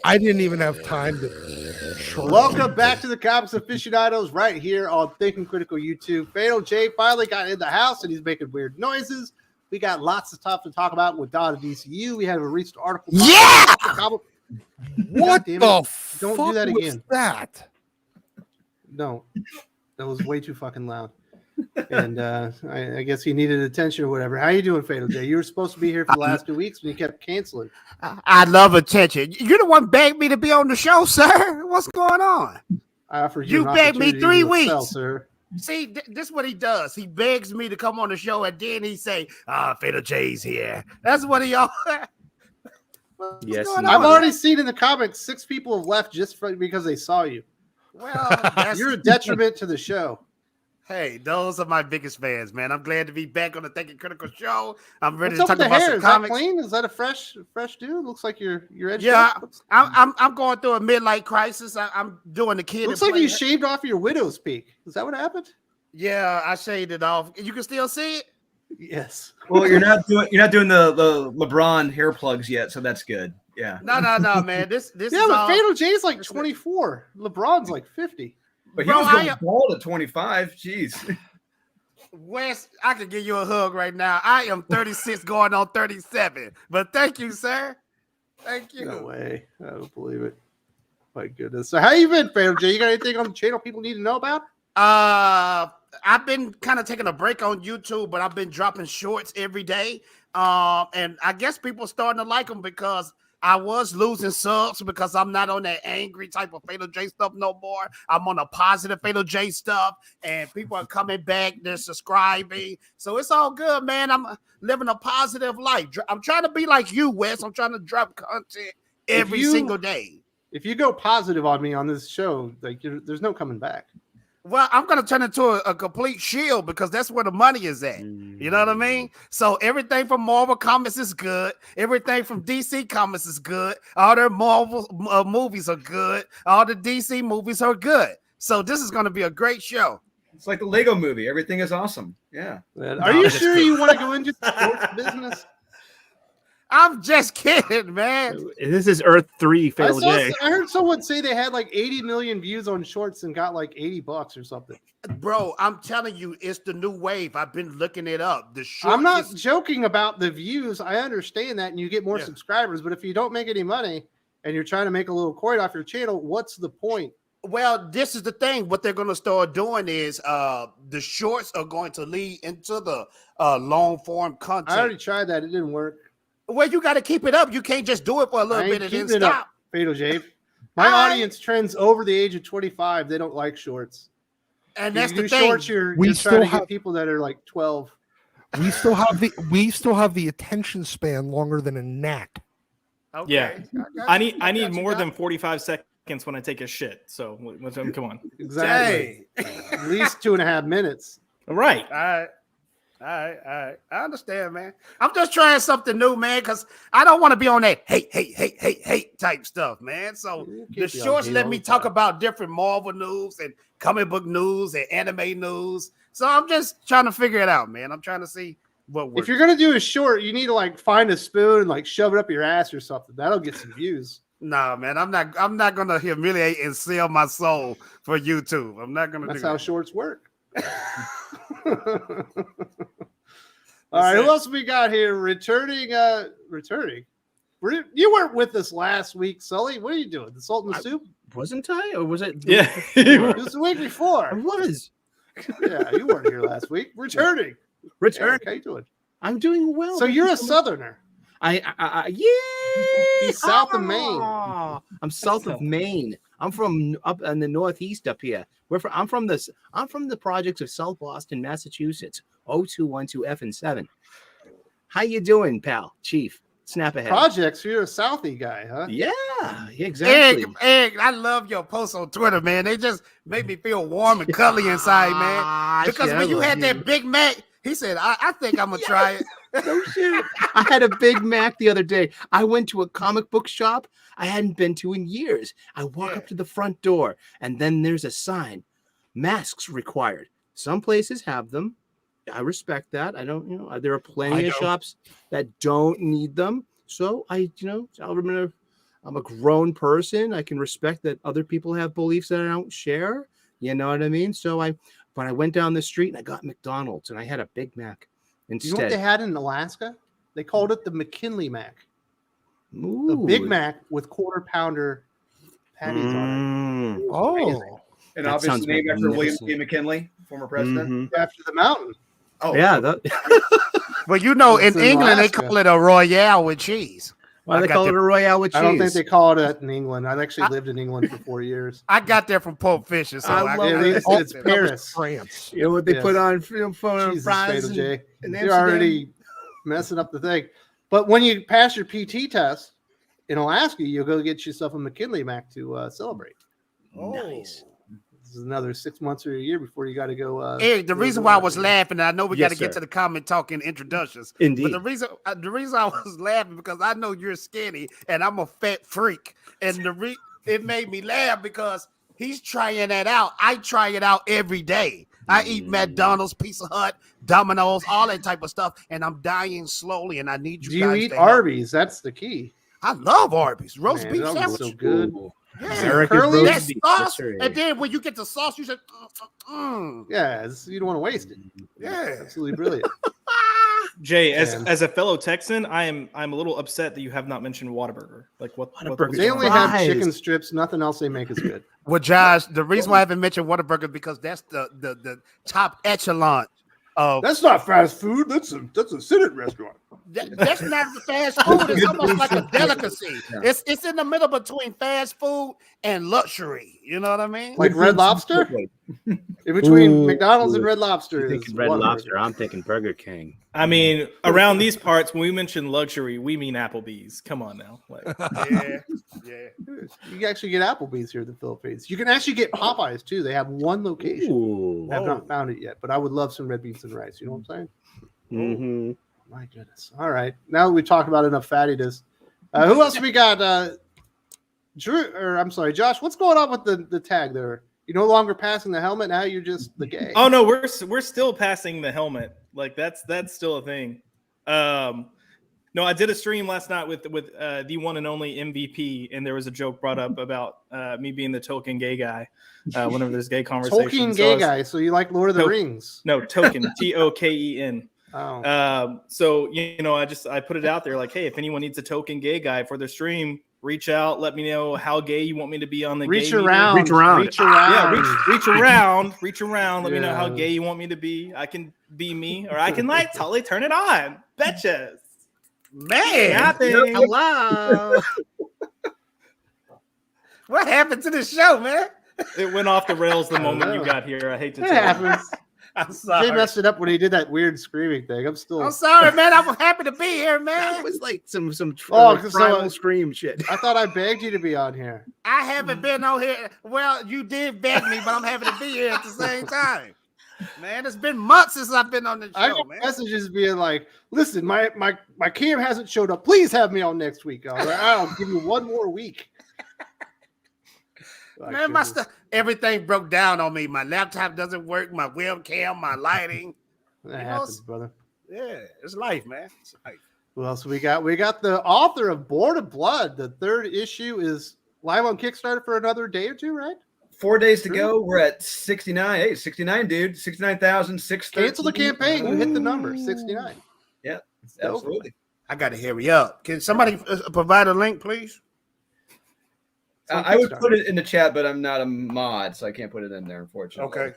I didn't even have time to. Welcome back to the Comics Aficionados right here on Thinking Critical YouTube. Fatal J finally got in the house and he's making weird noises. We got lots of stuff to talk about with Dawn of DCU. We have a recent article. Yeah! What the Don't fuck do that was again. that? No, that was way too fucking loud. And I guess he needed attention or whatever. How you doing, Fatal J? You were supposed to be here for the last 2 weeks, but you kept canceling. I love attention. You're the one begged me to be on the show, sir. What's going on? I offered You an begged me opportunity 3 to weeks. excel, sir. See, this is what he does. He begs me to come on the show, and then he say, Fatal J's here. That's what he always... Yes, I've already seen in the comics 6 people have left just because they saw you. Well, you're a detriment to the show. Hey, those are my biggest fans, man. I'm glad to be back on the Thinking Critical show. I'm ready What's to up talk with the about hair? some Is that comics. clean? Is that a fresh dude? Looks like you're edged Yeah, up. I'm going through a midlife crisis. I'm doing the kid. Looks like you shaved off your widow's peak. Is that what happened? Yeah, I shaved it off. You can still see it. Yes. Well, you're not doing the LeBron hair plugs yet, so that's good. Yeah. No, man. This Yeah, is but all... Fatal J's like 24. LeBron's like 50. But he was going bald at 25. Jeez. Wes, I could give you a hug right now. I am 36 going on 37. But thank you, sir. Thank you. No way. I don't believe it. My goodness. So how you been, Fatal J? You got anything on the channel people need to know about? I've been kind of taking a break on YouTube, but I've been dropping shorts every day. And I guess people are starting to like them because I was losing subs because I'm not on that angry type of Fatal J stuff no more. I'm on a positive Fatal J stuff, and people are coming back. They're subscribing. So it's all good, man. I'm living a positive life. I'm trying to be like you, Wes. I'm trying to drop content every single day. If you go positive on me on this show, like there's no coming back. Well, I'm going to turn into a complete shield because that's where the money is at. You know what I mean? So everything from Marvel Comics is good. Everything from DC Comics is good. All their Marvel movies are good. All the DC movies are good. So this is going to be a great show. It's like the Lego movie. Everything is awesome. Yeah. Are you sure you want to go into the sports business? I'm just kidding, man. This is Earth 3 Fatal J. I heard someone say they had like 80 million views on shorts and got like $80 or something. Bro, I'm telling you, it's the new wave. I've been looking it up. I'm not joking about the views. I understand that, and you get more subscribers. But if you don't make any money and you're trying to make a little coin off your channel, what's the point? Well, this is the thing. What they're going to start doing is the shorts are going to lead into the long form content. I already tried that. It didn't work. Well, you got to keep it up. You can't just do it for a little bit and then stop. Fatal J. My audience trends over the age of 25. They don't like shorts. And that's the thing. Shorts, you're trying to get people that are like 12. We still have the attention span longer than a gnat. Okay. Yeah. I need more than 45 seconds when I take a shit. So come on. Exactly. At least 2.5 minutes. All right. All right. I understand, man. I'm just trying something new, man, because I don't want to be on that hate type stuff, man. So the shorts let me talk about different Marvel news and comic book news and anime news. So I'm just trying to figure it out, man. I'm trying to see what works. If you're gonna do a short, you need to like find a spoon and like shove it up your ass or something. That'll get some views. Nah, man, I'm not gonna humiliate and sell my soul for YouTube. I'm not gonna. That's do how that. shorts work. All right, who else we got here? Returning. You weren't with us last week, Sully. What are you doing? The salt and the soup? Wasn't I? Or was it? Yeah. It was the week before. I was. Yeah, you weren't here last week. Returning. Return. How you doing? I'm doing well. So you're a Southerner. Yeah. He's south of Maine. I'm south of Maine. I'm from up in the Northeast up here. I'm from the projects of South Boston, Massachusetts. 0212 F and 7. How you doing, pal? Chief. Snap ahead. Projects, you're a Southie guy, huh? Yeah, exactly. Egg, I love your posts on Twitter, man. They just make me feel warm and cuddly inside, man. Because when you had that Big Mac, he said, I think I'm going to try it. No shit. I had a Big Mac the other day. I went to a comic book shop I hadn't been to in years. I walk up to the front door, and then there's a sign, masks required. Some places have them. I respect that. I don't, there are plenty of shops that don't need them. So I'll remember, I'm a grown person. I can respect that other people have beliefs that I don't share. You know what I mean? So I went down the street and I got McDonald's and I had a Big Mac You know what instead. they had in Alaska? They called it the McKinley Mac. The Ooh. Big Mac with quarter pounder patties on Mm. Oh, And That obviously sounds named after William magnificent. P. McKinley, former president. Mhm. it after the mountain. Oh, Yeah. so- Well, you know, in It's in England, they Alaska. call it a Royale with cheese. Why I they got call it the- a Royale with cheese? I don't think they call it that in England. I actually lived in England for 4 years. I got there from Pulp Fiction, so I I, love Yeah, it. it's that was Paris. France. You know what they Yes. put on fries Jesus, Fatal and, J. in You're Amsterdam? already messing up the thing. But when you pass your PT test in Alaska, you'll go get yourself a McKinley Mac to celebrate. Nice. This is another 6 months or a year before you got to go. Eric, the go reason to why I work. was laughing, and I know we Yes, got to get sir. to the comment talking introductions. Indeed. But the reason I was laughing because I know you're skinny and I'm a fat freak, and it made me laugh because he's trying that out. I try it out every day. I eat McDonald's, Pizza Hut, Domino's, all that type of stuff, and I'm dying slowly. And I need you Do you guys eat to help. Arby's? That's the key. I love Arby's roast Man, beef that was sandwich. so good. Ooh. Yeah. America's Curly? roast That beef. sauce, That's right. and then when you get the sauce, you say, Yeah, you don't want to waste it. yeah. Absolutely brilliant. Jay, Man. as a fellow Texan, I'm a little upset that you have not mentioned Whataburger. Like what? Whataburger. what's They going only on? have Fries. chicken strips. Nothing else they make is good. Well, Josh, the reason why I haven't mentioned Whataburger is because that's the top echelon of That's not fast food. That's a sit-in restaurant. that's not the fast food. It's almost like a delicacy. Yeah. It's in the middle between fast food and luxury. You know what I mean? Like Red Lobster? In between Ooh. McDonald's and Red Lobster You're is thinking Red Whataburger. Lobster. I'm thinking Burger King. I mean, around these parts, when we mention luxury, we mean Applebee's. Come on now. Like, yeah. You can actually get Applebee's here in the Philippines. You can actually get Popeyes too. They have one location. Ooh. I have not found it yet, but I would love some red beans and rice. You know what I'm saying? Mhm. My goodness. All right. Now that we talked about enough fattiness, who else we got? Drew, or I'm sorry, Josh. What's going on with the tag there? You're no longer passing the helmet. Now you're just the gay. oh no, we're still passing the helmet. Like that's still a thing. No, I did a stream last night with the one and only MVP, and there was a joke brought up about me being the token gay guy. Whenever there's gay conversations, Tolkien So gay I was- guy. So you like Lord of the Nope. Rings? No, token Token. Oh. So I put it out there like, hey, if anyone needs a token gay guy for their stream, reach out. Let me know how gay you want me to be on the Reach gay meter. around. Reach around. Reach around. Yeah, reach around. Let me know how Yeah. gay you want me to be. I can be me, or I can like totally turn it on. Betches. Man, Nothing. Hello. what happened to the show, man? It went off the rails the moment know. you got here. I hate to It tell you. happens. I'm Jay sorry. messed it up when he did that weird screaming thing. I'm still. I'm sorry, man. I'm happy to be here, That man. was like some Oh, 'cause primal so- scream shit. I thought I begged you to be on here. I haven't been on here. Well, you did beg me, but I'm happy to be here at the same time. Man, it's been months since I've been on the I show, got man. messages being like, "Listen, my cam hasn't showed up. Please have me on next week." I was like, "I'll give you one more week." Man, my stuff, everything broke down on me. My laptop doesn't work. My webcam, my lighting. That You know, happens, brother. Yeah, it's life, man. It's life. Who else we got? We got the author of Born of Blood. The third issue is live on Kickstarter for another day or two, right? 4 days to go. We're at 69. Hey, 69, dude. 69,613. Cancel the campaign. You hit the number 69. Yeah, Dope. absolutely. I got to hurry up. Can somebody provide a link, please? It's on I would Kickstarter. put it in the chat, but I'm not a mod, so I can't put it in there, unfortunately. Okay.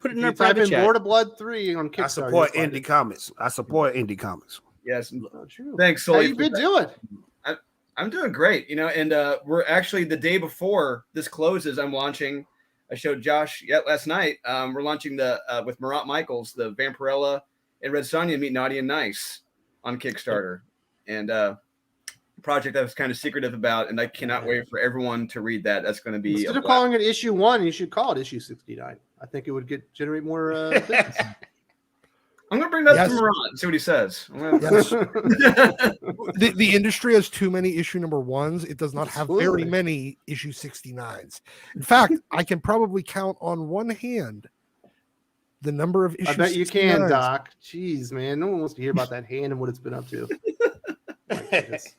Put it If in you our type private in chat. Born of Blood 3 on Kickstarter. I support you'll find indie it. comics. I support indie comics. Yes. Oh, true. Thanks, How Sully. you been doing? I'm doing great, and we're actually the day before this closes. I'm launching. I showed Josh last night. We're launching with Marat Michaels, the Vampirella and Red Sonja meet Naughty and Nice on Kickstarter, and a project I was kind of secretive about, and I cannot wait for everyone to read that. That's going to be Instead of calling it issue 1, you should call it issue 69. I think it would generate more business. I'm going to bring that Yes. to Marat and see what he says. Yes. The industry has too many issue number 1s. It does not have very Absolutely. many issue 69s. In fact, I can probably count on one hand the number of issues. I bet you can, Doc. Jeez, man. No one wants to hear about that hand and what it's been up to. My goodness.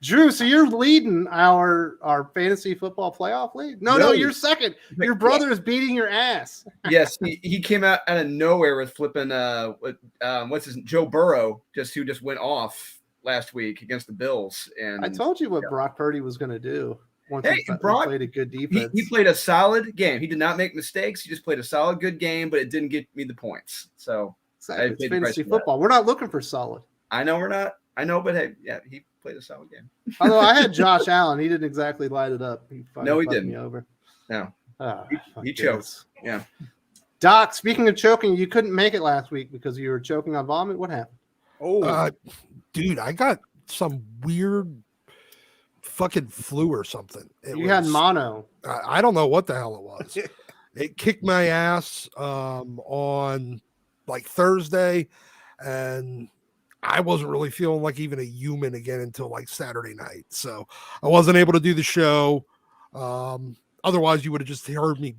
Drew, so you're leading our fantasy football playoff league? No, you're second. Your brother is beating your ass. Yes, he came out of nowhere with flipping Joe Burrow, who just went off last week against the Bills. And I told you what Brock Purdy was going to do once Brock played a good defense. He played a solid game. He did not make mistakes. He just played a solid, good game, but it didn't get me the points. So exactly. It's fantasy football. We're not looking for solid. I know we're not. I know, but hey, yeah, he played a solid game. Although I had Josh Allen, he didn't exactly light it up. He didn't. Me over. No, he choked. chose. Yeah. Doc, speaking of choking, you couldn't make it last week because you were choking on vomit. What happened? Dude, I got some weird fucking flu or something. You had mono. I don't know what the hell it was. It kicked my ass on like Thursday, and I wasn't really feeling like even a human again until like Saturday night. So I wasn't able to do the show. Otherwise, you would have just heard me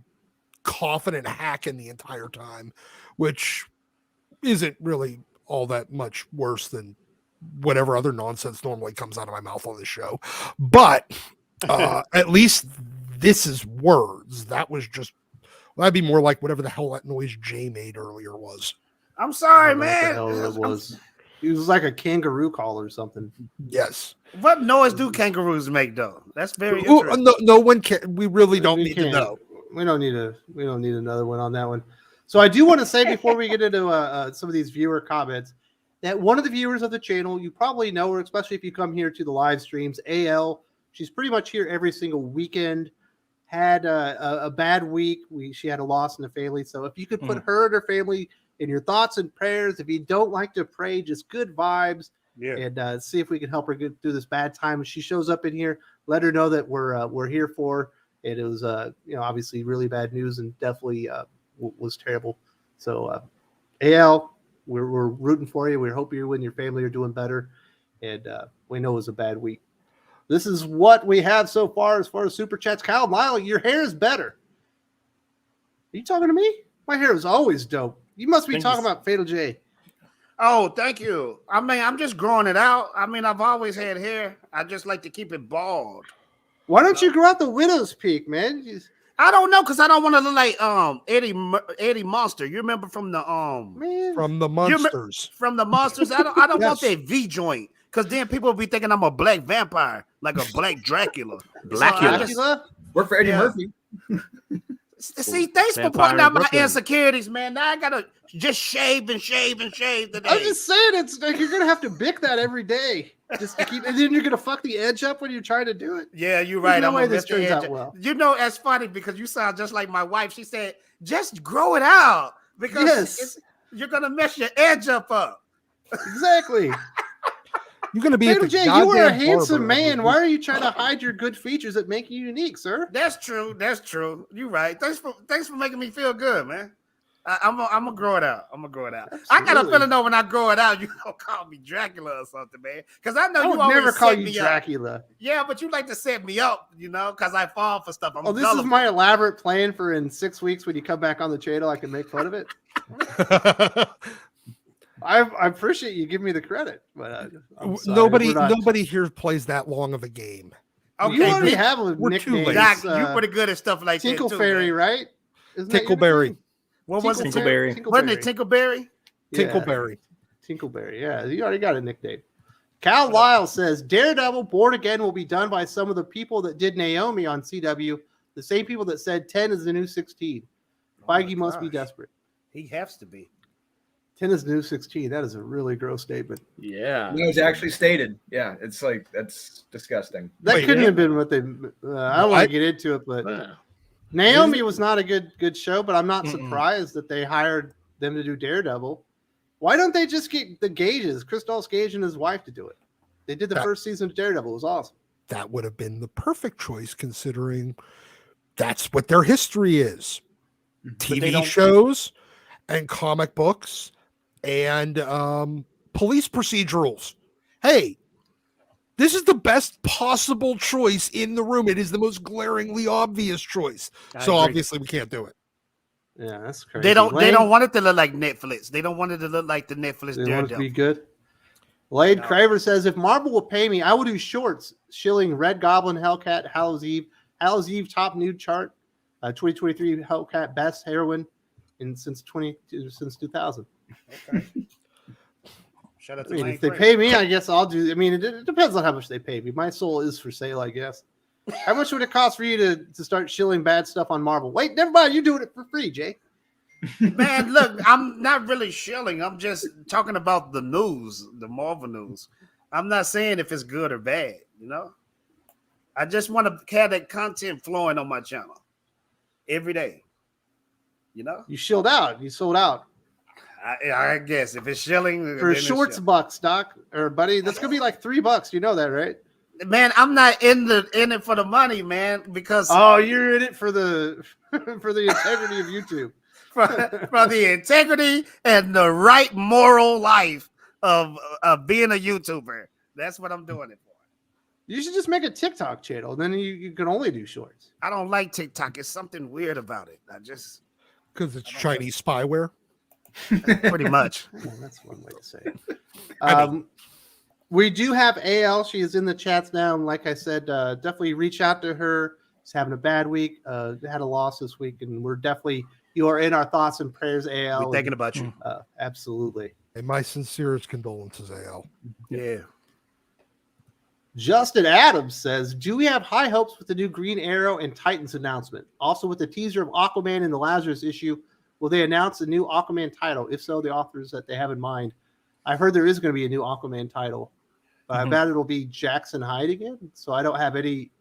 coughing and hacking the entire time, which isn't really all that much worse than whatever other nonsense normally comes out of my mouth on the show. But at least this is words. That'd be more like whatever the hell that noise Jay made earlier was. I'm sorry, man. It was like a kangaroo call or something. Yes. What noise do kangaroos make, though? That's very interesting. No one can. We really don't need to know. We don't need another one on that one. So I do want to say before we get into some of these viewer comments that one of the viewers of the channel, you probably know her, especially if you come here to the live streams, AL. She's pretty much here every single weekend. Had a bad week. She had a loss in the family. So if you could put her and her family in your thoughts and prayers, if you don't like to pray, just good vibes. Yeah. And see if we can help her get through this bad time. When she shows up in here, let her know that we're here for her. It was obviously really bad news and definitely was terrible. So AL, we're rooting for you. We hope you and your family are doing better. And we know it was a bad week. This is what we have so far as super chats. Kyle Lyle, your hair is better. Are you talking to me? My hair is always dope. You must be talking about Fatal J. Oh, thank you. I mean, I'm just growing it out. I mean, I've always had hair. I just like to keep it bald. Why don't you grow out the widow's peak, man? I don't know, because I don't want to look like Eddie Monster. You remember from the from the Monsters. From the Monsters. I don't want that V joint, because then people will be thinking I'm a black vampire, like a black Dracula. Blackula? Work for Eddie Murphy. See, thanks for pointing out my insecurities, man. Now I gotta just shave and shave and shave today. I'm just saying, it's like you're gonna have to bick that every day, just to keep, and then you're gonna fuck the edge up when you're trying to do it. Yeah, you're right. No way this turns out well. You know, that's funny because you sound just like my wife. She said, "Just grow it out because you're gonna mess your edge up." Exactly. You're going to be Fatal J, you are a handsome man. Why are you trying to hide your good features that make you unique, sir? That's true. That's true. You're right. Thanks for making me feel good, man. I'm gonna grow it out. Absolutely. I got a feeling though when I grow it out, you gonna call me Dracula or something, man. Because I know I you would never call you Dracula. Up. Yeah, but you like to set me up, because I fall for stuff. This is my elaborate plan for in 6 weeks when you come back on the channel, I can make fun of it. I appreciate you giving me the credit, but nobody here plays that long of a game. Okay, you already have a nickname. Doc, you're pretty good at stuff like Tinkle that too, Fairy, man. Right? Tinkleberry. What was it? Tinkleberry. Wasn't it Tinkleberry? Tinkleberry. Tinkleberry. Yeah, you already got a nickname. Cal Lyle says Daredevil Born Again will be done by some of the people that did Naomi on CW, the same people that said 10 is the new 16. Feige must be desperate. He has to be. 10 is the new 16. That is a really gross statement. Yeah. No, it's actually stated. Yeah, it's like, that's disgusting. That couldn't have been what they. I don't want to get into it, but Naomi was not a good show. But I'm not surprised that they hired them to do Daredevil. Why don't they just get the Gages, Christos Gage and his wife, to do it? They did the first season of Daredevil. It was awesome. That would have been the perfect choice, considering that's what their history is: TV shows and comic books. And police procedurals. Hey, this is the best possible choice in the room. It is the most glaringly obvious choice. Obviously we can't do it. Yeah, that's crazy. They don't want it to look like Netflix. They don't want it to look like the Netflix They Daredevil. want it to be good. Lade No. Craver says, if Marvel will pay me, I will do shorts shilling Red Goblin, Hellcat, Hallow's Eve top nude chart, 2023 Hellcat best heroine since 2000. Okay. Shout out I to mean, Lane if they Craig. pay me, I guess I'll do. I mean, it depends on how much they pay me. My soul is for sale, I guess. How much would it cost for you to start shilling bad stuff on Marvel? Wait, never mind. You're doing it for free, Jay. Man, look, I'm not really shilling. I'm just talking about the news, the Marvel news. I'm not saying if it's good or bad, you know. I just want to have that content flowing on my channel every day. You know, You shilled out. You sold out I guess if it's shilling for then it's shorts shilling. bucks, Doc or buddy. That's gonna be like $3. You know that, right? Man, I'm not in it for the money, man, because Oh, you're in it for the for the integrity of YouTube. for the integrity and the right moral life of being a YouTuber. That's what I'm doing it for. You should just make a TikTok channel. Then you can only do shorts. I don't like TikTok. It's something weird about it. Because it's Chinese spyware. Pretty much. Well, that's one way to say it. We do have AL. She is in the chats now. And like I said, definitely reach out to her. She's having a bad week. Had a loss this week. And you are in our thoughts and prayers, AL. We're thinking about you. Absolutely. And my sincerest condolences, AL. Yeah. Justin Adams says, do we have high hopes with the new Green Arrow and Titans announcement? Also with the teaser of Aquaman in the Lazarus issue, will they announce a new Aquaman title? If so, the authors that they have in mind. I've heard there is going to be a new Aquaman title, but I bet it'll be Jackson Hyde again. So I don't have any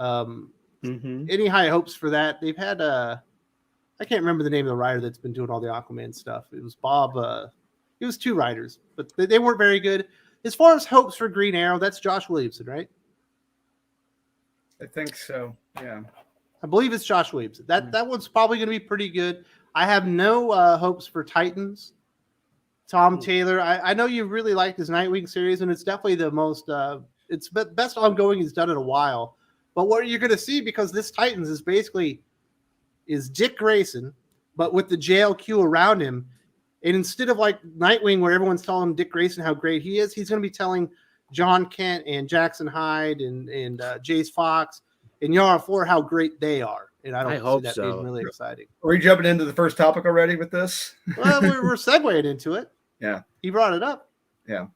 high hopes for that. They've had I can't remember the name of the writer that's been doing all the Aquaman stuff. It was Bob. It was 2 writers, but they weren't very good. As far as hopes for Green Arrow, that's Josh Williamson, right? I think so. Yeah. I believe it's Josh Williamson. That one's probably going to be pretty good. I have no hopes for Titans. Tom Taylor, I know you really liked his Nightwing series, and it's definitely the most it's best ongoing he's done in a while. But what you're going to see, because this Titans is basically Dick Grayson, but with the JLQ around him. And instead of like Nightwing, where everyone's telling Dick Grayson how great he is, he's going to be telling John Kent and Jackson Hyde and Jace Fox and Yara Flor how great they are. And I hope see that being really exciting. Are we jumping into the first topic already with this? Well, we're segueing into it. Yeah. He brought it up. Yeah.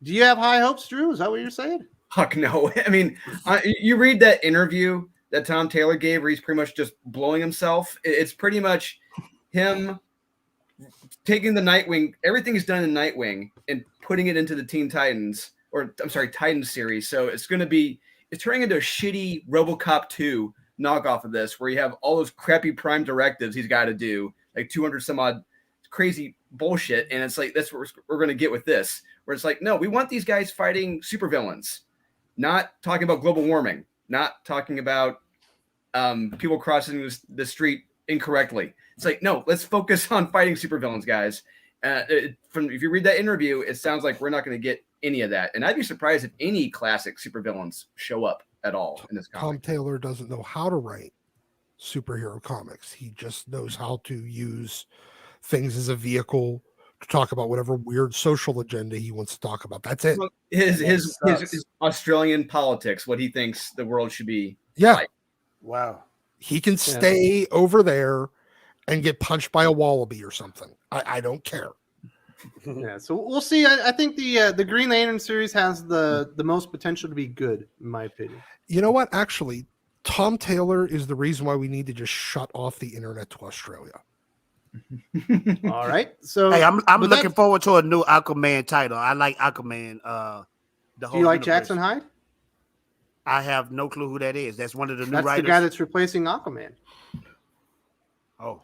Do you have high hopes, Drew? Is that what you're saying? Fuck no. I mean, you read that interview that Tom Taylor gave where he's pretty much just blowing himself. It's pretty much him taking the Nightwing, everything he's done in Nightwing, and putting it into the Teen Titans, or I'm sorry, Titans series. So it's turning into a shitty RoboCop 2 knockoff of this, where you have all those crappy prime directives he's got to do, like 200 some odd crazy bullshit. And it's like, that's what we're going to get with this, where it's like, no, we want these guys fighting supervillains, not talking about global warming, not talking about people crossing the street incorrectly. It's like, no, let's focus on fighting supervillains, guys. If you read that interview, it sounds like we're not going to get any of that. And I'd be surprised if any classic supervillains show up at all in this comic. Tom Taylor doesn't know how to write superhero comics. He just knows how to use things as a vehicle to talk about whatever weird social agenda he wants to talk about. That's it. His Australian politics, what he thinks the world should be. Yeah. Like. Wow. He can stay over there and get punched by a wallaby or something. I don't care. Yeah, so we'll see. I think the Green Lantern series has the most potential to be good, in my opinion. You know what? Actually, Tom Taylor is the reason why we need to just shut off the internet to Australia. All right. So hey, I'm looking forward to a new Aquaman title. I like Aquaman. Do you like Jackson Hyde? I have no clue who that is. That's one of the new That's writers. the guy that's replacing Aquaman. Oh,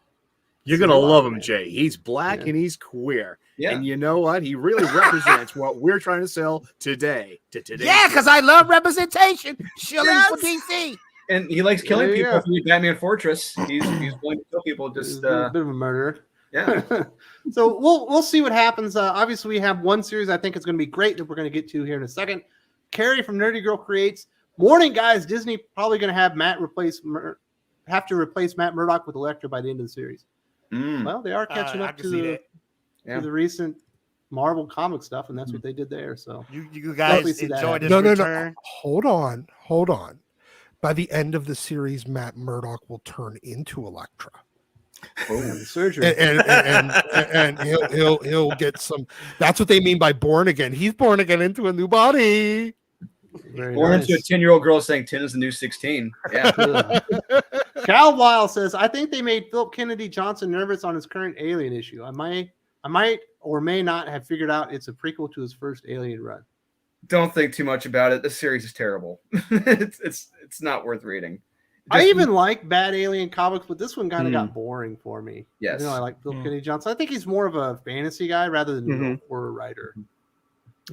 you're gonna love him, Jay. He's black and he's queer. Yeah. And you know what? He really represents what we're trying to sell today. Yeah, because I love representation. Shilling for DC. And he likes killing people from Batman Fortress. He's willing to kill people. Just a bit of a murderer. Yeah. So we'll see what happens. Obviously, we have one series I think is going to be great that we're going to get to here in a second. Carrie from Nerdy Girl Creates. Morning, guys. Disney probably going to have have to replace Matt Murdock with Elektra by the end of the series. Well, they are catching up to the recent Marvel comic stuff, and that's what they did there. So You guys Definitely see that enjoyed happen. this No. return? Hold on. By the end of the series, Matt Murdock will turn into Elektra. the surgery. And he'll get some. That's what they mean by born again. He's born again into a new body. Very Born nice. to a 10-year-old girl saying 10 is the new 16. Yeah. Cal Lyle says, I think they made Philip Kennedy Johnson nervous on his current Alien issue. I might or may not have figured out it's a prequel to his first Alien run. Don't think too much about it. This series is terrible. it's not worth reading. I even like bad Alien comics, but this one kind of got boring for me. Yes. I like Philip Kennedy Johnson. I think he's more of a fantasy guy rather than a horror writer.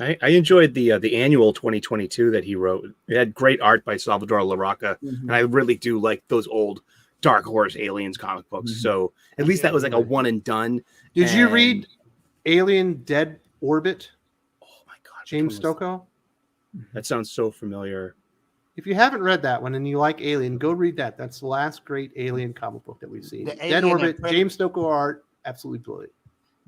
I enjoyed the annual 2022 that he wrote. It had great art by Salvador Larroca, and I really do like those old Dark Horse Aliens comic books. So at least that was like a one and done. Did you read Alien Dead Orbit? Oh my god, James Stokoe? That sounds so familiar. If you haven't read that one and you like Alien, go read that. That's the last great Alien comic book that we've seen. The Dead Alien Orbit, and Predator- James Stokoe art, absolutely brilliant.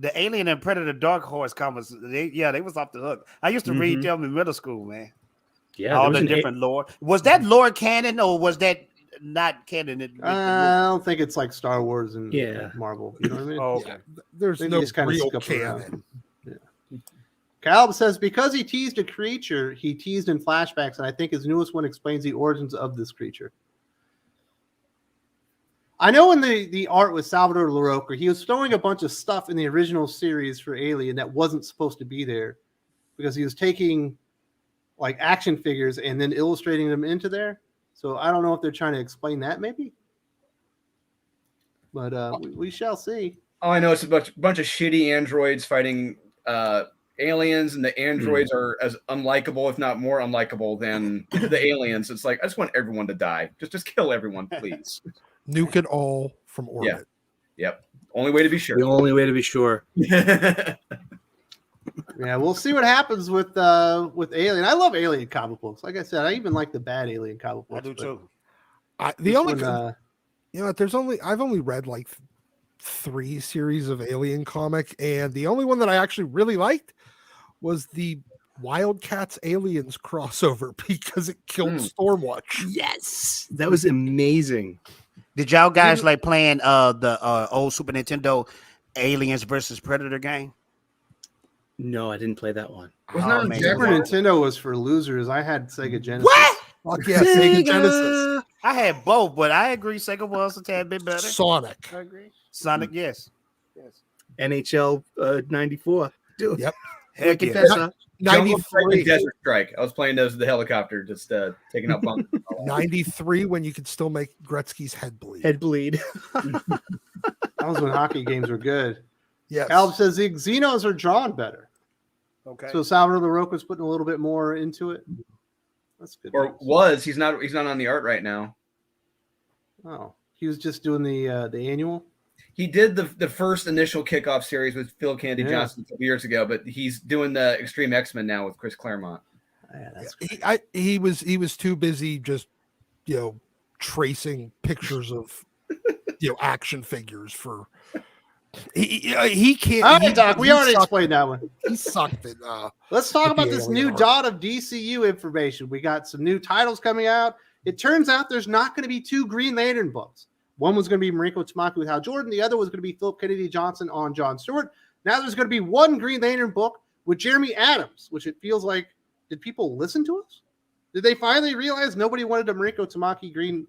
The Alien and Predator Dark Horse comics, they was off the hook. I used to read them in middle school, man. Yeah, All the different lore. Was that lore canon or was that not canon? I don't think it's like Star Wars and Yeah. Marvel. You know what I mean? Oh, okay. There's They no just kinda real scuff around. canon. Caleb says, because he teased a creature, he teased in flashbacks, and I think his newest one explains the origins of this creature. I know in the art with Salvador Larroca, he was throwing a bunch of stuff in the original series for Alien that wasn't supposed to be there because he was taking like action figures and then illustrating them into there. So I don't know if they're trying to explain that maybe. But we shall see. All I know is a bunch of shitty androids fighting aliens, and the androids are as unlikable, if not more unlikable, than the aliens. It's like, I just want everyone to die. Just kill everyone, please. Nuke it all from orbit. Yep. Only way to be sure. The only way to be sure. Yeah, we'll see what happens with Alien. I love Alien comic books. Like I said, I even like the bad Alien comic books. I do too. The only I've only read like 3 series of Alien comic, and the only one that I actually really liked was the Wildcats Aliens crossover because it killed Stormwatch. Yes, that was amazing. Did y'all guys like playing the old Super Nintendo Aliens versus Predator game? No, I didn't play that one. Wasn't that on man. Super Jaguar? Nintendo was for losers. I had Sega Genesis. What? Fuck yeah, Sega Genesis. I had both, but I agree Sega was a tad bit better. Sonic. I agree. Sonic, yes. NHL 94. Dude. Yep. Heck yeah. Confessor. Jungle Strike and 93. Desert Strike. I was playing those with the helicopter, just taking out bunkers. 93 when you could still make Gretzky's head bleed. Head bleed. That was when hockey games were good. Yes. Caleb says the Xenos are drawn better. Okay. So Salvador Larroca's putting a little bit more into it. That's good. Or news. was. He's not on the art right now. Oh, he was just doing the annual. He did the first initial kickoff series with Phil Kennedy Yeah. Johnson a couple years ago, but he's doing the Extreme X-Men now with Chris Claremont. Yeah, that's He was too busy just tracing pictures of action figures for he can't. all he- right, Doc. We he already sucked- explained that one. He sucked it. Let's talk With about the this alien new art. Dawn of DCU information. We got some new titles coming out. It turns out there's not going to be 2 Green Lantern books. One was going to be Mariko Tamaki with Hal Jordan. The other was going to be Philip Kennedy Johnson on John Stewart. Now there's going to be 1 Green Lantern book with Jeremy Adams, which it feels like, did people listen to us? Did they finally realize nobody wanted a Mariko Tamaki Green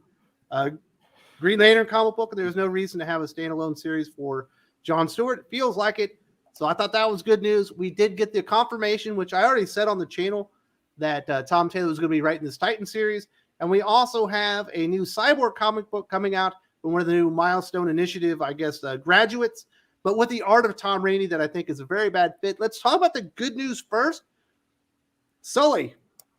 Lantern comic book, and there was no reason to have a standalone series for John Stewart? It feels like it. So I thought that was good news. We did get the confirmation, which I already said on the channel, that Tom Taylor was going to be writing this Titan series. And we also have a new Cyborg comic book coming out from one of the new Milestone Initiative, graduates, but with the art of Tom Rainey that I think is a very bad fit. Let's talk about the good news first. Sully,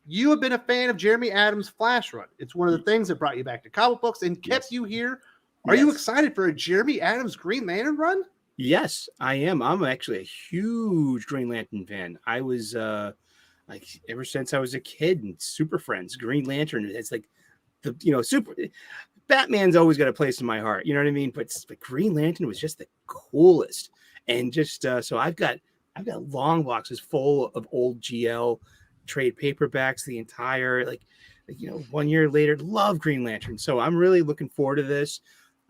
you have been a fan of Jeremy Adams' Flash run. It's one of the things that brought you back to comic books and kept you here. Are you excited for a Jeremy Adams Green Lantern run? Yes, I am. I'm actually a huge Green Lantern fan. I was ever since I was a kid and Super Friends, Green Lantern. It's like super. Batman's always got a place in my heart. You know what I mean? But Green Lantern was just the coolest, and just so I've got I've got long boxes full of old GL trade paperbacks, the entire like 1 year later, love Green Lantern. So I'm really looking forward to this.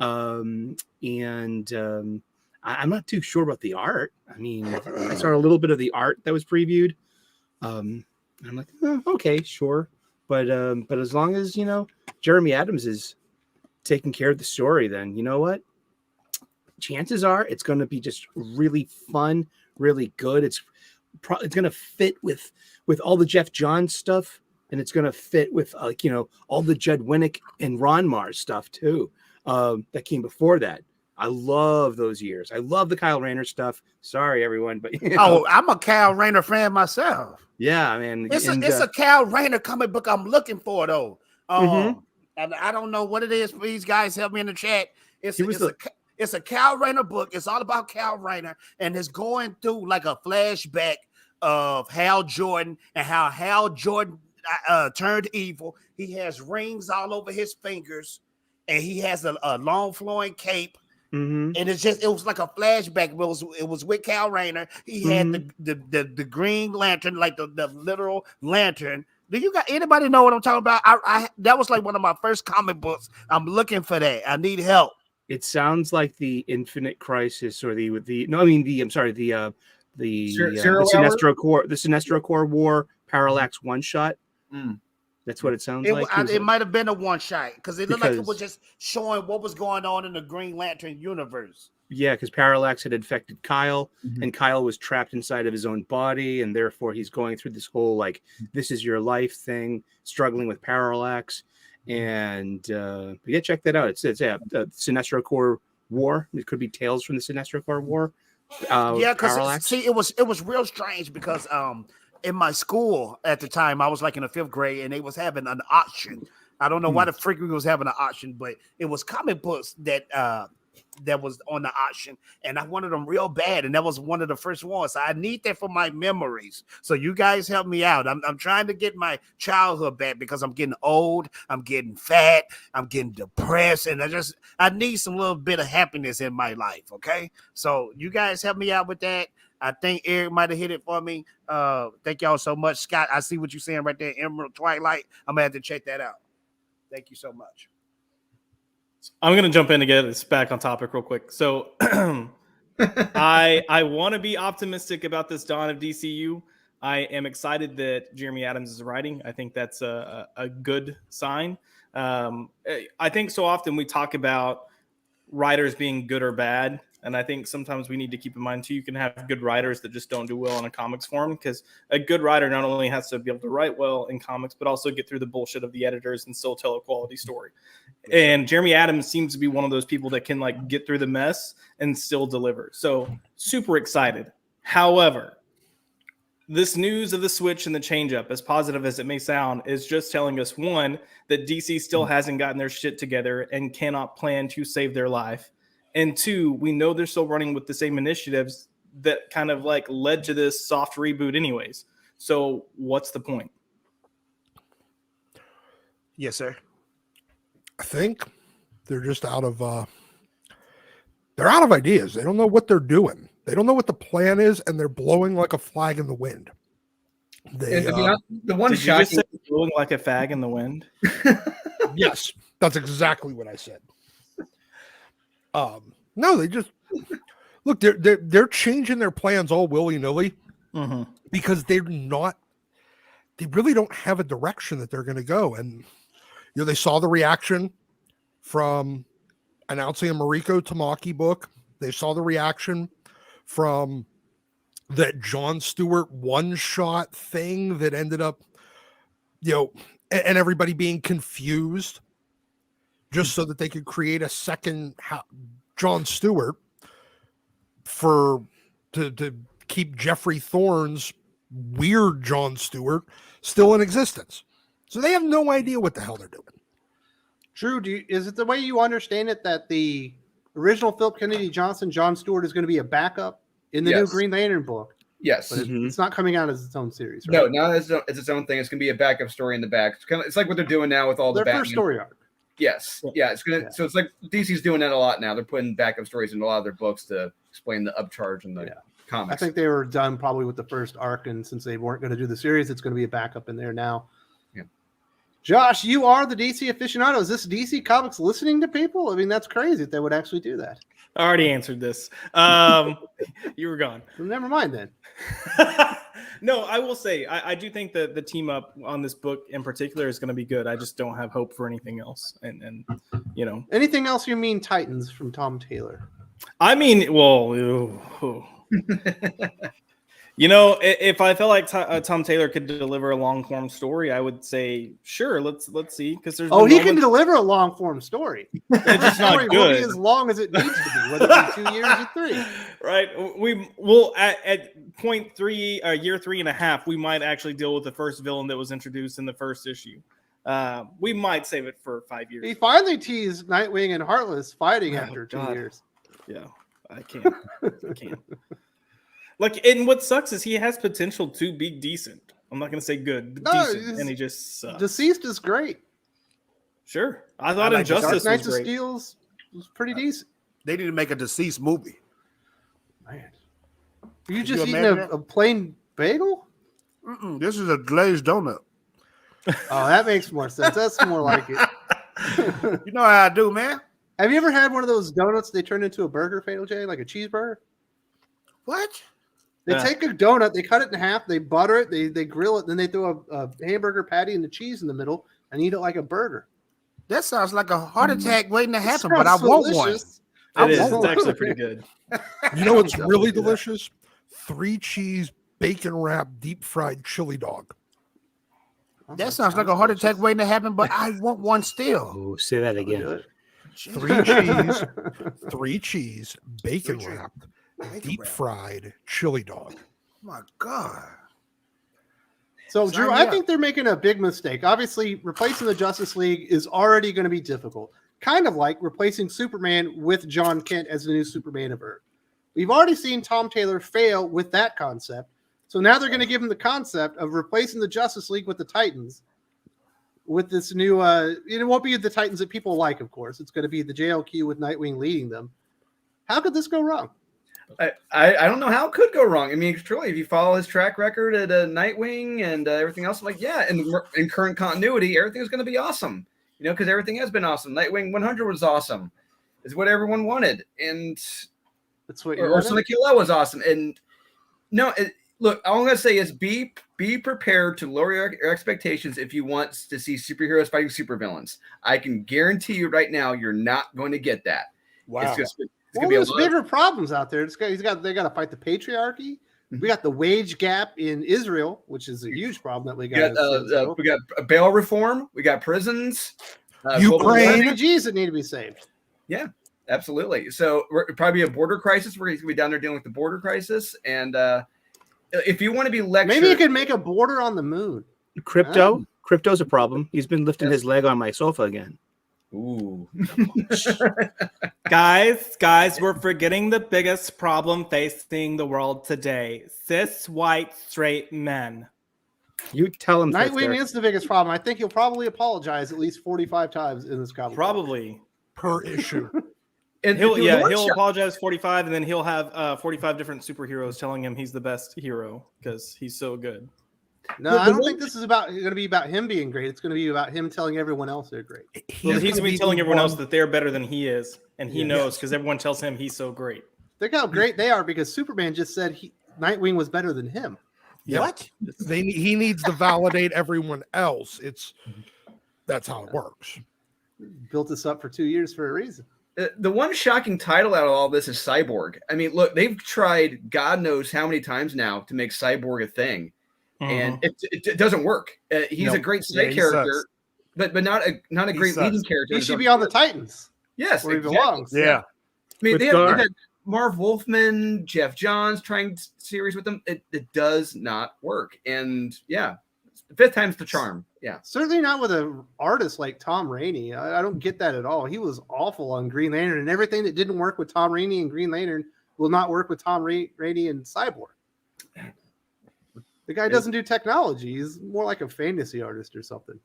I'm not too sure about the art. I mean, I saw a little bit of the art that was previewed. I'm like, okay, sure. But as long as, Jeremy Adams is taking care of the story, then you know what? Chances are it's going to be just really fun, really good. It's going to fit with all the Jeff Johns stuff. And it's going to fit with, all the Judd Winnick and Ron Mars stuff, too, that came before that. I love those years. I love the Kyle Rayner stuff. Sorry, everyone. But I'm a Kyle Rayner fan myself. Yeah, man. It's a Kyle Rayner comic book I'm looking for, though. And I don't know what it is. Please, guys, help me in the chat. It's a Kyle Rayner book. It's all about Kyle Rayner. And it's going through like a flashback of Hal Jordan and how Hal Jordan turned evil. He has rings all over his fingers, and he has a long flowing cape. And it was like a flashback. It was with Kal Rayner. He had the Green Lantern, like the literal lantern. Do you got anybody know what I'm talking about? I that was like one of my first comic books. I'm looking for that. I need help. It sounds like the Infinite Crisis or the Sinestro Corps War Parallax one shot. That's what it sounds like. It might have been a one shot because it looked like it was just showing what was going on in the Green Lantern universe. Yeah, because Parallax had infected Kyle, and Kyle was trapped inside of his own body, and therefore he's going through this whole like this is your life thing, struggling with Parallax. And check that out. It's Sinestro Corps War. It could be Tales from the Sinestro Corps War. Because it was real strange because in my school at the time, I was like in the 5th grade, and they was having an auction. I don't know why the freak we was having an auction, but it was comic books that was on the auction, and I wanted them real bad, and that was one of the first ones. So I need that for my memories. So you guys help me out. I'm trying to get my childhood back because I'm getting old, I'm getting fat, I'm getting depressed, and I need some little bit of happiness in my life. Okay, so you guys help me out with that. I think Eric might have hit it for me. Thank y'all so much. Scott, I see what you're saying right there, Emerald Twilight. I'm gonna have to check that out. Thank you so much. I'm gonna jump in to get this back on topic real quick. So I want to be optimistic about this Dawn of DCU. I am excited that Jeremy Adams is writing. I think that's a good sign. I think so often we talk about writers being good or bad. And I think sometimes we need to keep in mind, too, you can have good writers that just don't do well in a comics form, because a good writer not only has to be able to write well in comics, but also get through the bullshit of the editors and still tell a quality story. And Jeremy Adams seems to be one of those people that can like get through the mess and still deliver. So super excited. However, this news of the switch and the change up, as positive as it may sound, is just telling us, one, that DC still hasn't gotten their shit together and cannot plan to save their life. And two, we know they're still running with the same initiatives that kind of like led to this soft reboot anyways. So what's the point? Yes, sir. I think they're just out of ideas. They don't know what they're doing. They don't know what the plan is, and they're blowing like a flag in the wind. The one Did shot you just say blowing like a fag in the wind? Yes, that's exactly what I said. No, they just look. They're changing their plans all willy-nilly because they really don't have a direction that they're going to go. And they saw the reaction from announcing a Mariko Tamaki book. They saw the reaction from that Jon Stewart one-shot thing that ended up, and everybody being confused just so that they could create a second Jon Stewart to keep Jeffrey Thorne's weird Jon Stewart still in existence. So they have no idea what the hell they're doing. Drew, is it the way you understand it that the original Philip Kennedy Johnson, Jon Stewart, is going to be a backup in the new Green Lantern book? Yes. But it's not coming out as its own series, right? No, it's its own thing. It's going to be a backup story in the back. It's like what they're doing now with all their first story arc. Yes. Yeah. So it's like DC's doing that a lot now. They're putting backup stories in a lot of their books to explain the upcharge and the comics. I think they were done probably with the first arc, and since they weren't going to do the series, it's going to be a backup in there now. Yeah. Josh, you are the DC aficionado. Is this DC Comics listening to people? I mean, that's crazy if they would actually do that. I already answered this. You were gone. Well, never mind then. No, I will say I do think that the team up on this book in particular is going to be good. I just don't have hope for anything else. And you know, Anything else you mean Titans from Tom Taylor? I mean, well, you know, if I felt like Tom Taylor could deliver a long form story, I would say sure. Let's see, because there's he can deliver a long form story. It's just not Story will be good. as long as it needs to be, whether it be 2 years or 3. Right. We will at point 3, year 3.5, we might actually deal with the first villain that was introduced in the first issue. We might save it for 5 years. He finally teased Nightwing and Heartless fighting Oh, after 2 God. years. Yeah, I can't. I can't. Like, and what sucks is he has potential to be decent. I'm not going to say good, but No, decent, and he just sucks. Deceased is great. Sure. I thought like Dark Injustice Knights was of great. Steel was pretty decent. They need to make a deceased movie. Man. Are you Could just you eating imagine a plain bagel? This is a glazed donut. Oh, that makes more sense. That's more like it. You know how I do, man. Have you ever had one of those donuts they turn into a burger, Fatal J, like a cheeseburger? What? They Yeah. take a donut, they cut it in half, they butter it, they grill it, then they throw a hamburger patty and the cheese in the middle and eat it like a burger. That sounds like a heart attack waiting to happen, Sounds but I want delicious. It is. I It's want actually one. pretty good. You know what's Definitely really do that. delicious? 3 cheese bacon wrapped deep fried chili dog. one. That sounds like a heart attack waiting to happen, but I want one still. Oh, say that again. Good. 3 cheese, 3 cheese bacon Three cheese. wrapped Bacon deep wrap. fried chili dog. My God. So, Sign Drew, me I up. think they're making a big mistake. Obviously, replacing the Justice League is already going to be difficult. Kind of like replacing Superman with John Kent as the new Superman of Earth. We've already seen Tom Taylor fail with that concept. So now they're going to give him the concept of replacing the Justice League with the Titans. With this new, it won't be the Titans that people like, of course. It's going to be the JLQ with Nightwing leading them. How could this go wrong? I don't know how it could go wrong. I mean, truly, if you follow his track record at Nightwing and everything else, I'm like, yeah, in current continuity, everything's going to be awesome. You know, because everything has been awesome. Nightwing 100 was awesome. It's what everyone wanted. And That's what or you're Sonic Killer was awesome. And no, look, all I'm going to say is be prepared to lower your expectations if you want to see superheroes fighting supervillains. I can guarantee you right now, you're not going to get that. Wow. It's Well, going to be a there's lot. bigger problems out there. They got to fight the patriarchy. We got the wage gap in Israel, which is a huge problem that we We got. we got bail reform. We got prisons. Ukraine. global warming. refugees that need to be saved. Absolutely. So we're probably a border crisis. We're going to be down there dealing with the border crisis. And if you want to be lectured, Maybe you could make a border on the moon. Crypto's a problem. He's been lifting his leg on my sofa again. Ooh. Guys, we're forgetting the biggest problem facing the world today. Cis, white, straight men. You tell him. Nightwing is the biggest problem. I think he'll probably apologize at least 45 times in this comic. Probably. Per issue. And He'll the one shot- apologize 45, and then he'll have 45 different superheroes telling him he's the best hero because he's so good. No, I don't think this is going to be about him being great. It's going to be about him telling everyone else they're great. Well, he's gonna gonna be telling the everyone else one- that they're better than he is, and he Yeah. knows because everyone tells him he's so great. Think how great they are because Superman just said Nightwing was better than him. Yeah. What? He needs to validate everyone else. That's how it works. Built this up for 2 years for a reason. The one shocking title out of all this is Cyborg. I mean, look, they've tried God knows how many times now to make Cyborg a thing, and it doesn't work. He's a great side he character, sucks. but not a He great sucks. leading character. He should be on the Titans yes, where he exactly. belongs. Yeah. I mean, With they've Gar- had Marv Wolfman, Jeff Johns trying series with them. It does not work, and yeah, fifth time's the charm. Yeah. Certainly not with an artist like Tom Rainey. I don't get that at all. He was awful on Green Lantern, and everything that didn't work with Tom Rainey and Green Lantern will not work with Tom Rainey and Cyborg. The guy doesn't do technology. He's more like a fantasy artist or something.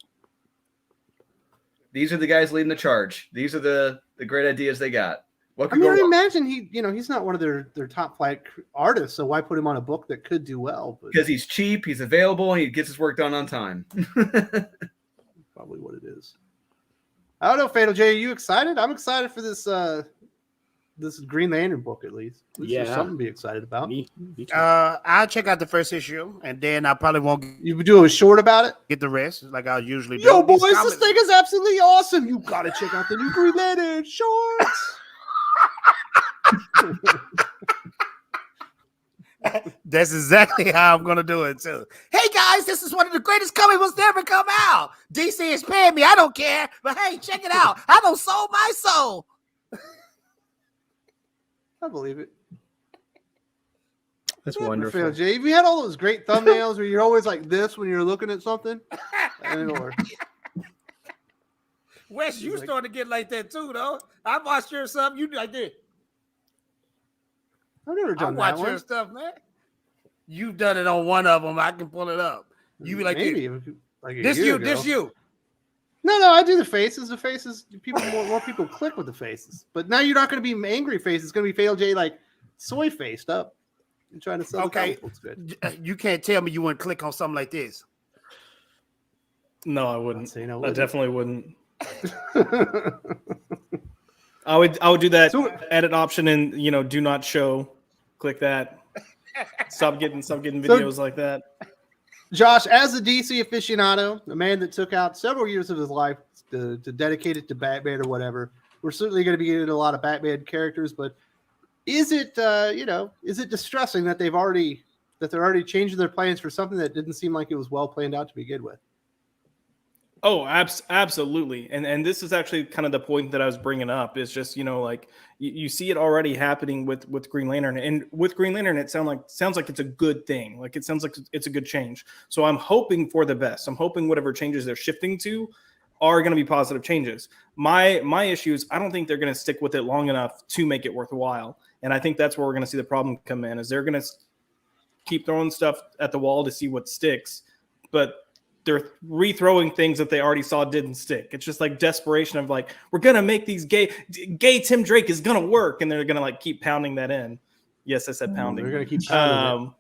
These are the guys leading the charge. These are the great ideas they got. What I could mean, go I wrong? imagine he's not one of their top flight artists, so why put him on a book that could do well? But Because he's cheap, he's available, and he gets his work done on time. probably what it is. I don't know, Fatal J. Are you excited? I'm excited for this this Green Lantern book at least. This is Yeah. something to be excited about. Me too. I'll check out the first issue, and then I probably won't You do a short about it? get the rest like I usually do. Yo, boys, These this comics- thing is absolutely awesome. You gotta check out the new Green Lantern shorts. That's exactly how I'm gonna do it too. Hey guys, this is one of the greatest comic books to ever come out. DC is paying me, I don't care. But hey, check it out. I don't sold my soul. I believe it. That's Fatal wonderful. J. We had all those great thumbnails where you're always like this when you're looking at something. Or Wes, you starting to get like that too, though. I watched your stuff. You like this. I've never I done that watch your one. stuff, man. You've done it on one of them. I can pull it up. You be like Maybe this. like a This year you, ago. this you. No, I do the faces. The faces, people more people click with the faces. But now you're not going to be angry face. It's going to be Fatal J like soy faced up. You're trying to sell Okay. the comic books good. You can't tell me you wouldn't click on something like this. No, I wouldn't. Say no, I wouldn't. definitely wouldn't. I would do that So- edit option and do not show. Click that. Stop getting videos like that. Josh, as a DC aficionado, a man that took out several years of his life to dedicate it to Batman or whatever, we're certainly going to be getting a lot of Batman characters. But is it, is it distressing that they're already changing their plans for something that didn't seem like it was well planned out to begin with? Oh, absolutely. And this is actually kind of the point that I was bringing up is just, like you see it already happening with Green Lantern, and with Green Lantern, it sounds like it's a good thing. Like it sounds like it's a good change. So I'm hoping for the best. I'm hoping whatever changes they're shifting to are going to be positive changes. My issue is I don't think they're going to stick with it long enough to make it worthwhile. And I think that's where we're going to see the problem come in, is they're going to keep throwing stuff at the wall to see what sticks, but they're rethrowing things that they already saw didn't stick. It's just like desperation of like, we're going to make these gay Tim Drake is going to work. And they're going to like keep pounding that in. Yes, I said pounding. They're going to keep pounding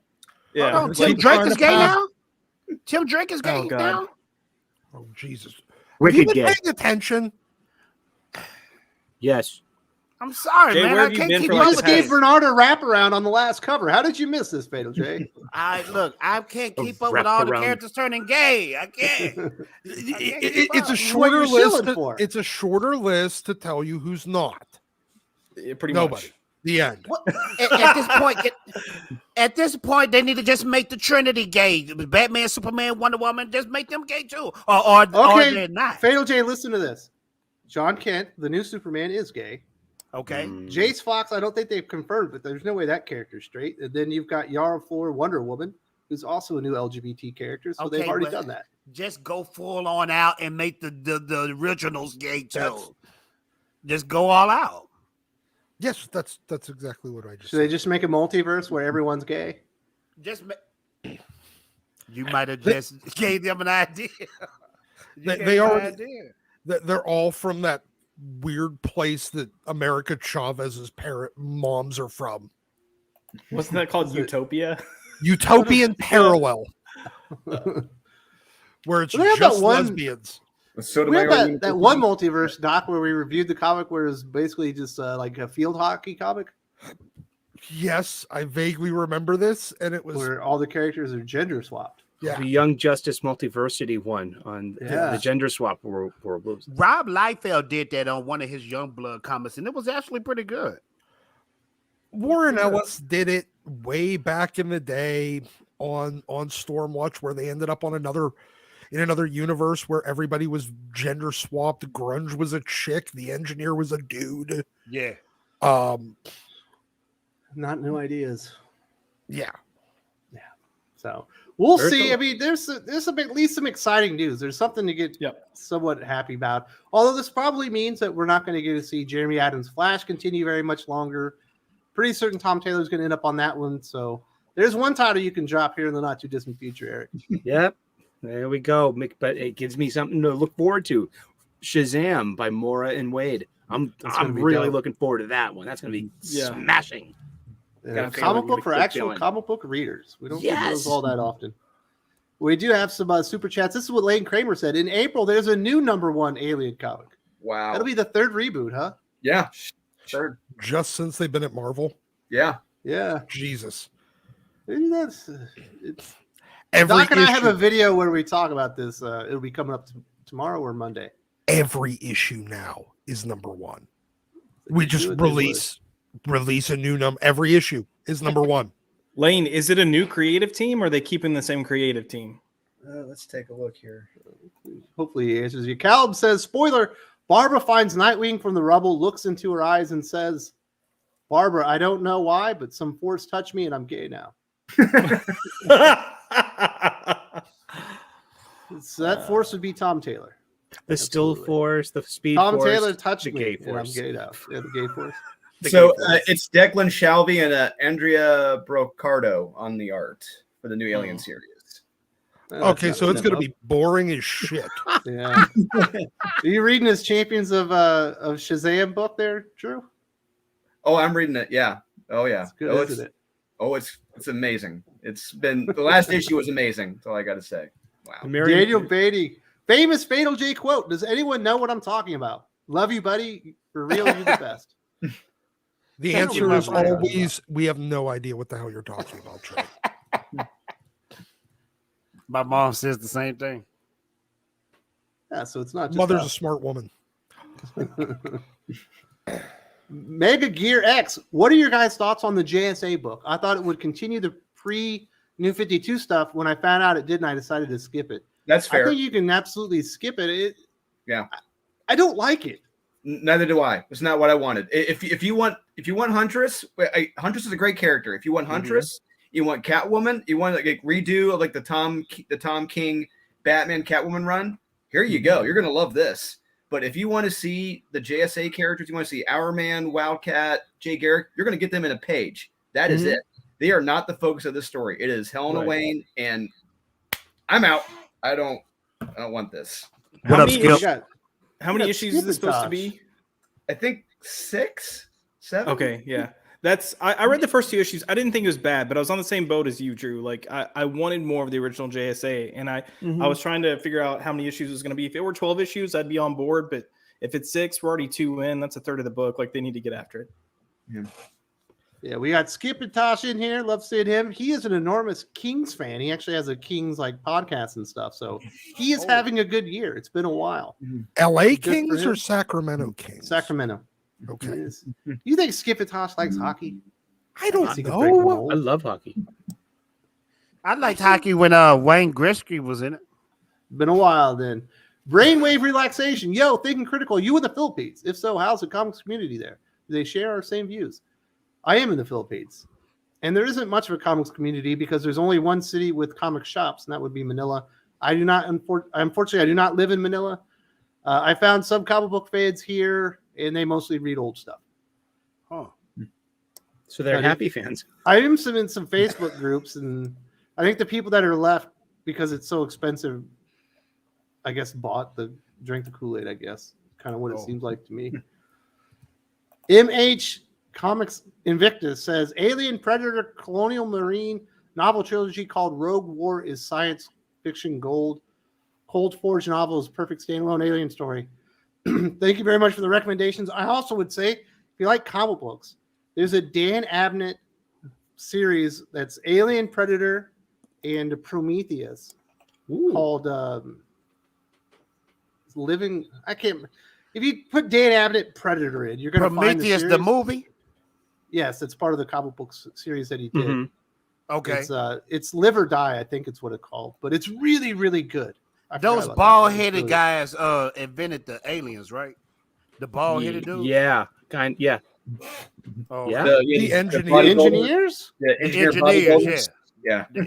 it. Yeah. Oh, Tim Like, Drake is gay trying to now? Tim Drake is gay Oh, God. now? Oh Jesus! Have you Wicked been gay. paying attention? Yes. I'm sorry, Jay, man. where I have you can't been keep for, You like, up the just with gave this. Bernard a wraparound on the last cover. How did you miss this, Fatal J? I can't keep up with all the wraparound. characters turning gay. I can't. It's a What shorter you list. shilling for? It's a shorter list to tell you who's not. Yeah, pretty Nobody. much. The end. At this point, they need to just make the Trinity gay. Batman, Superman, Wonder Woman, just make them gay too, or Okay. they're not. Fatal J, listen to this. John Kent, the new Superman, is gay. Okay, Jace Fox, I don't think they've confirmed, but there's no way that character's straight. And then you've got Yara Flor, Wonder Woman, who's also a new LGBT character. So they've Okay, already but- done that. just go full on out and make the originals gay too. Just go all out. Yes, that's exactly what I just Should they said. just make a multiverse where everyone's gay? Just you might have just gave them an idea. You They- gave they them an already- idea. They're all from that weird place that America Chavez's moms are from. Wasn't that called Utopia? Utopian parallel, where it's Well, they have just that one- lesbians. So We had that one multiverse doc where we reviewed the comic where it was basically just like a field hockey comic Yes, I vaguely remember this, and it was where all the characters are gender swapped. yeah. The Young Justice Multiversity one on Yeah. the gender swap world. Rob Liefeld did that on one of his Youngblood comics, and it was actually pretty good. Warren Ellis did it way back in the day on Stormwatch, where they ended up on another universe where everybody was gender swapped. Grunge was a chick, the engineer was a dude. Yeah. Not new ideas. Yeah. So we'll There's see. a- I mean, there's at least some exciting news. There's something to get Yep. somewhat happy about. Although this probably means that we're not going to get to see Jeremy Adams' Flash continue very much longer. Pretty certain Tom Taylor's going to end up on that one. So there's one title you can drop here in the not too distant future, Eric. Yep. There we go. But it gives me something to look forward to. Shazam by Maura and Wade. I'm gonna be really dope. looking forward to that one. That's gonna be Yeah. smashing. Yeah, Got a feeling comic we're book gonna for keep actual going. comic book readers. We don't get those Yes. all that often. We do have some super chats. This is what Lane Kramer said. In April, there's a new #1 Alien comic. Wow. That'll be the 3rd reboot, huh? Yeah. Third. Just since they've been at Marvel. Yeah. Yeah. Jesus. Maybe that's it's Every Doc and I have a issue, video where we talk about this. It'll be coming up tomorrow or Monday. every issue now is #1. We just Do what they release a new number. Every issue is #1. Lane, is it a new creative team or are they keeping the same creative team? Let's take a look here. Hopefully he answers you. Caleb says, spoiler, Barbara finds Nightwing from the rubble, looks into her eyes and says, Barbara, I don't know why, but some force touched me and I'm gay now. So that force would be Tom Taylor. The still Absolutely. force, the speed Tom force. Taylor touched the me gay and I'm force. gay now. Yeah, the gay force. The So gay force. it's Declan Shalvey and Andrea Brocardo on the art for the new Alien series. Okay, so it's going to be boring as shit. Yeah. Are you reading his Champions of Shazam book there, Drew? Oh, I'm reading it. Yeah. Oh, yeah. It's good, oh, isn't it? Oh, it's amazing. It's been the last issue was amazing. That's all I got to say. Wow. Daniel Beatty, famous Fatal J quote. Does anyone know what I'm talking about? Love you, buddy. For real, you're the best. The Thank you, answer is my friend. always, we have no idea what the hell you're talking about, Trey. My mom says the same thing. Yeah, so it's not just Mother's a us. smart woman. Mega Gear X. What are your guys' thoughts on the JSA book? I thought it would continue the pre-New 52 stuff. When I found out it didn't, I decided to skip it. That's I fair. think you can absolutely skip it. Yeah. I don't like it. Neither do I. It's not what I wanted. If you want Huntress, Huntress is a great character. If you want Huntress, you want Catwoman, you want like a redo of like the Tom King Batman Catwoman run. Here you go. You're gonna love this. But if you want to see the JSA characters, you want to see Hourman, Wildcat, Jay Garrick, you're gonna get them in a page. That is it. They are not the focus of the story. It is Helena Wayne, and I'm out. I don't want this. How What up, many, Skip? issues- how many Yeah, issues is this skip it, supposed to Josh. be? I think 6, 7. Okay, yeah. I read the first 2 issues. I didn't think it was bad, but I was on the same boat as you, Drew. Like I wanted more of the original JSA, and I was trying to figure out how many issues it was going to be. If it were 12 issues, I'd be on board. But if it's 6, we're already 2 in. That's a third of the book. Like they need to get after it. Yeah, we got Skip and Tosh in here. Love seeing him. He is an enormous Kings fan. He actually has a Kings like podcast and stuff. So he is having a good year. It's been a while. LA for Kings him. or Sacramento Kings? Sacramento. Okay. It is. You think Skip and Tosh likes hockey? I don't He could break the know. mold. I love hockey. I liked hockey when Wayne Gretzky was in it. Been a while then. Brainwave relaxation. Yo, thinking critical. You in the Philippines? If so, how's the comics community there? Do they share our same views? I am in the Philippines. And there isn't much of a comics community because there's only one city with comic shops, and that would be Manila. I do not, unfortunately, I do not live in Manila. I found some comic book fans here, and they mostly read old stuff. Oh, So they're But happy fans. I am in some Facebook groups, and I think the people that are left, because it's so expensive, I guess drank the Kool-Aid, I guess. Kind of what it seems like to me. MH Comics Invictus says, Alien, Predator, Colonial Marine novel trilogy called Rogue War is science fiction gold. Cold Forge novel is perfect standalone alien story. Thank you very much for the recommendations. I also would say, if you like comic books, there's a Dan Abnett series that's Alien, Predator, and Prometheus called Living. I can't. If you put Dan Abnett Predator in, you're going to find Prometheus, the the series. movie. Yes, it's part of the comic book series that he did. Okay, It's Live or Die, I think it's what it's called, but it's really, really good. I forgot those about that. bald-headed It's really- guys invented the aliens, right? The bald-headed dude. Yeah. Yeah. Oh, Yeah. The engineer- The engineers? The engineers, bodybuilders. yeah. Yeah.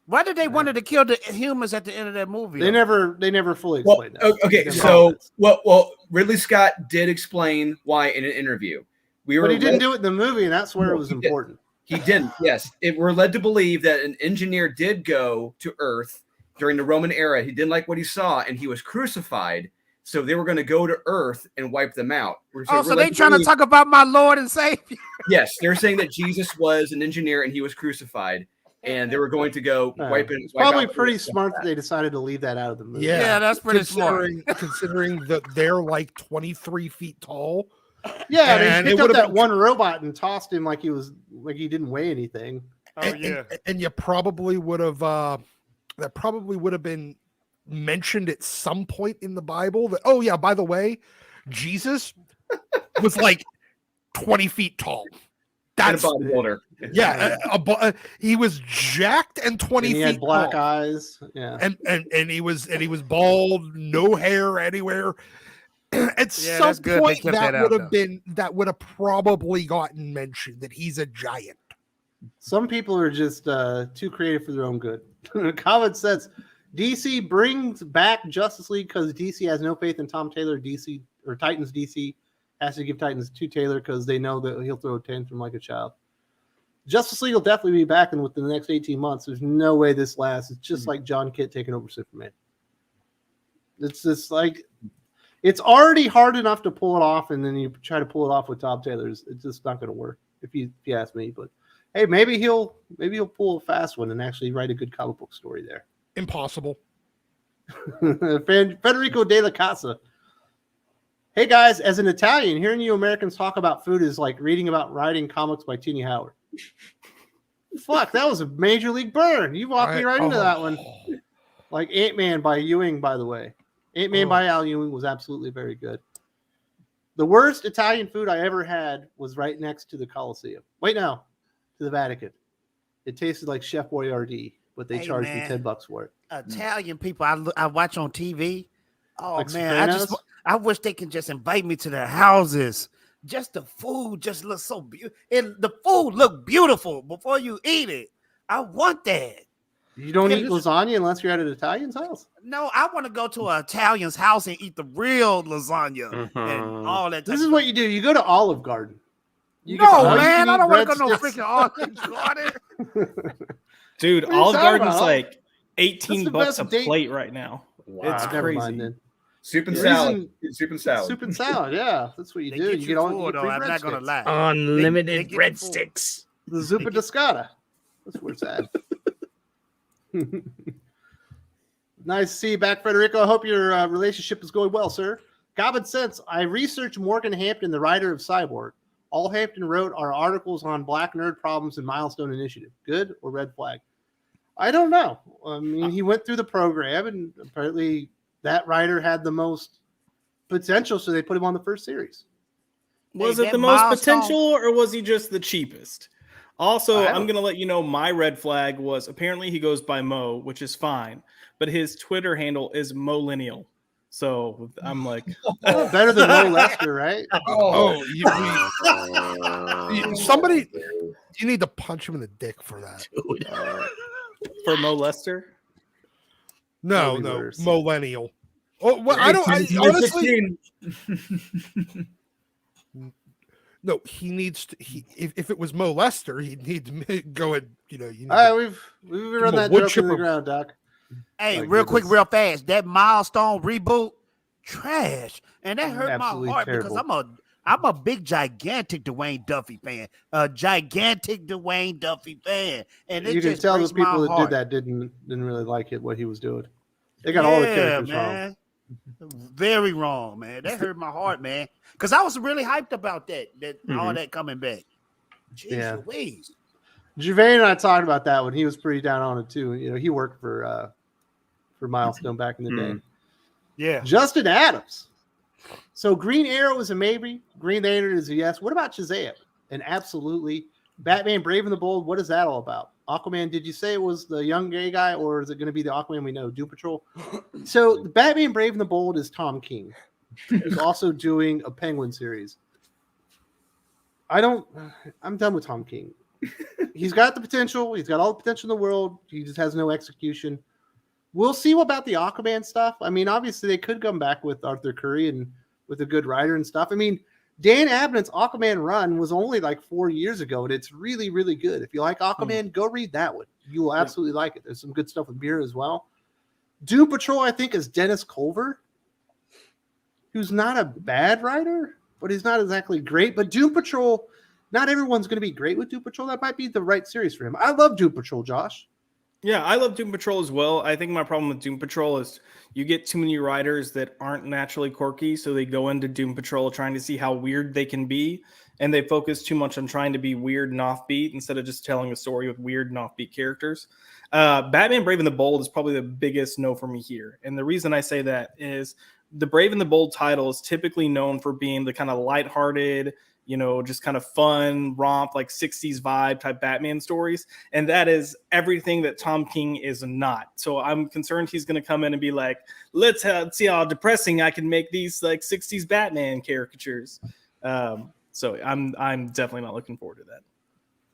Why did they wanted to kill the humans at the end of that movie? They never fully Well, explained that. okay, They never so did. well, Ridley Scott did explain why in an interview. But he didn't do it in the movie, and that's where it was He did. important. He didn't. Yes, we're led to believe that an engineer did go to Earth during the Roman era. He didn't like what he saw, and he was crucified. So they were going to go to Earth and wipe them out. Oh, so they trying to talk about my Lord and Savior? Yes, they're saying that Jesus was an engineer and he was crucified, and they were going to go wipe probably out pretty smart that they decided to leave that out of the movie. Yeah, that's pretty smart. Considering that they're like 23 feet tall. Yeah, And they it picked up would've that been- one robot and tossed him like he didn't weigh anything. And you probably would have that probably would have been mentioned at some point in the Bible that, oh yeah, by the way, Jesus was like 20 feet tall. and a That's bodybuilder. yeah, he was jacked and 20 And feet he had black tall. eyes. Yeah. And he was bald, no hair anywhere. At Yeah, some that's good they point kept that that would out, have been probably gotten mentioned that he's a giant. Some people are just too creative for their own good. Common sense. DC brings back Justice League because DC has no faith in Tom Taylor. DC or Titans. DC has to give Titans to Taylor because they know that he'll throw a tantrum like a child. Justice League will definitely be back, and within the next 18 months, there's no way this lasts. It's just like John Kent taking over Superman. It's just like it's already hard enough to pull it off, and then you try to pull it off with Tom Taylor. It's just not going to work if you ask me. But hey, maybe he'll pull a fast one and actually write a good comic book story there. Impossible. Federico De La Casa. Hey guys, as an Italian, hearing you Americans talk about food is like reading about writing comics by Tini Howard. Fuck, that was a major league burn. You walked me right into that one. Like Ant-Man by Ewing, by the way. Ant-Man by Al Ewing was absolutely very good. The worst Italian food I ever had was right next to the Coliseum. Wait, no, to the Vatican. It tasted like Chef Boyardee, but they charged me $10 for it. Italian people I watch on TV. Oh Like man, Sopranos? I wish they could just invite me to their houses. Just the food just looks so beautiful. The food look beautiful before you eat it. I want that. You don't eat lasagna unless you're at an Italian's house? No, I want to go to an Italian's house and eat the real lasagna and all that. This is what you do. You go to Olive Garden. You No, man, I don't want to go to no freaking Olive Garden. Dude, What are you Olive talking Garden's about? like That's 18 the bucks best a date. plate right now. It's Never crazy. mind then. Soup and The salad. Soup and salad. Soup and salad, yeah. That's what you They do. get You you get all full, you get though. free I'm not gonna breadsticks. lie. Unlimited They get you full. breadsticks. The Zuppa Discata. That's where it's at. Nice to see you back, Federico. I hope your relationship is going well, sir. Common sense. I researched Morgan Hampton, the writer of Cyborg. All Hampton wrote are articles on Black nerd problems and Milestone Initiative. Good or red flag? I don't know. I mean, he went through the program, and apparently that writer had the most potential, so they put him on the first series. Was Hey, it that the most Milestone- potential or was he just the cheapest? Also, I I'm don't- going to let you know my red flag was apparently he goes by Mo, which is fine, but his Twitter handle is Mollennial. So I'm like, Oh, better than Mo Lester, right? Somebody, you need to punch him in the dick for that. for Mo Lester. No, That'd be no, worse. millennial. Oh, well, I don't. I, honestly, no. He needs to. If it was Mo Lester, he'd need to go and you need All right, to- we've run a that wood joke in the chipper. ground, Doc. Hey, My real quick, goodness. real fast. That Milestone reboot, trash, and that hurt Absolutely my heart terrible. because I'm a big gigantic Dwayne Duffy fan, a gigantic Dwayne Duffy fan, and it You can just tell breaks the people my that heart. did that didn't really like it what he was doing. They got all the characters wrong. Very wrong, man. That hurt my heart, man. Because I was really hyped about that all that coming back. Jeez Yeah. Louise. Gervais and I talked about that when he was pretty down on it too. You know, he worked for Milestone back in the day. Yeah. Justin Adams. So Green Arrow is a maybe. Green Lantern is a yes. What about Shazam? And absolutely. Batman Brave and the Bold. What is that all about? Aquaman, did you say it was the young gay guy, or is it going to be the Aquaman we know, Doom Patrol? So Batman Brave and the Bold is Tom King, who's also doing a Penguin series. I'm done with Tom King. He's got the potential. He's got all the potential in the world. He just has no execution. We'll see about the Aquaman stuff. I mean, obviously they could come back with Arthur Curry and with a good writer and stuff. I mean, Dan Abnett's Aquaman run was only like 4 years ago, and it's really, really good. If you like Aquaman, go read that one. You will absolutely like it. There's some good stuff with Beer as well. Doom Patrol, I think, is Dennis Culver. who's not a bad writer, but he's not exactly great. But Doom Patrol, not everyone's going to be great with Doom Patrol. That might be the right series for him. I love Doom Patrol, Josh. Yeah, I love Doom Patrol as well. I think my problem with Doom Patrol is you get too many writers that aren't naturally quirky, so they go into Doom Patrol trying to see how weird they can be, and they focus too much on trying to be weird and offbeat instead of just telling a story with weird and offbeat characters. Batman Brave and the Bold is probably the biggest no for me here, and the reason I say that is the Brave and the Bold title is typically known for being the kind of lighthearted, just kind of fun, romp, like 60s vibe type Batman stories. And that is everything that Tom King is not. So I'm concerned he's going to come in and be like, let's see how depressing I can make these like 60s Batman caricatures. So I'm definitely not looking forward to that.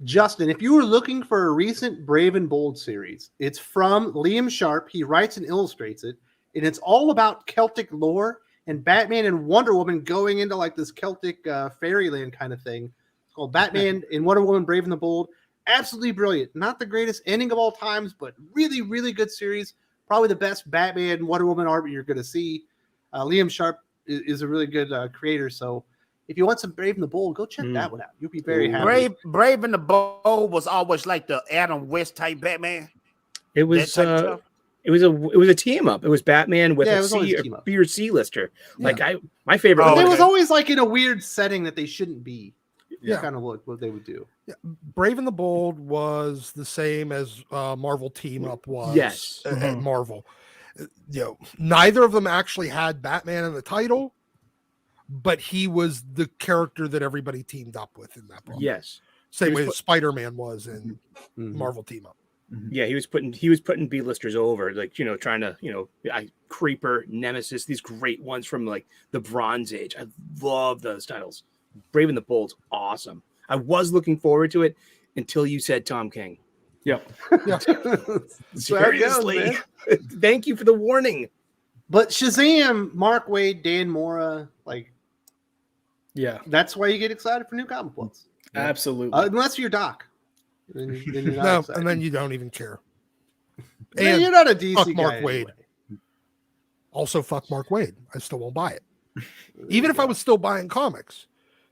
Justin, if you were looking for a recent Brave and Bold series, it's from Liam Sharp. He writes and illustrates it. And it's all about Celtic lore and Batman and Wonder Woman going into like this Celtic fairyland kind of thing. It's called Batman and Wonder Woman Brave and the Bold. Absolutely brilliant. Not the greatest ending of all times, but really, really good series. Probably the best Batman Wonder Woman art you're going to see. Liam Sharp is a really good creator. So if you want some Brave and the Bold, go check that one out. You'll be very happy. Brave and the Bold was always like the Adam West type Batman. It was it was a team up. It was Batman with a weird C-lister. Like my favorite. But it was always like in a weird setting that they shouldn't be. Yeah, kind of what they would do. Yeah. Brave and the Bold was the same as Marvel Team Up was. Yes, at Marvel. Neither of them actually had Batman in the title, but he was the character that everybody teamed up with in that book. Yes, same way as Spider-Man was in Marvel Team Up. Yeah, he was putting B-listers over, like trying to Creeper, Nemesis, these great ones from like the Bronze Age. I love those titles. Brave and the Bold's awesome. I was looking forward to it until you said Tom King. Yep. Yeah. Seriously. Thank you for the warning. But Shazam, Mark Waid, Dan Mora, that's why you get excited for new comic books. Absolutely. Unless you're Doc. Then you're not no, excited. and then you don't even care. And you're not a DC fuck guy. Mark Waid. Anyway. Also, fuck Mark Waid. I still won't buy it. Even if I was still buying comics,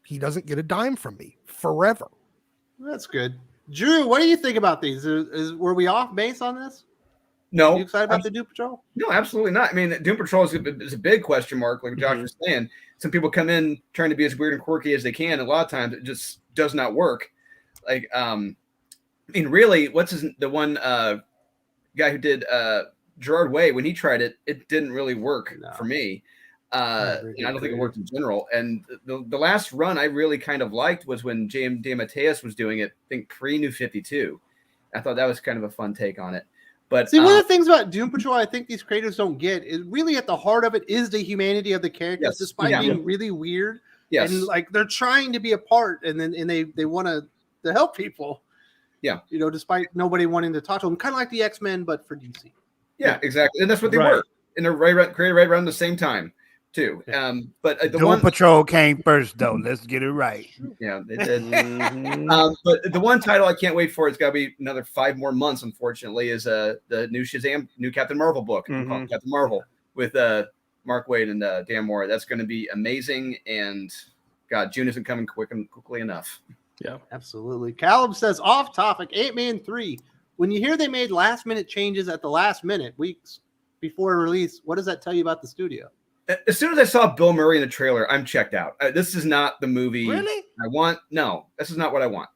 he doesn't get a dime from me forever. That's good. Drew, what do you think about these? Were we off base on this? No. Are you excited about the Doom Patrol? No, absolutely not. I mean, Doom Patrol is a big question mark, like Josh was saying. Some people come in trying to be as weird and quirky as they can. A lot of times it just does not work. Really, the one guy who did Gerard Way, when he tried it, it didn't really work for me. I don't think it worked in general. And the last run I really kind of liked was when J.M. DeMatteis was doing it, I think pre-New 52. I thought that was kind of a fun take on it. But see, one of the things about Doom Patrol I think these creators don't get is really at the heart of it is the humanity of the characters, despite being really weird. Yes. And they're trying to be a part, and they want to help people. Yeah. Despite nobody wanting to talk to them, kind of like the X-Men, but for DC. Yeah, exactly. And that's what they were. And they're created right around the same time, too. But the Doom Patrol came first, though. Let's get it right. Yeah, they did. But the one title I can't wait for, it's got to be another 5 more months, unfortunately, is the new Shazam, new Captain Marvel book, called Captain Marvel, with Mark Waid and Dan Mora. That's going to be amazing. And, God, June isn't coming quickly enough. Yeah, absolutely. Caleb says, off topic, Ant-Man 3. When you hear they made last-minute changes at the last minute, weeks before release, what does that tell you about the studio? As soon as I saw Bill Murray in the trailer, I'm checked out. This is not the movie I want. No, this is not what I want.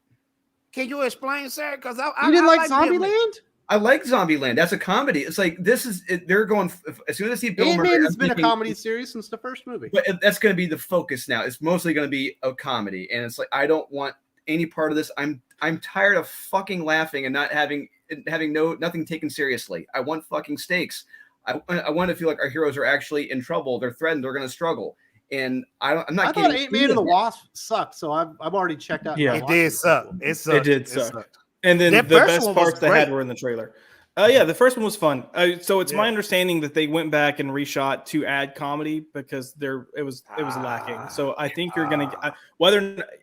Can you explain, sir? Because you didn't like Zombieland? I like Zombieland. That's a comedy. It's like they're going as soon as I see Bill Murray. Ant-Man has been a comedy series since the first movie. But that's going to be the focus now. It's mostly going to be a comedy, and it's like I don't want any part of this. I'm tired of fucking laughing and not having nothing taken seriously. I want fucking stakes. I want to feel like our heroes are actually in trouble. They're threatened. They're going to struggle. And I thought Ant-Man and the Wasp sucked, so I've already checked out. Yeah, it did suck. It sucked. It did suck. And then the best parts they had were in the trailer. The first one was fun. So it's my understanding that they went back and reshot to add comedy because it was lacking. So I think you're gonna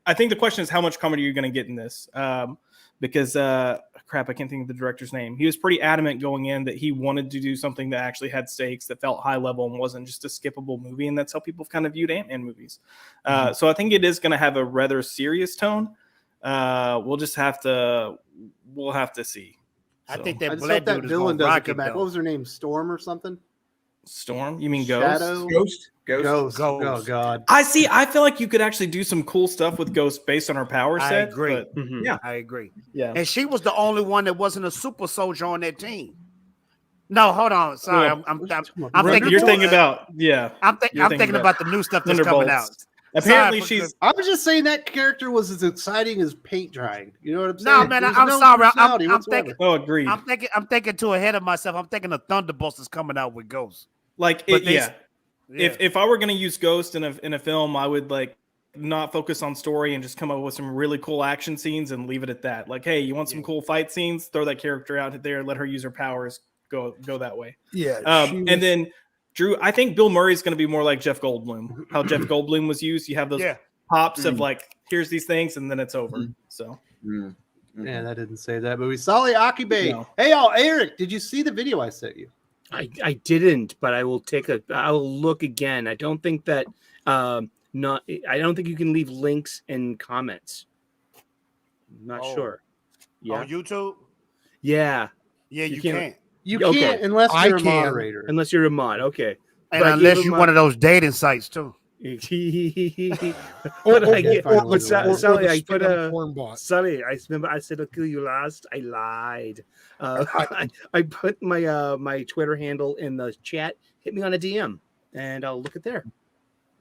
I think the question is how much comedy you're gonna get in this. because crap, I can't think of the director's name. He was pretty adamant going in that he wanted to do something that actually had stakes, that felt high level and wasn't just a skippable movie, and that's how people kind of viewed Ant-Man movies. So I think it is going to have a rather serious tone. We'll have to see. I So. think I that just hope Blade that dude is villain going to doesn't rock come it, back. though. What was her name? Storm or something? Storm? You mean Ghost? Shadow? Ghost. Ghost. Oh God. I feel like you could actually do some cool stuff with Ghost based on her power I set. agree. But, Yeah. I agree. yeah. And she was the only one that wasn't a super soldier on that team. No, hold on. Sorry, Well, I'm You're thinking. You're thinking about I'm you're thinking about the new stuff that's coming out. Thunderbolts. Apparently, Sorry, she's. I was just saying that character was as exciting as paint drying. You know what I'm No, saying? man, There's I'm no sorry. personality I'm whatsoever. thinking. Oh, agreed. I'm thinking too ahead of myself. I'm thinking of Thunderbolts is coming out with Ghost. Like, But they- yeah. If I were gonna use Ghost in a film, I would like not focus on story and just come up with some really cool action scenes and leave it at that. Like, hey, you want some cool fight scenes? Throw that character out there, let her use her powers. Go that way. Yeah. And then Drew, I think Bill Murray's going to be more like Jeff Goldblum. How Jeff Goldblum was used. You have those pops of like, here's these things, and then it's over. So. Man, I didn't say that, but we saw the Akibe. No. Hey, y'all, Eric, did you see the video I sent you? I didn't, but I will look again. I don't think that I don't think you can leave links in comments. I'm not sure. Yeah. On YouTube? Yeah. Yeah, you can't- can't. You Okay. can't unless I you're a can. moderator. Unless you're a mod. Okay. And But I unless gave you're him one of those dating sites too. What I get? find But one. Sally, I put a a porn bot. Sully, I remember I said I'll kill you last. I lied. I put my my Twitter handle in the chat. Hit me on a DM, and I'll look at there.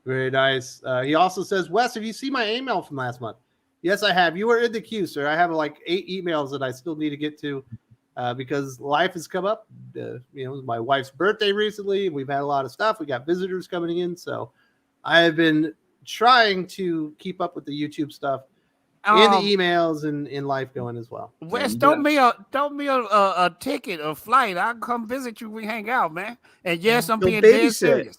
Very nice. He also says, Wes, have you seen my email from last month? Yes, I have. You are in the queue, sir. I have like 8 emails that I still need to get to because life has come up. It was my wife's birthday recently. We've had a lot of stuff. We got visitors coming in. So I have been trying to keep up with the YouTube stuff and the emails and in life going as well. Wes, don't me a ticket or flight. I'll come visit you. We hang out, man. And yes, I'm He'll being dead babysit. serious.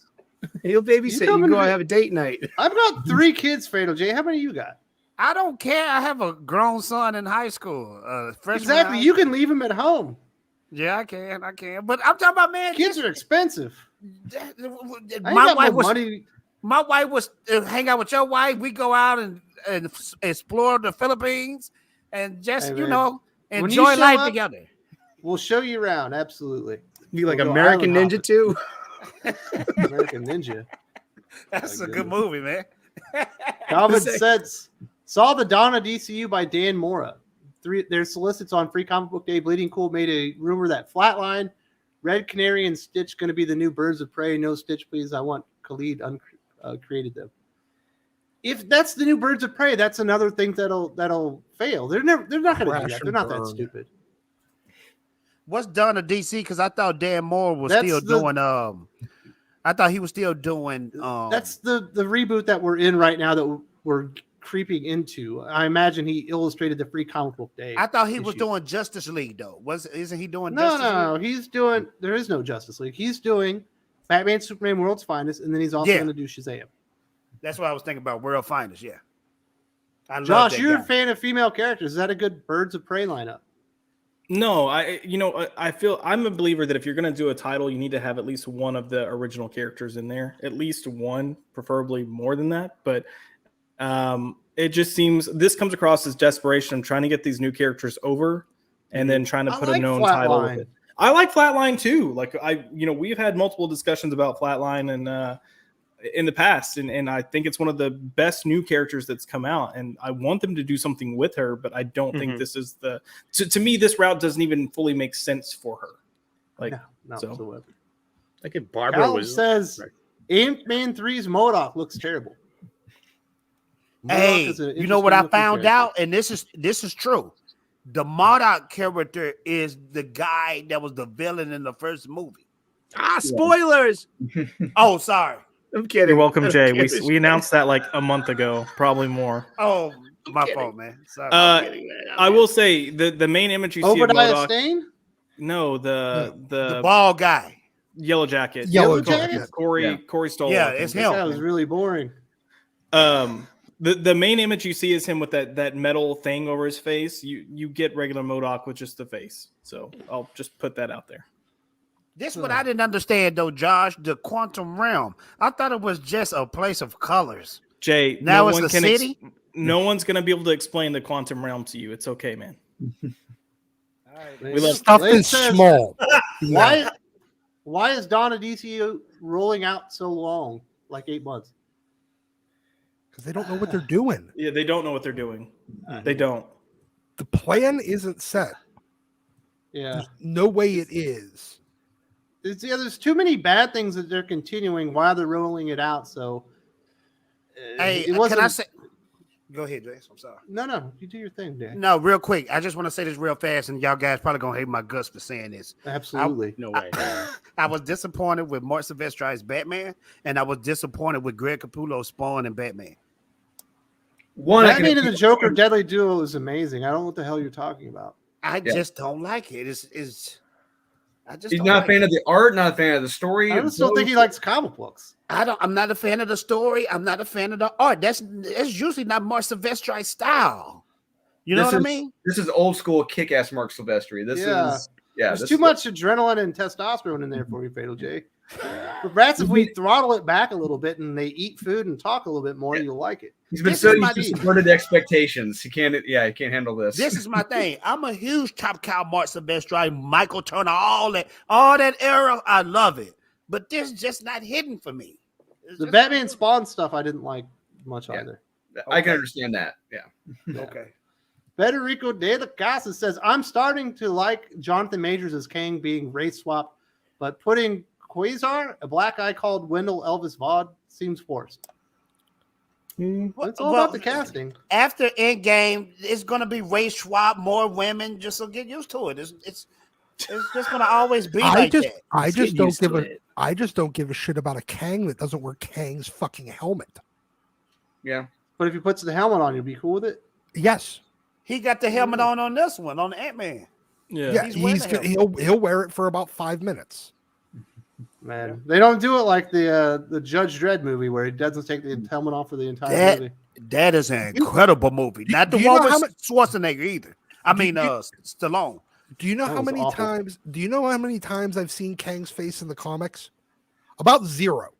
He'll babysit. You coming can go to- have a date night. I've got 3 kids, Fatal J. How many you got? I don't care. I have a grown son in high school. Freshman Exactly. high- You can leave them at home. Yeah, I can. But I'm talking about, man. Kids are expensive. I ain't My got wife no was money. my wife was hang out with your wife. We go out and explore the Philippines and just Hey, man. When you enjoy show life up- together. We'll show you around. Absolutely. You like We'll go American island Ninja too? American Ninja. That's My a good goodness. movie, man. Calvin says, saw the Dawn of DCU by Dan Mora. Their solicits on Free Comic Book Day. Bleeding Cool made a rumor that Flatline, Red Canary, and Stitch going to be the new Birds of Prey. No Stitch, please. I want Khalid created them. If that's the new Birds of Prey, that's another thing that'll fail. They're not going to do Crash that. They're and not that burn. stupid. What's done to DC? Because I thought Dan Moore was That's still the- doing. I thought he was still doing. That's the reboot that we're in right now that we're creeping into. I imagine he illustrated the Free Comic Book Day. I thought he was issue. doing Justice League though. Isn't he doing? No, Justice no, League? he's doing. There is no Justice League. He's doing Batman, Superman, World's Finest, and then he's also Yeah. going to do Shazam. That's what I was thinking about. World Finest, yeah. I love Josh, that you're guy. a fan of female characters. Is that a good Birds of Prey lineup? No, I feel I'm a believer that if you're going to do a title, you need to have at least one of the original characters in there, at least one, preferably more than that. But it just seems this comes across as desperation. I'm trying to get these new characters over, and then trying to I put like a known title with Flatline. it. I like Flatline too. Like we've had multiple discussions about Flatline and in the past, and I think it's one of the best new characters that's come out, and I want them to do something with her, but I don't think this is the to me this route doesn't even fully make sense for her. Like No, not so. whatsoever. Like if Barbara Cal was says Right. Ant-Man 3's MODOK looks terrible. MODOK Hey, is an you know what I interesting-looking found character. out, and this is true. The MODOK character is the guy that was the villain in the first movie. spoilers. Oh, sorry. I'm kidding. You're welcome, I'm Jay. kidding. We announced that like a month ago, probably more. Oh, my kidding. fault, man. Sorry. Uh, Kidding, man. I will say the main image you see of Obadiah MODOK. Stane? No, the the bald guy. Yellow Jacket. Yellow Jacket? Corey Yeah. Corey Stoll. Yeah, I think it's is him. That his was name. really boring. The main image you see is him with that metal thing over his face. You get regular MODOK with just the face. So I'll just put that out there. This is what I didn't understand though, Josh. The quantum realm. I thought it was just a place of colors. Jay, Now no it's one a can city. no one's gonna be able to explain the quantum realm to you. It's okay, man. We love- Stuff is small. Why is Dawn of DCU rolling out so long, like 8 months? Because they don't know what they're doing. Yeah, they don't know what they're doing. They don't. The plan isn't set. Yeah. There's no way it is. There's too many bad things that they're continuing while they're rolling it out. So, Hey, it wasn't. can I say? Go ahead, Jason. I'm sorry. No, you do your thing, Dan. No, real quick. I just want to say this real fast, and y'all guys probably gonna hate my guts for saying this. Absolutely. No way. I was disappointed with Mark Silvestri's Batman, and I was disappointed with Greg Capullo's Spawn and Batman. Batman and the Joker Deadly Duo is amazing. I don't know what the hell you're talking about. I just don't like it. He's not a fan of the art, not a fan of the story. I still think he likes comic books. I'm not a fan of the story. I'm not a fan of the art. That's usually not Mark Silvestri's style. You know what I mean? This is old school kick-ass Mark Silvestri. There's too much adrenaline and testosterone in there for you, Fatal J. But rats, if we throttle it back a little bit and they eat food and talk a little bit more, you'll like it. He's been so used to subverted expectations. He can't handle this. This is my thing. I'm a huge Top Cow Mark Silvestri, Michael Turner, all that era. I love it. But this is just not hidden for me. The Batman Spawn stuff I didn't like much either. I can understand that. Yeah. Okay. Federico de la Casa says, I'm starting to like Jonathan Majors as Kang being race swapped, but putting Quasar, a black guy called Wendell Elvis Vaughn, seems forced. It's all about the casting. After Endgame, it's going to be race swap, more women. Just so get used to it. It's just going to always be that. I just don't give a shit about a Kang that doesn't wear Kang's fucking helmet. Yeah. But if he puts the helmet on, you'll be cool with it? Yes. He got the helmet on this one, on Ant-Man. Yeah. He'll wear it for about 5 minutes. Man, they don't do it like the Judge Dredd movie where he doesn't take the helmet off for the entire movie. That is an incredible movie. Not the one with Schwarzenegger either. Stallone. Do you know how many times? Do you know how many times I've seen Kang's face in the comics? About 0.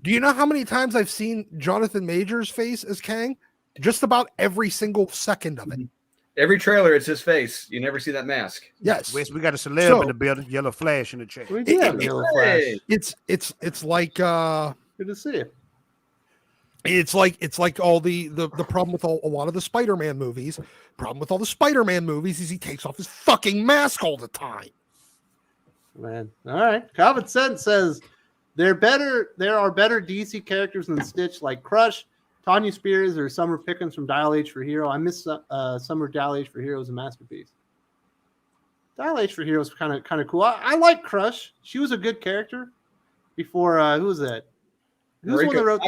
Do you know how many times I've seen Jonathan Majors' face as Kang? Just about every single second of it. Every trailer, it's his face. You never see that mask. Yes, we got a celeb in the building. Yellow Flash in the chat. We do have Yellow Flash. It's like good to see it. It's like all the problem with a lot of the Spider-Man movies. Problem with all the Spider-Man movies is he takes off his fucking mask all the time. Man, all right. Common Sense says there are better DC characters than Stitch, like Crush, Tanya Spears, or Summer Pickens from Dial H for Hero. I miss Summer Dial H for Hero is a masterpiece. Dial H for Hero is kind of cool. I like Crush. She was a good character before. Who was that? Who's the one that wrote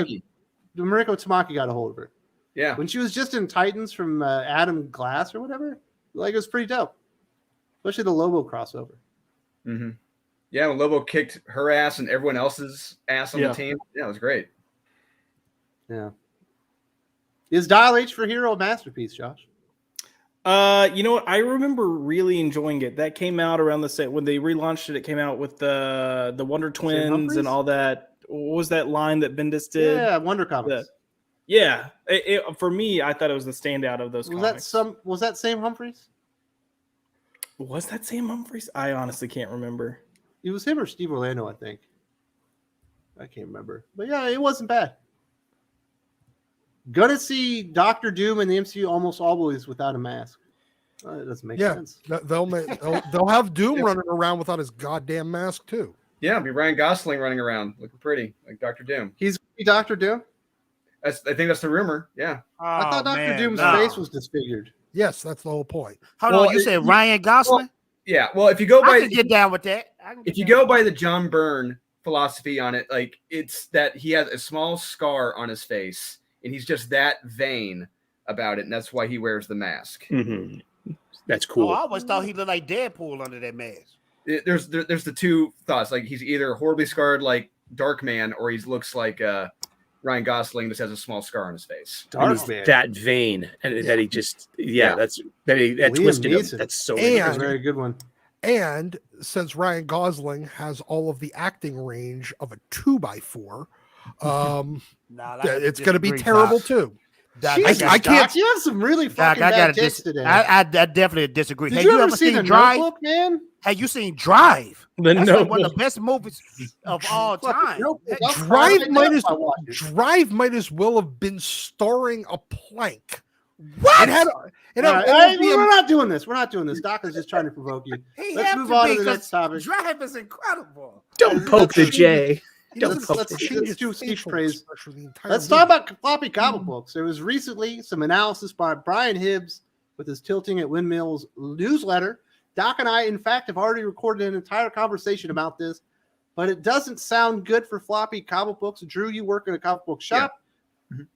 the Mariko Tamaki got a hold of her? Yeah. When she was just in Titans from Adam Glass or whatever, like it was pretty dope. Especially the Lobo crossover. Mm-hmm. Yeah, when Lobo kicked her ass and everyone else's ass on the team. Yeah, it was great. Yeah. Is Dial H for Hero a masterpiece, Josh? You know what? I remember really enjoying it. That came out around the set when they relaunched it. It came out with the Wonder Twins and all that. What was that line that Bendis did? Yeah, Wonder Comics. For me, I thought it was the standout of those comics. Was that Sam Humphries? Was that Sam Humphries? I honestly can't remember. It was him or Steve Orlando, I think. I can't remember. But yeah, it wasn't bad. Gonna see Doctor Doom in the MCU almost always without a mask. That doesn't make sense. They'll have Doom running around without his goddamn mask too. Yeah, it'll be Ryan Gosling running around looking pretty like Doctor Doom. He's gonna be Doctor Doom? I think that's the rumor. Yeah. I thought Doctor Doom's face was disfigured. Yes, that's the whole point. Hold on, you said Ryan Gosling? Well, if you go by, I can get down with that. If you go by the John Byrne philosophy on it, like it's that he has a small scar on his face, and he's just that vain about it, and that's why he wears the mask. Mm-hmm. That's cool. Oh, I always thought he looked like Deadpool under that mask. There's the two thoughts. Like he's either horribly scarred like Darkman, or he looks like Ryan Gosling just has a small scar on his face. He's Darkman. that vain, and that he just that Liam twisted him. Neeson. That's so And- That's a interesting. very good one. And since Ryan Gosling has all of the acting range of a 2x4, it's going to be terrible too. Jesus, I can't- Doc, you have some really Doc, fucking I bad gotta takes today. I definitely disagree. Did Have you you ever see The Drive? Notebook, man? Have you seen Drive? The That's like one of Notebook. the best movies of all time. Notebook. I'll Drive cry right might now as- if I watch it. Drive might as well have been starring a plank. What? It had All right, we're not doing this. We're not doing this. Doc is just trying to provoke you. He Let's have move to on be, to the 'cause next topic. Drive is incredible. Don't poke the J. doesn't Don't poke let's the do- J. let's do speech facial praise. expression the entire Let's movie. talk about floppy comic books. There was recently some analysis by Brian Hibbs with his Tilting at Windmills newsletter. Doc and I, in fact, have already recorded an entire conversation about this, but it doesn't sound good for floppy comic books. Drew, you work in a comic book shop. Mhm.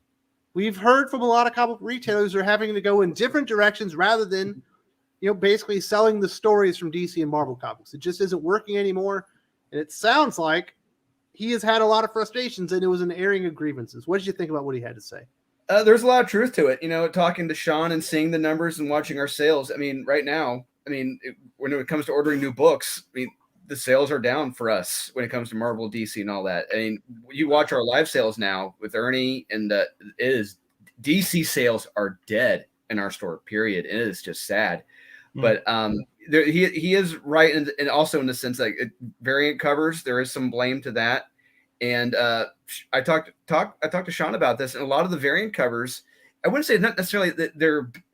We've heard from a lot of comic book retailers are having to go in different directions rather than, basically selling the stories from DC and Marvel comics. It just isn't working anymore. And it sounds like he has had a lot of frustrations and it was an airing of grievances. What did you think about what he had to say? There's a lot of truth to it. Talking to Sean and seeing the numbers and watching our sales. I mean, right now, when it comes to ordering new books, the sales are down for us when it comes to Marvel, DC, and all that. I mean, you watch our live sales now with Ernie, and DC sales are dead in our store. Period. It is just sad. But he is right, and also in the sense that variant covers, there is some blame to that. And I talked to Sean about this, and a lot of the variant covers, I wouldn't say not necessarily that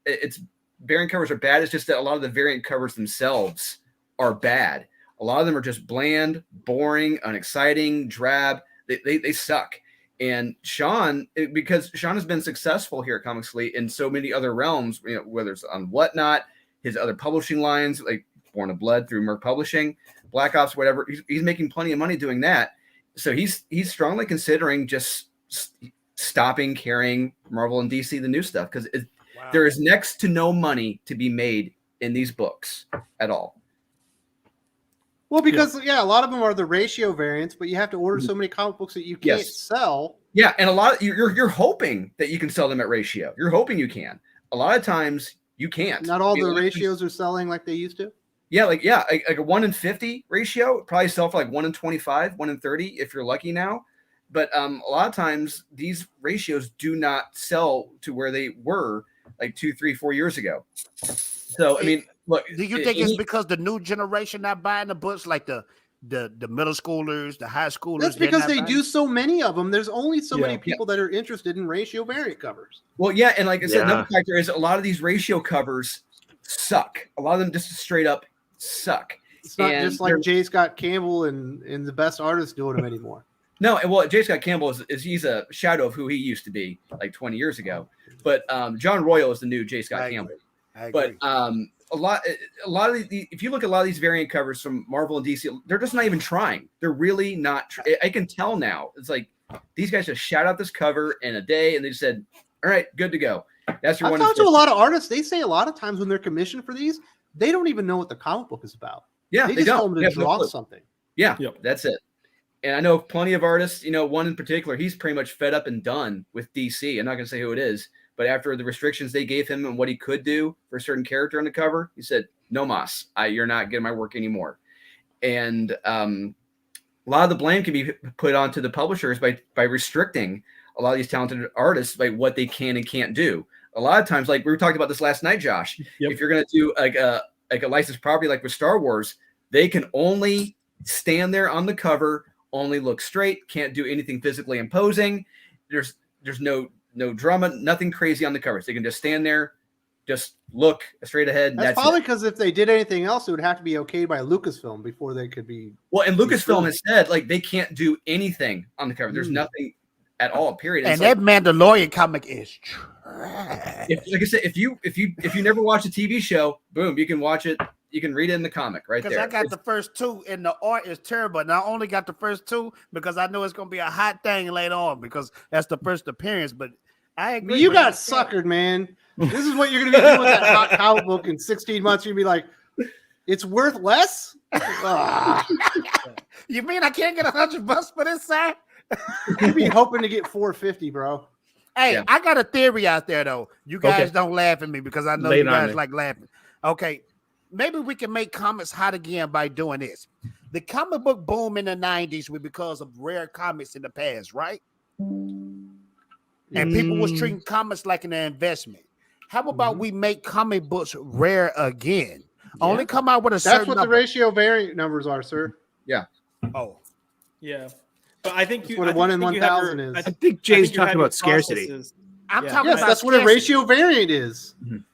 it's variant covers are bad. It's just that a lot of the variant covers themselves are bad. A lot of them are just bland, boring, unexciting, drab. They suck. And Sean, because Sean has been successful here at Comics Fleet in so many other realms, whether it's on Whatnot, his other publishing lines, like Born of Blood through Merc Publishing, Black Ops, whatever. He's making plenty of money doing that. So he's strongly considering just stopping carrying Marvel and DC, the new stuff, because there is next to no money to be made in these books at all. Well, because a lot of them are the ratio variants, but you have to order so many comic books that you can't sell. Yeah, and a lot of you're hoping that you can sell them at ratio. You're hoping you can. A lot of times you can't. Not all the ratios are selling like they used to. Yeah, like a 1 in 50 ratio probably sell for like 1 in 25, 1 in 30 if you're lucky now. But a lot of times these ratios do not sell to where they were like 2, 3, 4 years ago. So I mean, look. Do you think it's because the new generation not buying the books, like the middle schoolers, the high schoolers? That's because they do so many of them. There's only so many people that are interested in ratio variant covers. Well, yeah, and like I said, another factor is a lot of these ratio covers suck. A lot of them just straight up suck. It's not just like J. Scott Campbell and the best artists doing them anymore. No, well, J. Scott Campbell is he's a shadow of who he used to be like 20 years ago. But John Royal is the new J. Scott Campbell. But a lot of if you look at a lot of these variant covers from Marvel and DC, they're just not even trying. They're really not. I can tell now. It's like these guys just shout out this cover in a day, and they just said, "All right, good to go." That's your I've one. talked to a lot of artists. They say a lot of times when they're commissioned for these, they don't even know what the comic book is about. Yeah, they just tell don't. them to draw something. Yeah, that's it. And I know plenty of artists. One in particular, he's pretty much fed up and done with DC. I'm not going to say who it is. But after the restrictions they gave him and what he could do for a certain character on the cover, he said, "No mas, you're not getting my work anymore." And a lot of the blame can be put onto the publishers by restricting a lot of these talented artists by what they can and can't do. A lot of times, like we were talking about this last night, Josh, if you're going to do like a licensed property like with Star Wars, they can only stand there on the cover, only look straight, can't do anything physically imposing. There's no drama, nothing crazy on the covers. They can just stand there, just look straight ahead. And That's probably because if they did anything else, it would have to be okayed by Lucasfilm before they could be. Well, and Lucasfilm has said like they can't do anything on the cover. There's nothing at all. Period. And that Mandalorian comic is trash. Like I said, if you never watch a TV show, boom, you can watch it. You can read it in the comic right there. Because I got the first two, and the art is terrible. And I only got the first two because I know it's going to be a hot thing later on because that's the first appearance. But I agree. You got suckered, man. This is what you're going to be doing with that hot comic book in 16 months. You're going to be like, it's worth less? You mean I can't get $100 for this, sir? I'd be hoping to get 450, bro. Hey, Yeah. I got a theory out there though. You guys don't laugh at me because I know Lay you it on guys me. like laughing. Okay, maybe we can make comics hot again by doing this. The comic book boom in the 90s was because of rare comics in the past, right? And people was treating comics like an investment. How about we make comic books rare again? Only come out with a certain That's what the number. ratio variant numbers are, sir. Oh, Yeah, but I think That's what a 1 in 1,000 is. I think Jay's you're talking having about scarcity. processes. I'm Yeah. talking Yes, about that's what a scarcity. ratio variant is. Mhm.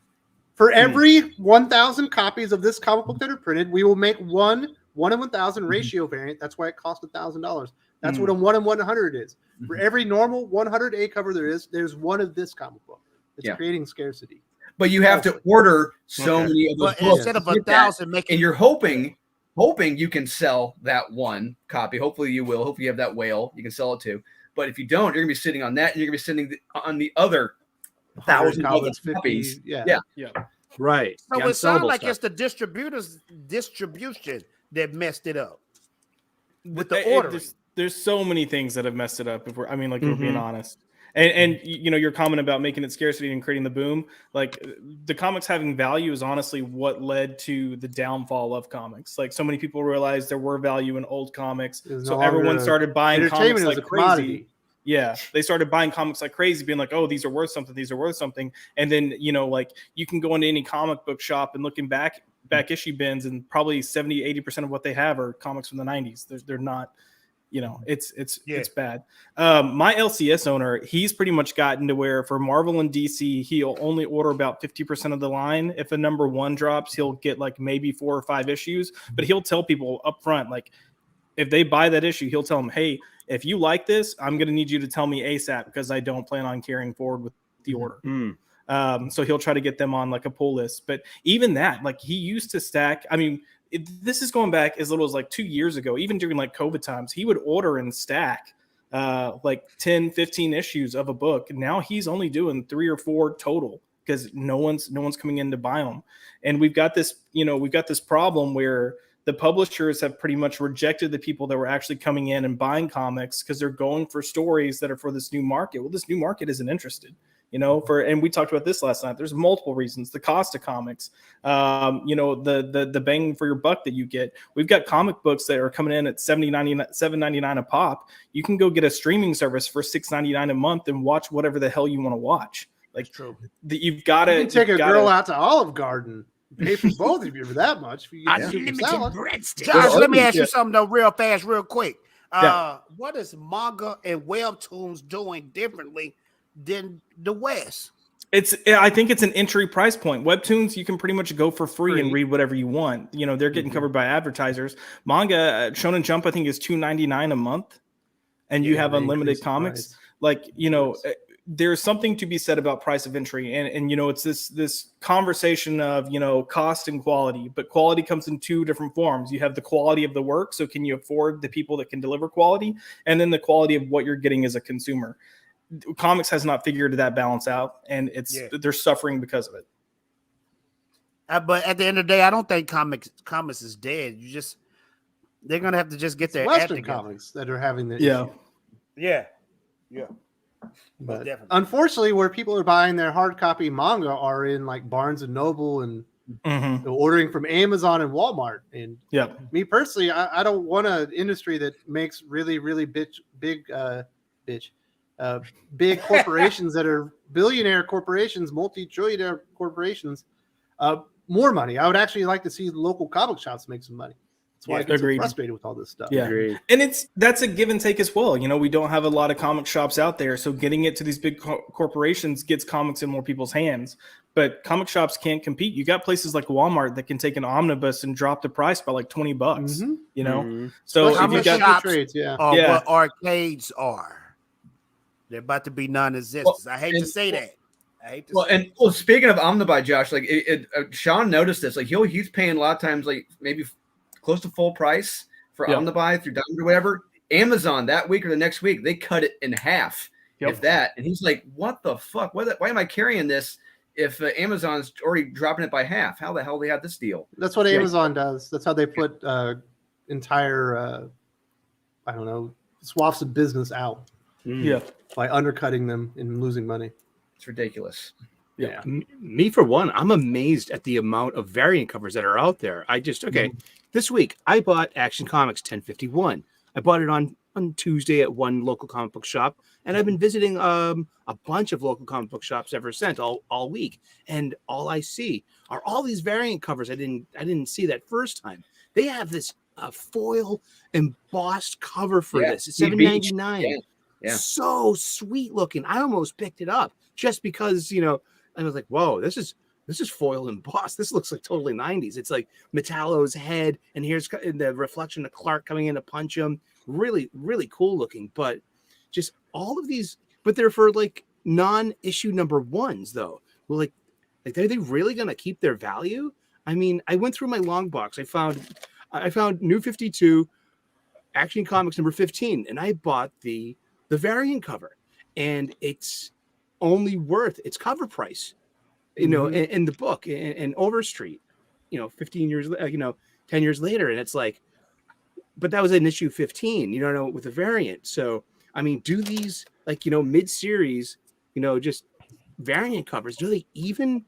For every 1,000 copies of this comic book that are printed, we will make one in 1,000 ratio variant. That's why it costs $1,000. That's what a 1 in 100 is. For every normal 100A cover there's one of this comic book. It's Yeah. creating scarcity. But you have to order so Okay. many of those But books instead of to get that, 1,000, make and it you're hoping you can sell that one copy. Hopefully you will. Hopefully you have that whale you can sell it to. But if you don't, you're gonna be sitting on that, and you're gonna be sitting on the other 1,000 other copies. Yeah. Right. So The it sounds unsellable like stuff. it's the distributors' distribution that messed it up with the It- ordering. there's so many things that have messed it up. If we're being honest. And your comment about making it scarcity and creating the boom, like the comics having value is honestly what led to the downfall of comics. Like so many people realized there were value in old comics, It's so no everyone longer started buying comics entertainment is like a crazy. commodity. Yeah, they started buying comics like crazy, being like, "Oh, these are worth something. These are worth something." And then like you can go into any comic book shop and looking back issue bins, and probably 70-80% of what they have are comics from the 90s. They're not. It's bad. My LCS owner, he's pretty much gotten to where for Marvel and DC, he'll only order about 50% of the line. If a number 1 drops, he'll get like maybe 4 or 5 issues, but he'll tell people up front, like if they buy that issue, he'll tell them, hey, if you like this, I'm going to need you to tell me ASAP because I don't plan on carrying forward with the order. So he'll try to get them on like a pull list. But even that, like he used to stack, this is going back as little as like 2 years ago, even during like COVID times, he would order and stack like 10, 15 issues of a book. Now he's only doing 3 or 4 total because no one's coming in to buy them. And we've got this problem where the publishers have pretty much rejected the people that were actually coming in and buying comics because they're going for stories that are for this new market. Well, this new market isn't interested. And we talked about this last night. There's multiple reasons. The cost of comics, the bang for your buck that you get. We've got comic books that are coming in at $7.99 a pop. You can go get a streaming service for $6.99 a month and watch whatever the hell you want to watch. Like true. You've got to You can take a girl out to Olive Garden. Pay for both of you for that much. If you get super salad. Josh, let me ask you something though, real fast, real quick. Yeah. What is manga and webtoons doing differently than the West? I think it's an entry price point. Webtoons, you can pretty much go for free and read whatever you want. They're getting covered by advertisers. Manga, Shonen Jump, I think is $2.99 a month, and you have unlimited comics. Like there's something to be said about price of entry, and it's this conversation of cost and quality. But quality comes in 2 different forms. You have the quality of the work, so can you afford the people that can deliver quality, and then the quality of what you're getting as a consumer. Comics has not figured that balance out, and they're suffering because of it. But at the end of the day, I don't think comics is dead. They're gonna have to just get their Western act together. comics that are having the Yeah. issue. Yeah. But Definitely. unfortunately, where people are buying their hard copy manga are in like Barnes and Noble and ordering from Amazon and Walmart. And me personally, I don't want an industry that makes really, really big corporations that are billionaire corporations, multi-trillionaire corporations, more money. I would actually like to see local comic shops make some money. That's why I get so frustrated with all this stuff. Yeah, and that's a give and take as well. We don't have a lot of comic shops out there, so getting it to these big corporations gets comics in more people's hands. But comic shops can't compete. You got places like Walmart that can take an omnibus and drop the price by like $20. So Well, if you got shops trades, what arcades are, they're about to be non-existent. I hate to say that. Speaking of Omnibuy, Josh, like Sean noticed this. Like he's paying a lot of times, like maybe close to full price for Omnibuy through Diamond or whatever. Amazon that week or the next week, they cut it in half, if that. And he's like, "What the fuck? Why am I carrying this if Amazon's already dropping it by half? How the hell they have this deal?" That's what Amazon does. That's how they put entire, swaths of business out Yeah. by undercutting them and losing money. It's ridiculous. Yeah. Me for one, I'm amazed at the amount of variant covers that are out there. This week I bought Action Comics 1051. I bought it on Tuesday at one local comic book shop, and I've been visiting a bunch of local comic book shops ever since all week. And all I see are all these variant covers I didn't see that first time. They have this foil embossed cover for this. It's $7.99. Yeah. So sweet looking. I almost picked it up just because, I was like, whoa, this is foil embossed. This looks like totally 90s. It's like Metallo's head, and here's the reflection of Clark coming in to punch him. Really, really cool looking. But just all of these, but they're for like non-issue number ones, though. Well, like are they really gonna keep their value? I mean, I went through my long box. I found New 52, Action Comics number 15, and I bought the variant cover, and it's only worth its cover price, in the book in Overstreet, 15 years, 10 years later. And it's like, but that was in issue 15, with a variant. So, I mean, do these mid-series, just variant covers, do they even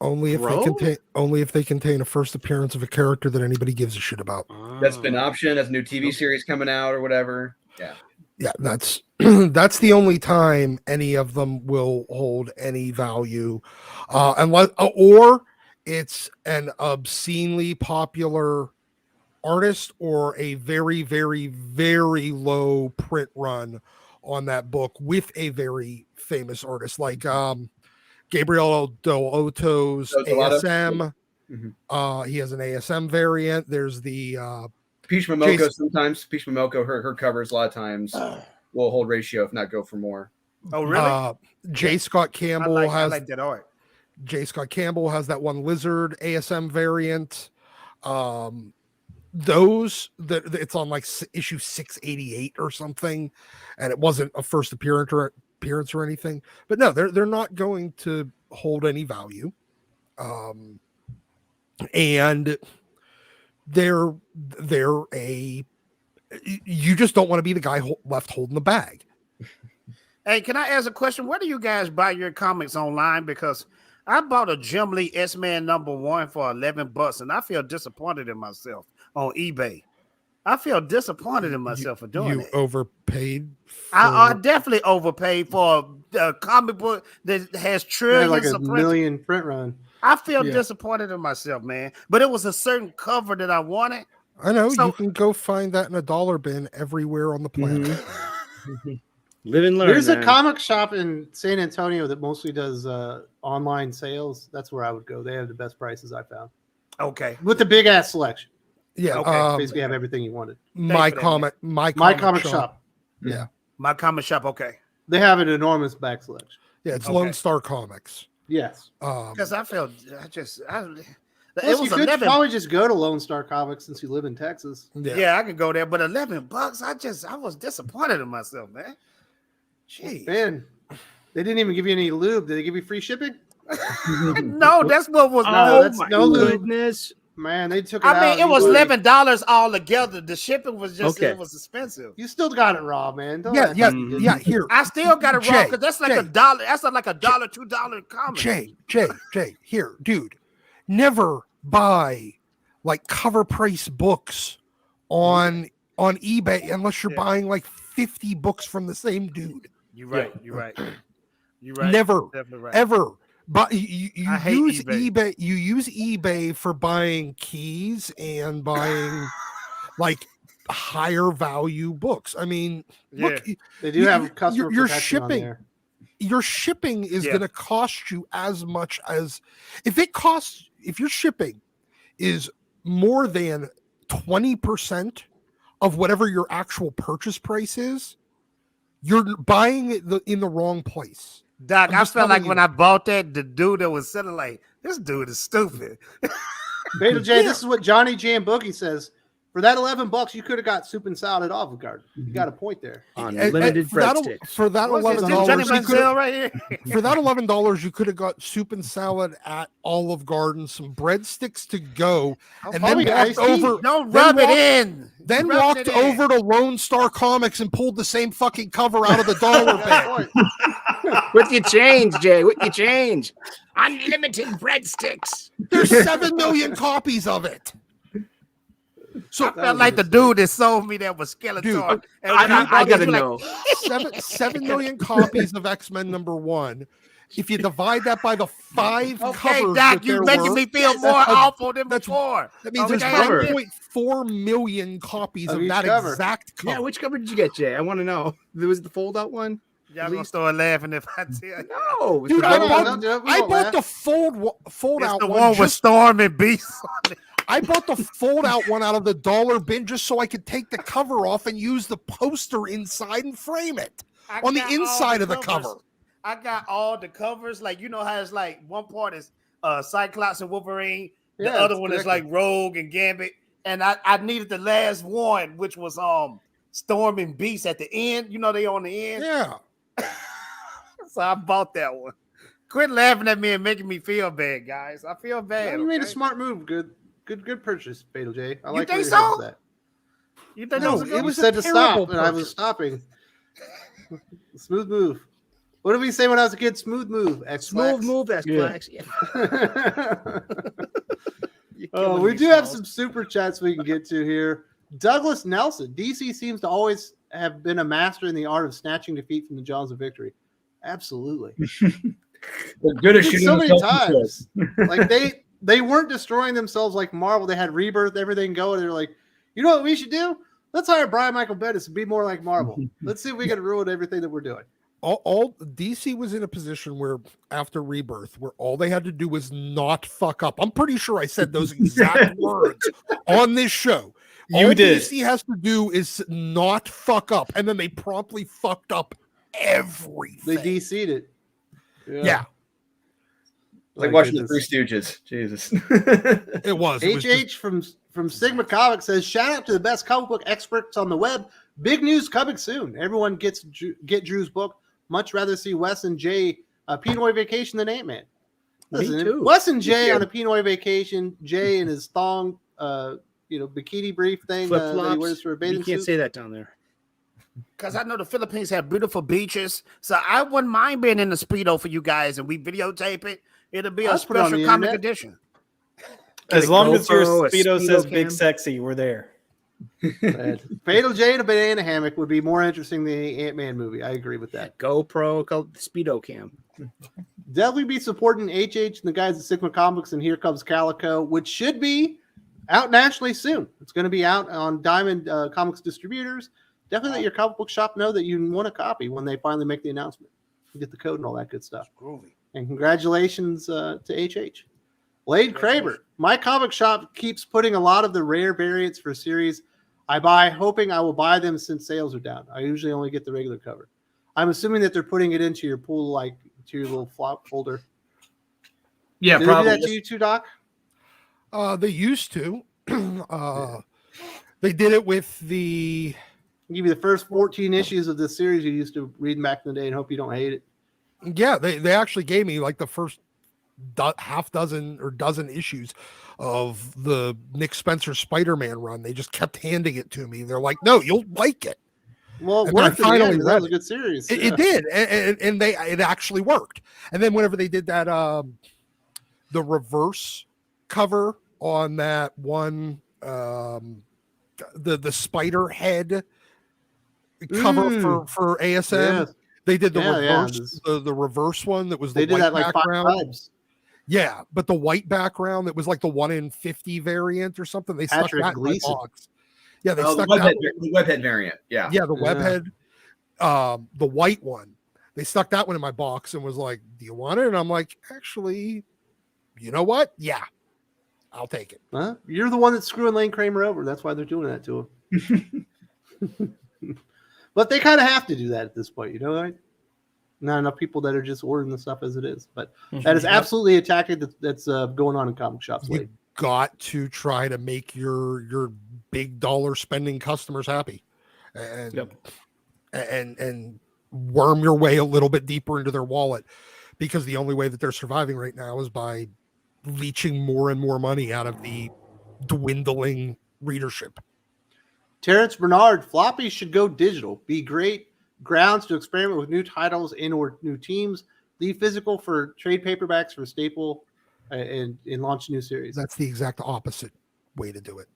only if they contain a first appearance of a character that anybody gives a shit about? That's been an option. That's a new TV series coming out or whatever. Yeah, that's that's the only time any of them will hold any value, unless or it's an obscenely popular artist or a very, very, very low print run on that book with a very famous artist, like Gabriel Del Otto's ASM. He has an ASM variant. There's the Peach Momoko. Sometimes Peach Momoko, her covers a lot of times will hold ratio, if not go for more. Oh, really? J. Scott Campbell I like that art. J. Scott Campbell has that one Lizard ASM variant. Those that it's on like issue 688 or something, and it wasn't a first appearance or anything. But no, they're not going to hold any value, and they're you just don't want to be the guy left holding the bag. Hey, can I ask a question? Where do you guys buy your comics online? Because I bought a Jim Lee S-Man #1 for $11, and I feel disappointed in myself on eBay. I feel disappointed in myself for doing it. You overpaid. I definitely overpaid for a comic book that has trillions like a of print. million print run. I feel disappointed in myself, man. But it was a certain cover that I wanted. I know, you can go find that in a dollar bin everywhere on the planet. Live and learn. There's a comic shop in San Antonio that mostly does online sales. That's where I would go. They have the best prices I found. Okay. With the big ass selection. Yeah, Okay. Basically have everything you wanted. my comic shop. Yeah, My comic shop, okay. They have an enormous back selection. yeah, it's Okay. Lone Star Comics. Yes. Because I felt, it Plus, was you could 11. probably just go to Lone Star Comics since you live in Texas. Yeah, I could go there, but $11, I was disappointed in myself, man. Jeez. Man, they didn't even give you any lube. Did they give you free shipping? No, that's what was. that's my no lube. goodness. Man, they took it out. I mean, it was easily. $11 all together. The shipping was just Okay. it was expensive. You still got it raw, man. Don't Yeah, act yeah, like you didn't. yeah. Here, I still got it wrong Jay, because that's like Jay. $1. That's like $1, $2 comic. Jay, here, dude. Never buy like cover price books on eBay unless you're buying like 50 books from the same dude. You're right. You're right. You're right. Never, Definitely right. ever. But you I hate use eBay. eBay. You use eBay for buying keys and buying like higher value books. I mean, look, They do have customer your protection on shipping. there. Your shipping is Yeah. going to cost you as much as if your shipping is more than 20% of whatever your actual purchase price is, you're buying it in the wrong place. Doc, I'm I just felt like telling when you. I bought that, the dude that was selling, like, this dude is stupid. Beta J, this is what Johnny J and Boogie says. For that $11, you could have got soup and salad at Olive Garden. You got a point there. Unlimited breadsticks. For that What's this, $11, Johnny you could Manziel right here? for that $11, you could have got soup and salad at Olive Garden, some breadsticks to go, and probably then got walked iced tea. over. Don't then rub it walked- in. Then Rub walked it in. over to Lone Star Comics and pulled the same fucking cover out of the dollar bin. With your change, Jay. With your change. Unlimited breadsticks. There's 7 million copies of it. So I felt like the dude that sold me that was Skeletor. Dude, And when I bought it, gotta he was know. 7 million copies of X-Men #1. If you divide that by the 5 Okay, covers, Doc, that you there making were, me feel that's more a- awful than that's- before. that means Okay, there's I get it. 1.4 million copies Of of each that cover. exact cover. Yeah, which cover did you get, Jay? I want to know. There was the fold-out one? Y'all gonna start laughing if I tell you. No. Dude, the I double bought, one. I bought the fold It's out the one. one with Just, Storm and Beast on it. I bought the fold out one out of the dollar bin just so I could take the cover off and use the poster inside and frame it I on the got all inside of the covers. cover. I got all the covers. Like, you know how it's like one part is Cyclops and Wolverine. The Yeah, other it's one is like connected. Rogue and Gambit. And I needed the last one, which was Storm and Beast at the end. You know they on the end. Yeah. So I bought that one. Quit laughing at me and making me feel bad, guys. I feel bad. You made a okay? smart move. Good purchase, Fatal J. I like think where your head's so? at. You think No, that was a it good It was was a said to terrible stop, and I was purchase. stopping. Smooth move. What did we say when I was a kid? Smooth move. Smooth move, that's Yeah. blacks. Yeah. You're Oh, killing we me, do have Smalls. some super chats we can get to here. Douglas Nelson. DC seems to always have been a master in the art of snatching defeat from the jaws of victory. Absolutely. They're good at Did shooting so many themselves in the foot. times. Like they weren't destroying themselves like Marvel. They had Rebirth, everything going. They're like, you know what we should do? Let's hire Brian Michael Bendis and be more like Marvel. Let's see if we can ruin everything that we're doing. All DC was in a position where after Rebirth, where all they had to do was not fuck up. I'm pretty sure I said those exact words on this show. You all did. DC has to do is not fuck up, and then they promptly fucked up everything. They DC'd it. yeah, Like My watching the goodness. Three Stooges. Jesus. it was. It was just- from Sigma Comics says, shout out to the best comic book experts on the web. Big news coming soon. Everyone get Drew's book. Much rather see Wes and Jay Pinoy vacation than Ant-Man. Me Listen, too. Wes and Jay too. on a Pinoy vacation. Jay in his thong, bikini brief thing that he Flip-flops. wears for a bathing You can't suit. say that down there. Because I know the Philippines have beautiful beaches. So I wouldn't mind being in the Speedo for you guys and we videotape it. It'll be a I'll put it on special the comic internet. edition. As a long as your GoPro, a Speedo Speedo says big cam. sexy, we're there. Fatal Jay in a banana hammock would be more interesting than the Ant-Man movie. I agree with that. GoPro, called Speedo Cam. Definitely be supporting HH and the guys at Sigma Comics and Here Comes Calico, which should be out nationally soon. It's going to be out on Diamond Comics distributors. Definitely let your comic book shop know that you want a copy when they finally make the announcement. You get the code and all that good stuff. Groovy. And congratulations to HH. Blade Kraber. My comic shop keeps putting a lot of the rare variants for series I buy, hoping I will buy them since sales are down. I usually only get the regular cover. I'm assuming that they're putting it into your pool, like to your little flop folder. Yeah, Did they do that to you too, Doc? they used to. They did it with the. Give you the first 14 issues of this series you used to read back in the day and hope you don't hate it. Yeah, they actually gave me like the first half dozen or dozen issues of the Nick Spencer Spider-Man run. They just kept handing it to me. They're like, "No, you'll like it." Well, it And then I worked in the finally end, 'cause that read was a good series. It did, and it actually worked. And then whenever they did that, the reverse cover on that one, the spider head cover for ASM. Yeah. They did the Yeah, reverse, the reverse one that was the They did white that like 5 background. times. Yeah, but the white background that was like the 1 in 50 variant or something. They stuck Patrick that Gleason. in my box. Yeah, they Oh, stuck the that. webhead variant. Yeah. Yeah, the webhead, the white one. They stuck that one in my box and was like, "Do you want it?" And I'm like, "Actually, you know what? Yeah, I'll take it." Huh? You're the one that's screwing Lane Kramer over. That's why they're doing that to him. But they kind of have to do that at this point, you know, right? Not enough people that are just ordering the stuff as it is. But that is absolutely a tactic that's going on in comic shops You lately. got to try to make your big dollar spending customers happy, and and worm your way a little bit deeper into their wallet, because the only way that they're surviving right now is by leeching more and more money out of the dwindling readership. Terrence Bernard, Floppy should go digital. Be great grounds to experiment with new titles and or new teams. Leave physical for trade paperbacks for staple and launch new series. That's the exact opposite way to do it.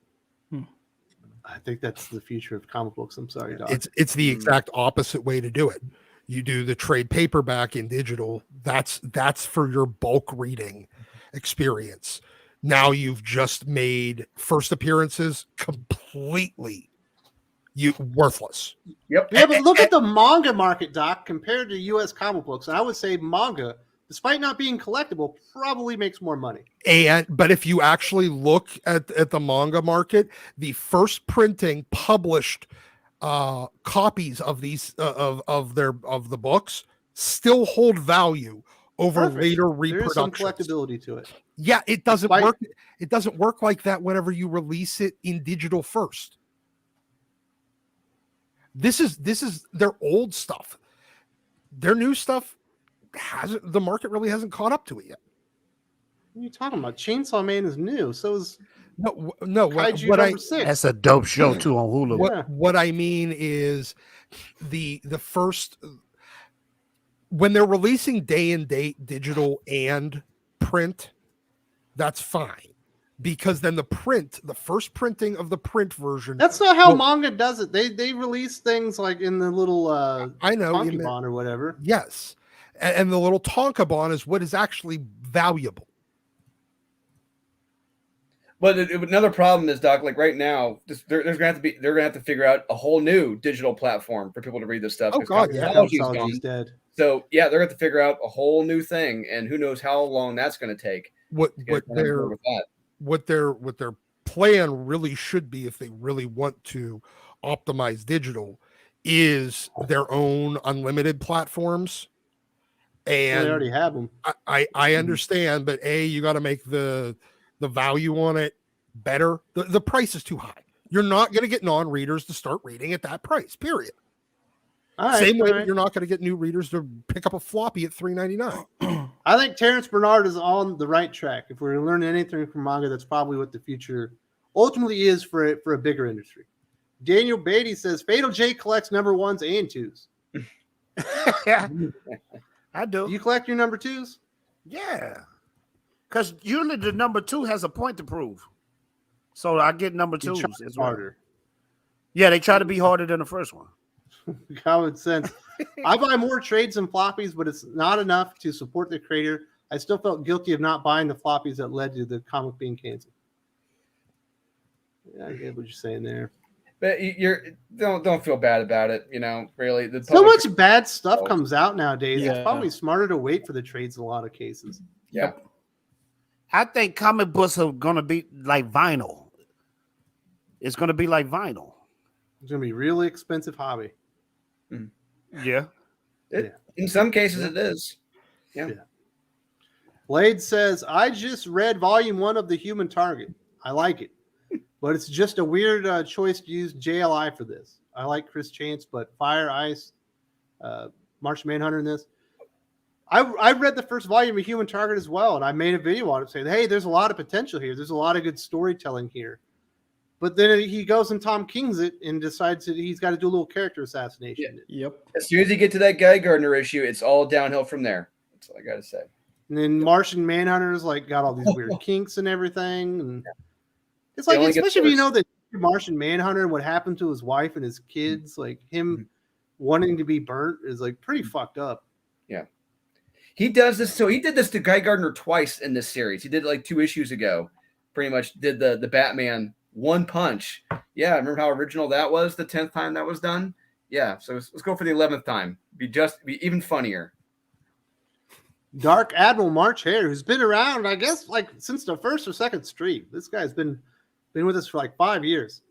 I think that's the future of comic books. I'm sorry, Doc. It's the exact opposite way to do it. You do the trade paperback in digital. That's for your bulk reading experience. Now you've just made first appearances completely worthless. Yep. Yeah, but look at the manga market, Doc, compared to U.S. comic books. And I would say manga, despite not being collectible, probably makes more money. But if you actually look at the manga market, the first printing published copies of these of the books still hold value over later reproductions. There is some collectability to it. Yeah, it doesn't work. It doesn't work like that whenever you release it in digital first. This is their old stuff. Their new stuff the market really hasn't caught up to it yet. What are you talking about? Chainsaw Man is new. So is no. Kaiju number 6. That's a dope show too on Hulu. What I mean is the first, when they're releasing day and date digital and print, that's fine, because then the first printing of the print version. That's not how manga does it. They release things like in the little I know Tankobon or whatever. Yes, and the little Tankobon is what is actually valuable. But another problem is, Doc, like right now, they're gonna have to figure out a whole new digital platform for people to read this stuff. Oh God, yeah, Comixology's dead. So yeah, they're gonna have to figure out a whole new thing, and who knows how long that's gonna take. What their plan really should be, if they really want to optimize digital, is their own unlimited platforms. And they already have them. I understand, but you got to make the value on it better. The price is too high. You're not going to get non-readers to start reading at that price, period. Same way that you're not going to get new readers to pick up a floppy at $3.99. I think Terrence Bernard is on the right track. If we're learning anything from manga, that's probably what the future ultimately is for a bigger industry. Daniel Beatty says Fatal J collects number 1s and 2s. Yeah, I do. You collect your number 2s? Yeah, because usually the number 2 has a point to prove. So I get number 2s. It's harder. Yeah, they try to be harder than the first one. Common sense. I buy more trades than floppies, but it's not enough to support the creator. I still felt guilty of not buying the floppies that led to the comic being canceled. Yeah, I get what you're saying there. But don't feel bad about it. You know, really. So much bad stuff comes out nowadays. Yeah. It's probably smarter to wait for the trades in a lot of cases. Yeah. I think comic books are going to be like vinyl. It's going to be like vinyl. It's going to be a really expensive hobby. Yeah. In some cases, it is. Yeah. Blade says, I just read volume 1 of The Human Target. I like it, but it's just a weird choice to use JLI for this. I like Chris Chance, but Fire, Ice, Martian Manhunter in this. I read the first volume of Human Target as well, and I made a video on it saying, hey, there's a lot of potential here. There's a lot of good storytelling here. But then he goes and Tom King's it and decides that he's got to do a little character assassination. Yeah. Yep. As soon as you get to that Guy Gardner issue, it's all downhill from there. That's all I got to say. And then Martian Manhunter's like got all these weird kinks and everything. And it's like, especially if you know that Martian Manhunter, what happened to his wife and his kids, like him wanting to be burnt is like pretty fucked up. Yeah. He does this. So he did this to Guy Gardner twice in this series. He did it like 2 issues ago. Pretty much did the Batman one punch. Yeah, remember how original that was? The 10th time that was done. Yeah, so let's go for the 11th time. Be even funnier. Dark Admiral March Hare, who's been around, I guess, like since the first or second stream. This guy's been with us for like 5 years.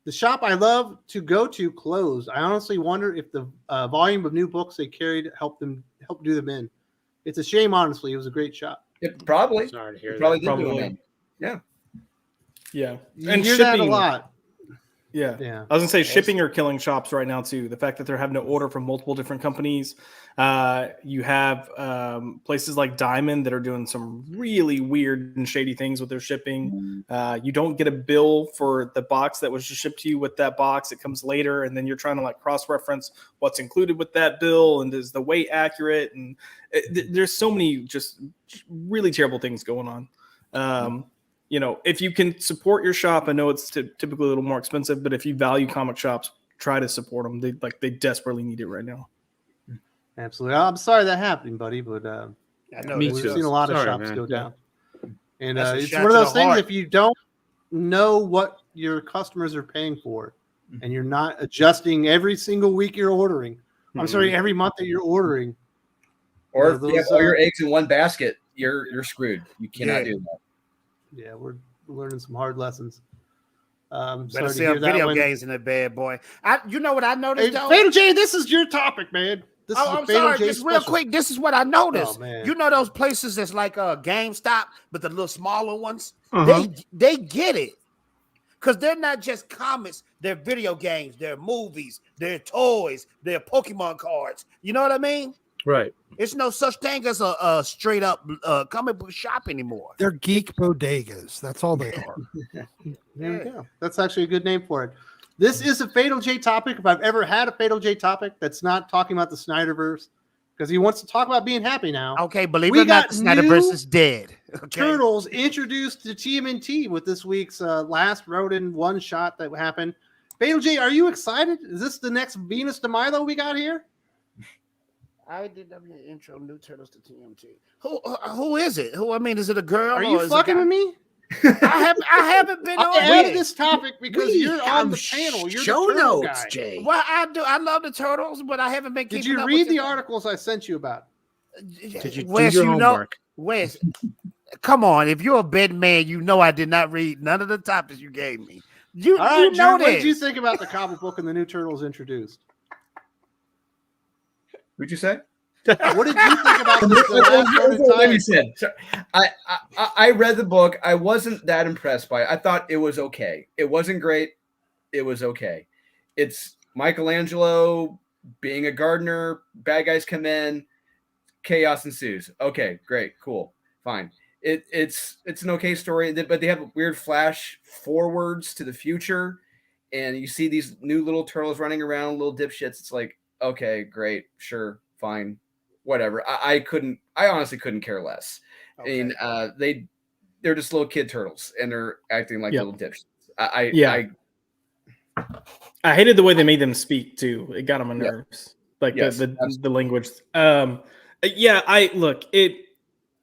The shop I love to go to closed. I honestly wonder if the volume of new books they carried helped do them in. It's a shame, honestly. It was a great shop. It probably. Sorry to hear probably that. did do them in. Yeah. Yeah. You hear that a lot. Yeah. Yeah. I was gonna say shipping are killing shops right now too. The fact that they're having to order from multiple different companies. You have places like Diamond that are doing some really weird and shady things with their shipping. You don't get a bill for the box that was just shipped to you with that box. It comes later, and then you're trying to like cross-reference what's included with that bill and is the weight accurate. And there's so many just really terrible things going on. If you can support your shop, I know it's typically a little more expensive, but if you value comic shops, try to support them. They desperately need it right now. Absolutely. I'm sorry that happened, buddy, but I know Me we've too. seen a lot of Sorry, shops man. go down. And That's a it's shot one of to those the things, heart. if you don't know what your customers are paying for and you're not adjusting every single week you're ordering, I'm sorry, every month that you're ordering. Or No, if you have those, all your eggs in one basket, you're screwed. You cannot do that. Yeah, we're learning some hard lessons. Better Sorry to sell hear that video one. games in that bad boy. You know what I noticed, Hey, though? Fatal J, this is your topic, man. This is a I'm Fatal sorry, J just real special. quick. This is what I noticed. Oh, man. You know those places that's like GameStop, but the little smaller ones. Uh-huh. They get it, because they're not just comics. They're video games. They're movies. They're toys. They're Pokemon cards. You know what I mean? Right. It's no such thing as a straight up comic book shop anymore. They're geek bodegas. That's all they are. There we go. That's actually a good name for it. This is a Fatal J topic. If I've ever had a Fatal J topic that's not talking about the Snyderverse, because he wants to talk about being happy now. Okay, believe We it or not, got the Snyderverse new is dead. Okay? Turtles introduced to TMNT with this week's last Rodin one shot that happened. Fatal J, are you excited? Is this the next Venus de Milo we got here? I did the intro new Turtles to TMT. Who is it? Is it a girl? Are or you is it fucking a guy? with me? I haven't been I on added it. this topic because you're on the panel. You're show the turtle notes, guy. Jay. Well, I do. I love the Turtles, but I haven't been Did keeping you up read with the it. articles I sent you about? Did you Wes, do your you know, homework? Wes, come on. If you're a bed man, you know I did not read none of the topics you gave me. You, All right, you know Drew, what did you this. think about the comic book and the new Turtles introduced? What'd you say? What did you think about this? Let me say. I read the book. I wasn't that impressed by it. I thought it was okay. It wasn't great. It was okay. It's Michelangelo being a gardener. Bad guys come in. Chaos ensues. Okay, great, cool, fine. It's an okay story, but they have weird flash forwards to the future, and you see these new little turtles running around, little dipshits. It's like, okay, great, sure, fine, whatever. I honestly couldn't care less. Okay. I mean, they're just little kid turtles, and they're acting like little dipshits. I hated the way they made them speak too. It got on my nerves. Like Yes, the language.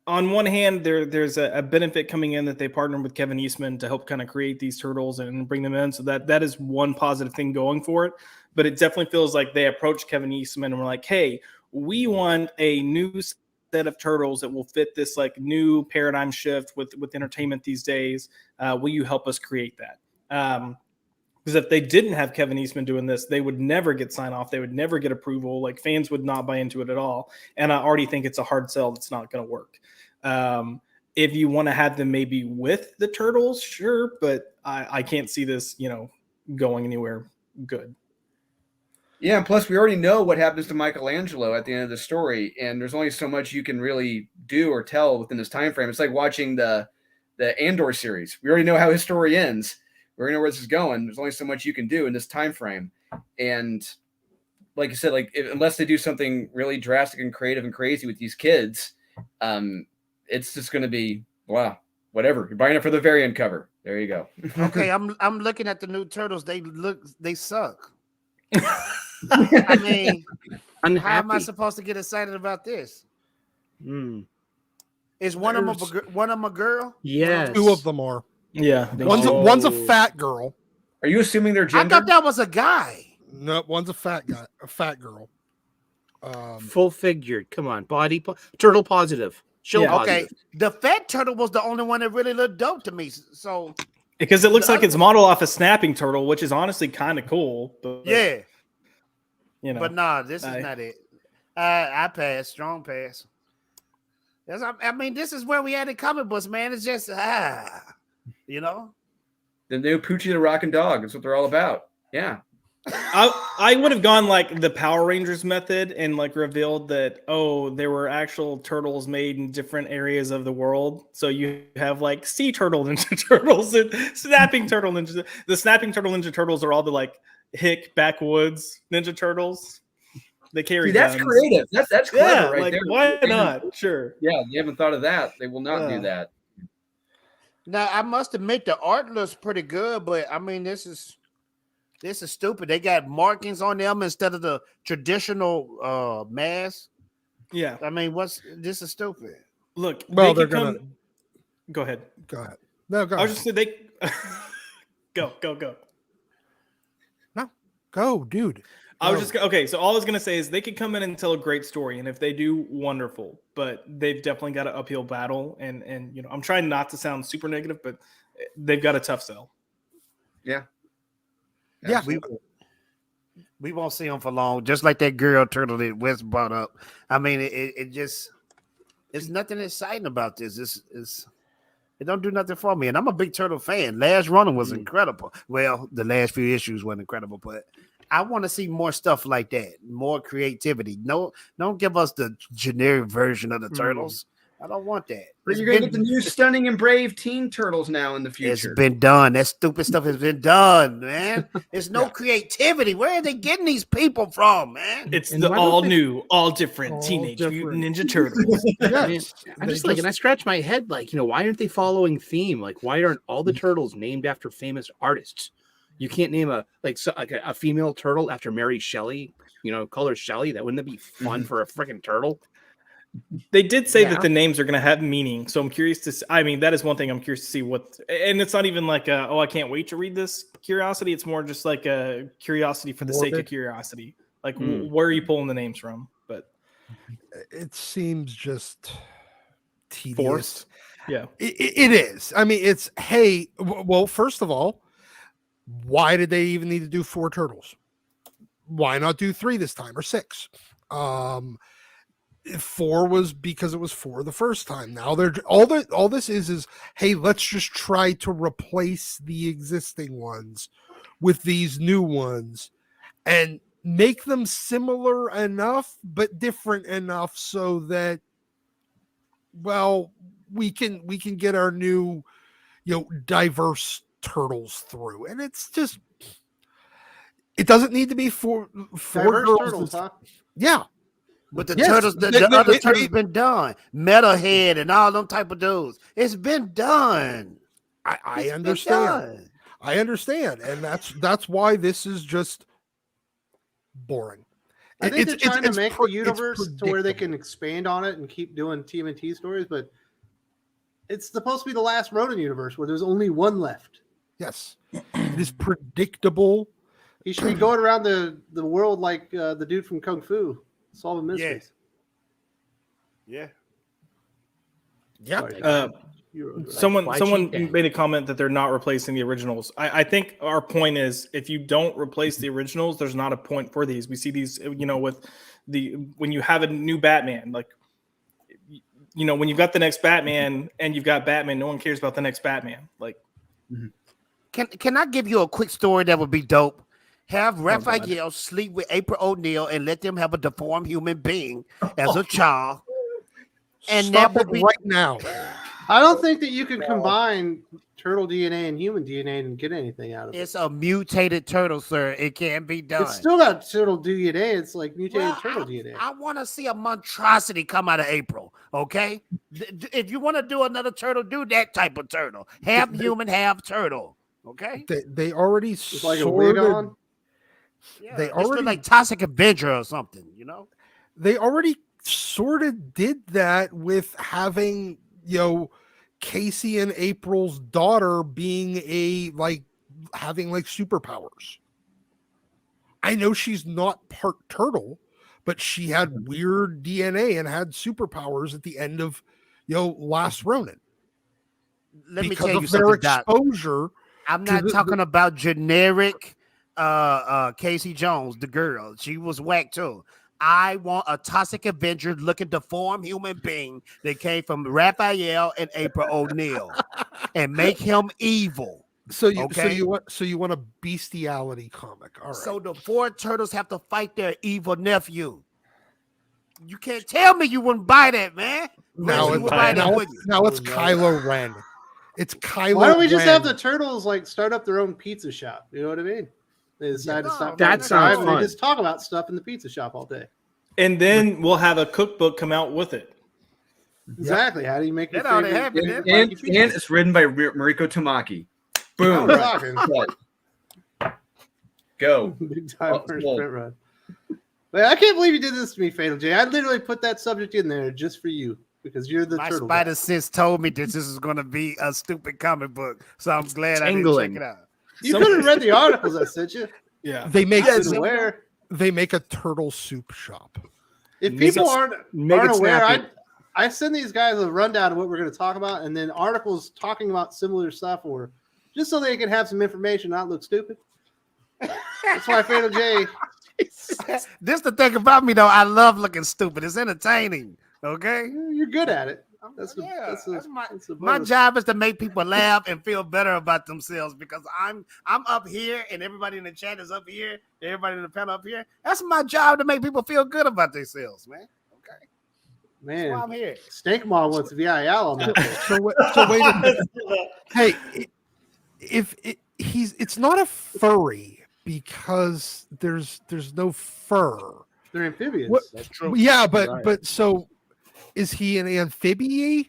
On one hand, there's a benefit coming in that they partnered with Kevin Eastman to help kind of create these turtles and bring them in. So that is one positive thing going for it. But it definitely feels like they approached Kevin Eastman and were like, hey, we want a new set of turtles that will fit this like new paradigm shift with entertainment these days. Will you help us create that? Because if they didn't have Kevin Eastman doing this, they would never get sign off. They would never get approval. Like fans would not buy into it at all. And I already think it's a hard sell. That's not going to work. If you want to have them maybe with the Turtles, sure. But I can't see this, going anywhere good. Yeah, and plus we already know what happens to Michelangelo at the end of the story, and there's only so much you can really do or tell within this time frame. It's like watching the Andor series. We already know how his story ends. We already know where this is going. There's only so much you can do in this time frame, and like you said, unless they do something really drastic and creative and crazy with these kids, it's just going to be whatever. You're buying it for the variant cover. There you go. Okay, I'm looking at the new Turtles. They suck. I mean, how am I supposed to get excited about this? Is one of them a girl? Yes. Two of them are. Yeah. One's a fat girl. Are you assuming they're gender? I thought that was a guy. No, one's a fat girl. Full figured. Come on, turtle positive. Show positive. Okay, the fat turtle was the only one that really looked dope to me. So because it looks like it's modeled off a snapping turtle, which is honestly kind of cool. But yeah, but nah, this is not it. I pass, strong pass. I mean, this is where we had the comic books, man. It's just The new Poochie the Rockin' Dog. That's what they're all about. Yeah. I would have gone like the Power Rangers method and like revealed that, oh, there were actual turtles made in different areas of the world. So you have like Sea Turtle Ninja Turtles and Snapping Turtle Ninja. The Snapping Turtle Ninja Turtles are all the like hick backwoods Ninja Turtles. They carry See, that's guns. creative. That's clever Yeah, right like there. why not? Sure. Yeah, you haven't thought of that. They will not do that. Now I must admit the art looks pretty good, but I mean this is stupid. They got markings on them instead of the traditional mask. Yeah. I mean, this is stupid. Look, Well, they they're could gonna go ahead. go ahead. No, go I was ahead. just saying they go. No, go, dude. I was Go. just okay. So all I was gonna say is they could come in and tell a great story, and if they do, wonderful. But they've definitely got an uphill battle, and you know, I'm trying not to sound super negative, but they've got a tough sell. Yeah. Yeah. We won't see them for long. Just like that girl turtle that Wes brought up. I mean, it just it's nothing exciting about this. It don't do nothing for me, and I'm a big turtle fan. Last running was incredible. Well, the last few issues weren't incredible, but I want to see more stuff like that, more creativity. No, don't give us the generic version of the turtles. I don't want that. But you're going to get the new Stunning and Brave Teen Turtles now in the future. It's been done. That stupid stuff has been done, man. There's no creativity. Where are they getting these people from, man? It's And the why don't all they- new, all different All Teenage different. Mutant Ninja Turtles. I mean, I'm just like, and I scratch my head, like, you know, why aren't they following theme? Like, why aren't all the turtles named after famous artists? You can't name a female turtle after Mary Shelley, you know, call her Shelley. That wouldn't that be fun for a freaking turtle? They did say Yeah. that the names are going to have meaning, so I'm curious to. I mean, that is one thing I'm curious to see what. And it's not even like, oh, I can't wait to read this curiosity. It's more just like a curiosity for the sake of Morbid. curiosity. Like, where are you pulling the names from? But It seems just tedious. forced. Yeah. It is. I mean, it's hey. Well, first of all, why did they even need to do 4 turtles? Why not do 3 this time or 6? 4 was because it was 4 the first time. Now they're all this is hey, let's just try to replace the existing ones with these new ones and make them similar enough but different enough so that, well, we can get our new, you know, diverse turtles through. And it's just, it doesn't need to be 4 Diverse girls. turtles, huh? Yeah. But the Yes. turtles, the other turtles been done. Metalhead and all them type of dudes. It's been done. I It's been understand. done. I understand. And that's why this is just boring. I think they're trying to make the it's universe to where they predictable. can expand on it and keep doing TMNT stories, but it's supposed to be the last Ronin universe where there's only one left. Yes. It is predictable. He should be going around the world like the dude from Kung Fu, solving mysteries. Yeah. Yeah. Someone Why someone cheat then? made a comment that they're not replacing the originals. I think our point is if you don't replace the originals, there's not a point for these. We see these, you know, with when you have a new Batman, like, you know, when you've got the next Batman and you've got Batman, no one cares about the next Batman. Like, Can I give you a quick story that would be dope? Have Raphael sleep with April O'Neil and let them have a deformed human being as a child. And Stop that it would be right now. I don't think that you can combine turtle DNA and human DNA and get anything out of it. it's a mutated turtle, sir. It can be done. It's still got turtle DNA. It's like mutated Well, turtle DNA. I want to see a monstrosity come out of April. Okay, if you want to do another turtle, do that type of turtle. Half human, half turtle. Okay, They already It's like a wig sorted- on. yeah, They it's look already- like Toxic Avenger or something. You know, they already sort of did that with having, you know, Casey and April's daughter being having superpowers. I know she's not part turtle, but she had weird DNA and had superpowers at the end of, you know, Last Ronin. let me because tell you of their something, Doc. exposure. I'm to not the- talking about generic Casey Jones, the girl. She was whack too. I want a Toxic Avenger looking deformed human being that came from Raphael and April O'Neil and make him evil. So you Okay. want a bestiality comic. All right. So the 4 turtles have to fight their evil nephew. You can't tell me you wouldn't buy that, man. now you it's would buy that, now, would you? now it's Oh, no. Kylo Ren. It's Kylo. Why don't we just have Ren. the turtles like start up their own pizza shop? You know what I mean? They decide to No, stop. that sounds They fun. just talk about stuff in the pizza shop all day. And then we'll have a cookbook come out with it. Exactly. How do you make your That already favorite? happened, favorite And barbecue pizza? it's written by Mariko Tamaki. Oh, Boom. rocking. Go. Big time Oh, first well. print run. But I can't believe you did this to me, Fatal J. I literally put that subject in there just for you because you're the My turtle. spider guy. sense told me this is going to be a stupid comic book, so I'm glad tingling. I didn't check it out. You could have read the articles I sent you. Yeah. They make Yes, aware. they make a turtle soup shop. If Make people it- aren't make it aware, snappy. I send these guys a rundown of what we're going to talk about, and then articles talking about similar stuff, or just so they can have some information, not look stupid. That's why Fatal J. This the thing about me though. I love looking stupid. It's entertaining. Okay. You're good at it. That's My bonus. job is to make people laugh and feel better about themselves because I'm up here and everybody in the chat is up here. Everybody in the panel up here. That's my job to make people feel good about themselves, man. Okay. That's why I'm Man, here. Snake Mall wants VIL on that. So wait a minute. Hey, it's not a furry because there's no fur. They're amphibians. What- That's true. Yeah, but Right. so is he an amphibia?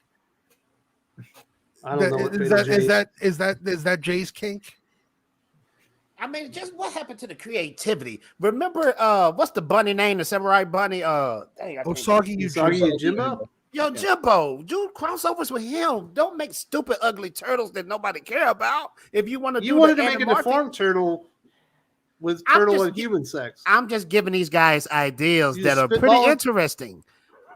I don't know. What Is Fatal that J is that Jay's kink? I mean, just what happened to the creativity? Remember, what's the bunny name? The samurai bunny? Dang, I can't- Osagi Usagi Yojimbo. and Jimbo? Yo, Jimbo, do crossovers with him. Don't make stupid, ugly turtles that nobody care about. If you want to, You wanted to make a deformed turtle with I'm turtle just and human sex. I'm just giving these guys ideas You that are pretty spitballing? interesting.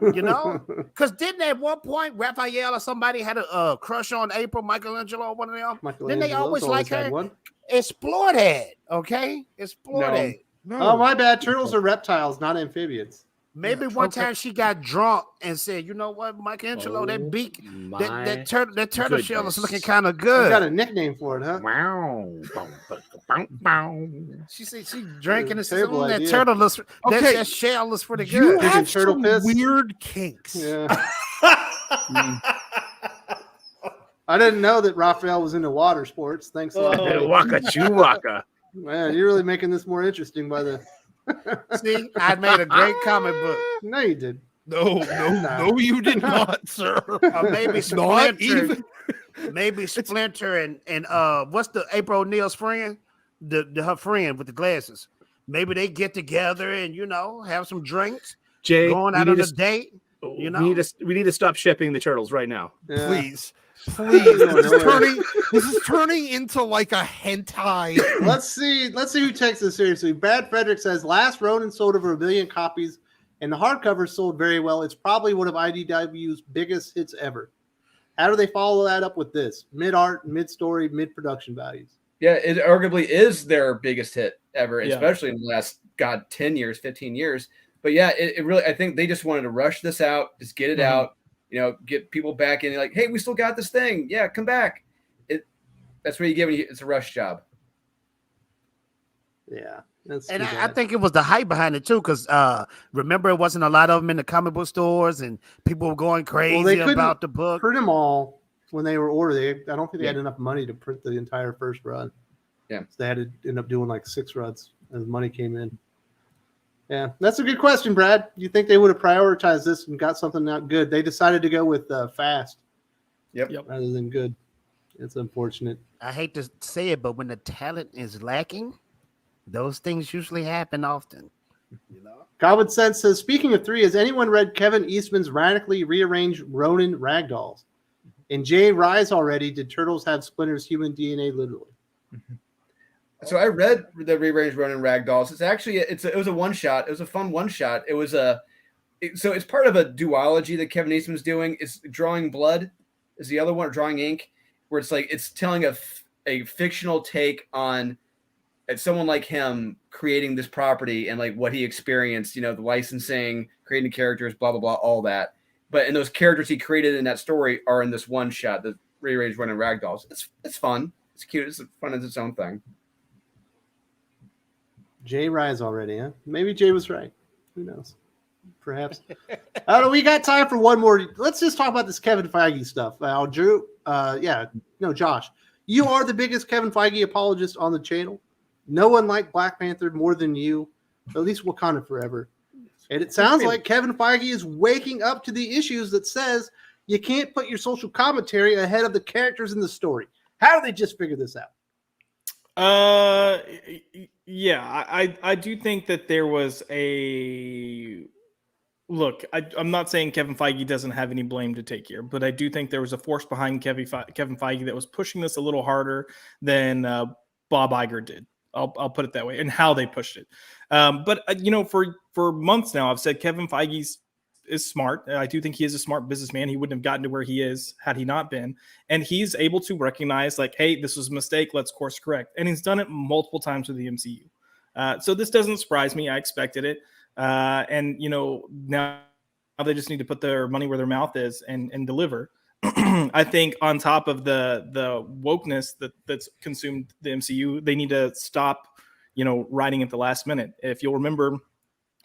You know, because didn't at one point Raphael or somebody had a crush on April, Michelangelo, or one of them? Didn't they always like had her? one. Explore that, okay? Explore No. that. No. Oh, my bad. Turtles are reptiles, not amphibians. Maybe one time she got drunk and said, "You know what, Michelangelo, that beak, that turtle shell is looking kind of You got good." a nickname for it, huh? Wow. She said she drinking and said, Terrible "That idea. turtle looks, Okay. that shell looks pretty You good." have turtle some piss? weird kinks. Yeah. I didn't know that Raphael was into water sports. Thanks a lot. Oh. buddy. Waka Chewbacca. Man, you're really making this more interesting by the. See, I made a great comic book. No, you did. No, no, you did not, sir. Or maybe Not Splinter, even. maybe Splinter and what's the April O'Neil's friend, her friend with the glasses. Maybe they get together and have some drinks, Jay, going we out on need a date. we need to stop shipping the turtles right now. Yeah. Please. No, This is turning into like a hentai. Let's see who takes this seriously. Brad Frederick says Last Ronin sold over 1 million copies, and the hardcover sold very well. It's probably one of IDW's biggest hits ever. How do they follow that up with this? Mid art, mid story, mid production values. Yeah, it arguably is their biggest hit ever, Yeah. especially in the last 10 years, 15 years. But yeah, it really, I think they just wanted to rush this out, just get it out, get people back in. Like, hey, we still got this thing. Yeah, come back. That's what you get when it's a rush job. Yeah, that's And too I bad. think it was the hype behind it too, because remember it wasn't a lot of them in the comic book stores, and people were going crazy couldn't about the book. print them all when they were ordered. I don't think they had enough money to print the entire first run. Yeah. So they had to end up doing like 6 runs as money came in. Yeah, that's a good question, Brad. You think they would have prioritized this and got something out good? They decided to go with fast. Yep. Rather than good. It's unfortunate. I hate to say it, but when the talent is lacking, those things usually happen often. Common Sense says, speaking of 3, has anyone read Kevin Eastman's radically rearranged Ronin ragdolls? In Jay Rise already, did Turtles have Splinter's human DNA literally? So I read the rearranged Ronin Ragdolls. It's actually it was a one shot. It was a fun one shot. It was so it's part of a duology that Kevin Eastman's doing. It's Drawing Blood is the other one, or Drawing Ink, where it's like it's telling a fictional take on someone like him creating this property and like what he experienced. The licensing, creating the characters, blah blah blah, all that. But and those characters he created in that story are in this one shot, the rearranged Ronin Ragdolls. It's fun. It's cute. It's fun as its own thing. Jay rise already, huh? Maybe Jay was right. Who knows? Perhaps. I don't know. We got time for one more. Let's just talk about this Kevin Feige stuff. Drew, Josh, you are the biggest Kevin Feige apologist on the channel. No one liked Black Panther more than you, at least Wakanda Forever. And it sounds like Kevin Feige is waking up to the issues that says you can't put your social commentary ahead of the characters in the story. How do they just figure this out? Yeah, I do think that there was a look. I'm not saying Kevin Feige doesn't have any blame to take here, but I do think there was a force behind Kevin Feige that was pushing this a little harder than Bob Iger did. I'll put it that way, and how they pushed it. But for months now, I've said Kevin Feige is smart. I do think he is a smart businessman. He wouldn't have gotten to where he is had he not been. And he's able to recognize, like, hey, this was a mistake. Let's course correct. And he's done it multiple times with the MCU. So this doesn't surprise me. I expected it. And now they just need to put their money where their mouth is and deliver. I think on top of the wokeness that's consumed the MCU, they need to stop, writing at the last minute. If you'll remember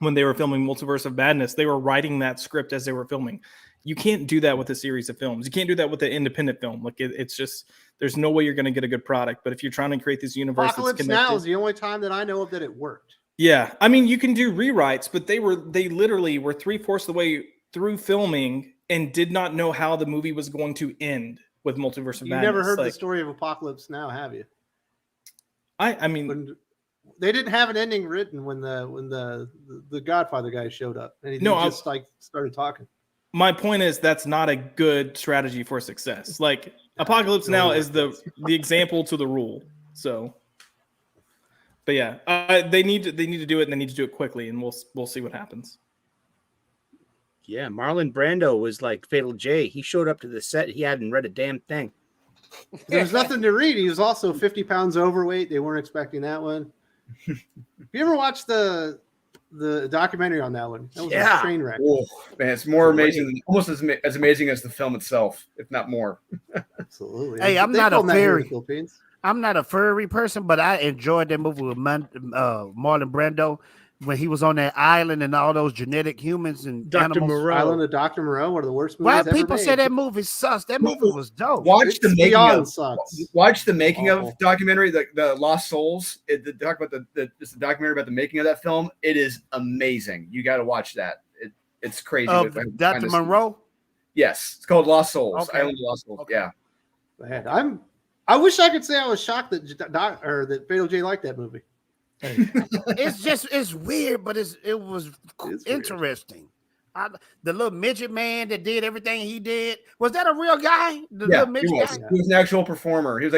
when they were filming Multiverse of Madness, they were writing that script as they were filming. You can't do that with a series of films. You can't do that with an independent film. Like it's just, there's no way you're going to get a good product. But if you're trying to create this universe, Apocalypse Now is the only time that I know of that it worked. Yeah, I mean, you can do rewrites, but they literally were 3/4 of the way through filming and did not know how the movie was going to end with Multiverse of Madness. You never heard the story of Apocalypse Now, have you? I mean, they didn't have an ending written when the Godfather guy showed up, and he just started talking. My point is that's not a good strategy for success. Like Apocalypse Now is the example to the rule. So, but yeah, they need to do it, and they need to do it quickly, and we'll see what happens. Yeah, Marlon Brando was like Fatal J. He showed up to the set. He hadn't read a damn thing. There was nothing to read. He was also 50 pounds overweight. They weren't expecting that one. Have you ever watched the documentary on that one? That was a train wreck. Oh, man, it's more amazing, almost as amazing as the film itself, if not more. Absolutely. Hey, I'm not a furry person, but I enjoyed that movie with Marlon Brando when he was on that island and all those genetic humans and Dr. animals. Moreau. Island of Dr. Moreau, one of the worst movies ever People made. say that movie sucks. That movie was dope. Watch the making of Awful. documentary, the Lost Souls. Talk about the documentary about the making of that film. It is amazing. You got to watch that. It's crazy. Dr. Monroe. Yes, it's called Lost Souls. Okay. Island of Lost Souls. Okay. Yeah. I wish I could say I was shocked that Fatal J liked that movie. It's weird, but it was interesting. The little midget man that did everything he did, was that a real guy? Little midget guy? He was an actual performer. He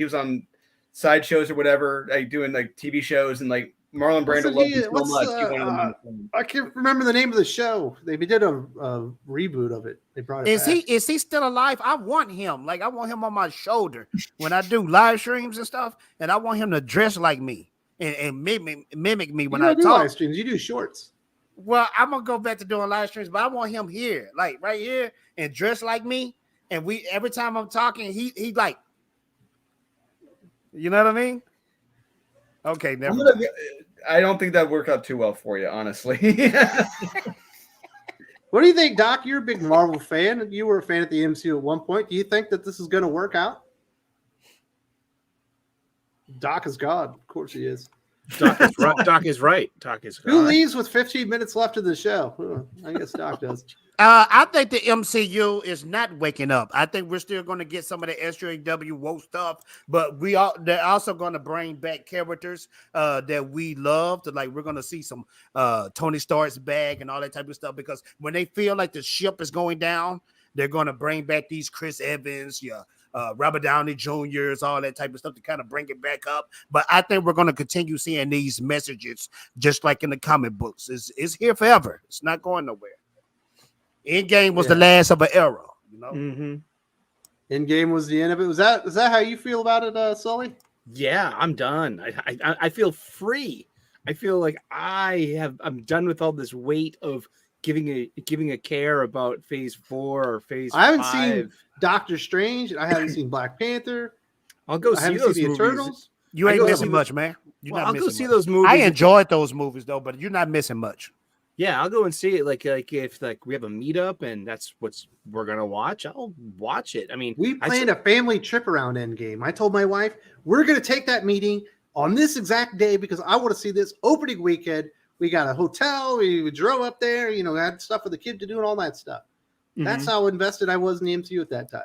was on sideshows or whatever, doing TV shows, and Marlon Brando loved him so much. He wanted him in the film. I can't remember the name of the show. They did a reboot of it. They brought it back. Is he still alive? I want him. I want him on my shoulder when I do live streams and stuff, and I want him to dress like me. And mimic me when I do talk. Live streams. You do shorts. Well, I'm gonna go back to doing live streams, but I want him here, right here, and dress like me. And every time I'm talking, he you know what I mean? Okay, never. I don't think that worked out too well for you, honestly. What do you think, Doc? You're a big Marvel fan. You were a fan at the MCU at one point. Do you think that this is going to work out? Doc is God. Of course he is. Doc is right. Doc is right. Doc is God. Who leaves with 15 minutes left of the show? I guess Doc does. I think the MCU is not waking up. I think we're still going to get some of the SJW woke stuff, but they're also going to bring back characters that we loved. We're going to see some Tony Stark's back and all that type of stuff, because when they feel like the ship is going down, they're going to bring back these Chris Evans, Robert Downey Jr.'s, all that type of stuff to kind of bring it back up. But I think we're going to continue seeing these messages just like in the comic books. It's here forever. It's not going nowhere. Endgame was the last of an era, Mm-hmm. Endgame was the end of it. Is that how you feel about it, Sully? Yeah, I'm done. I feel free. I feel like I'm done with all this weight of giving a care about phase 4 or phase 5. I haven't seen Doctor Strange. I haven't seen Black Panther. I'll go I see haven't those seen the movies. Eternals. You I ain't go missing see much, man. You're Well, not I'll missing go see much. those movies. I enjoyed those movies though, but you're not missing much. Yeah, I'll go and see it. Like if we have a meetup and that's we're gonna watch, I'll watch it. I mean, We planned a family trip around Endgame. I told my wife we're going to take that meeting on this exact day because I want to see this opening weekend. We got a hotel. We drove up there. Had stuff for the kid to do and all that stuff. That's how invested I was in the MCU at that time.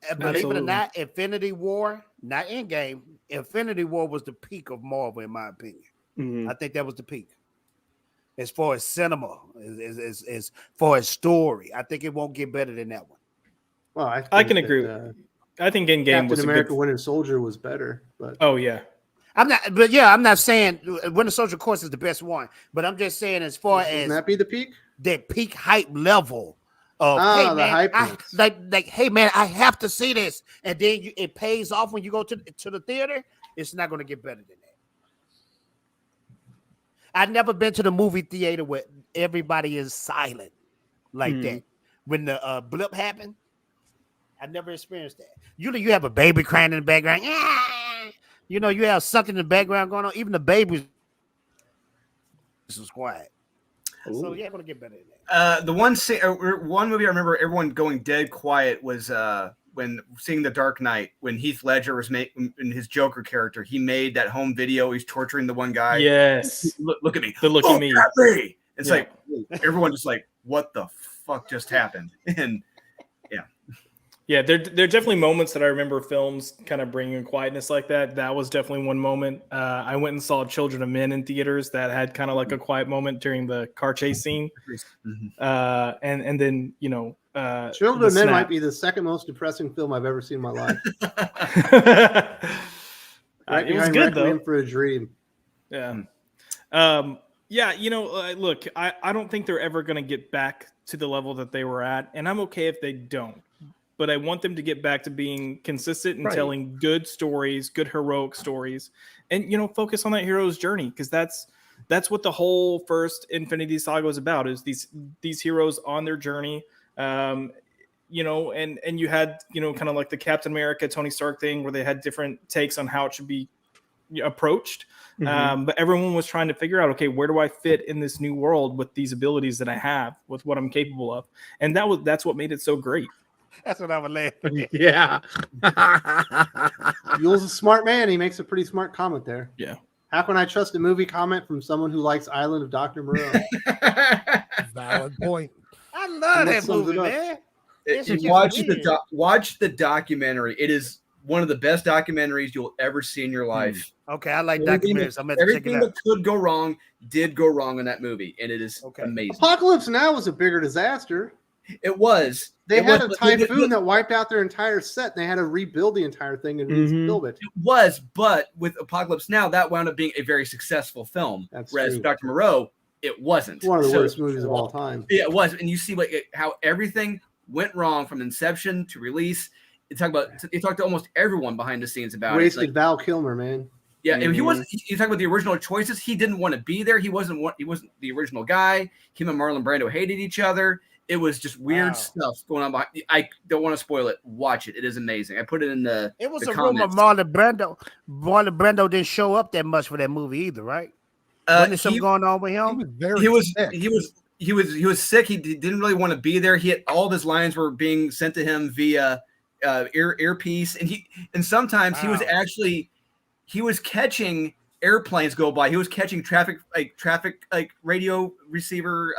And believe it or Absolutely. not, Infinity War, not Endgame. Infinity War was the peak of Marvel, in my opinion. Mhm. I think that was the peak. As far as cinema, as far as story, I think it won't get better than that one. Well, I can think agree. that, I think Endgame Captain was America: a good. Winter Soldier was better, but Oh yeah, I'm not saying Winter Soldier, of course, is the best one, but I'm just saying as far wouldn't as that be the peak? that peak hype level of Ah, hey the man, hypeness. hey man, I have to see this, and then it pays off when you go to the theater. It's not going to get better than that. I've never been to the movie theater where everybody is silent like that when the blip happened. I've never experienced that. Usually, you have a baby crying in the background. You have something in the background going on. Even the babies is quiet. So yeah, going to get better than that. The one movie I remember everyone going dead quiet was when seeing The Dark Knight, when Heath Ledger was in his Joker character. He made that home video. He's torturing the one guy. yes. Look at me. Look at me. It's Yeah. like everyone just like, what the fuck just happened? And Yeah, there are definitely moments that I remember films kind of bringing quietness like that. That was definitely one moment. I went and saw Children of Men in theaters that had kind of like a quiet moment during the car chase scene. And then, Children of Men might be the second most depressing film I've ever seen in my life. Right it was behind good Requiem though. for a Dream. Yeah. Look, I don't think they're ever going to get back to the level that they were at. And I'm okay if they don't. But I want them to get back to being consistent and telling good stories, good heroic stories, and focus on that hero's journey, because that's what the whole first Infinity Saga was about, is these heroes on their journey. And you had kind of like the Captain America, Tony Stark thing, where they had different takes on how it should be approached. But everyone was trying to figure out, okay, where do I fit in this new world with these abilities that I have, with what I'm capable of, and that's what made it so great. That's what I would laugh at. Yeah. Yule's a smart man. He makes a pretty smart comment there. Yeah. How can I trust a movie comment from someone who likes Island of Dr. Moreau? Valid point. I love that sums movie, it up. man. It's just watch the documentary. It is one of the best documentaries you'll ever see in your life. Okay, I like Everything documentaries. I'm going to check Everything it out. that could go wrong did go wrong in that movie, and it is amazing. Apocalypse Now was a bigger disaster. It was. They had a typhoon that wiped out their entire set. And they had to rebuild the entire thing and rebuild it. It was, but with Apocalypse Now, that wound up being a very successful film. That's whereas true. Dr. Moreau, it wasn't. It's one of the worst movies of all time. Yeah, it was, and you see how everything went wrong from inception to release. You talk to almost everyone behind the scenes about Wasted it. Val Kilmer, man. Yeah, and he wasn't. You talk about the original choices. He didn't want to be there. He wasn't the original guy. Him and Marlon Brando hated each other. It was just weird stuff going on behind. I don't want to spoil it. Watch it. It is amazing. I put it in the. It was the a rumor comments. Marlon Brando didn't show up that much for that movie either, right? Wasn't there something going on with him? He was sick. He didn't really want to be there. All of his lines were being sent to him via earpiece, and sometimes he was catching airplanes go by. He was catching traffic radio receiver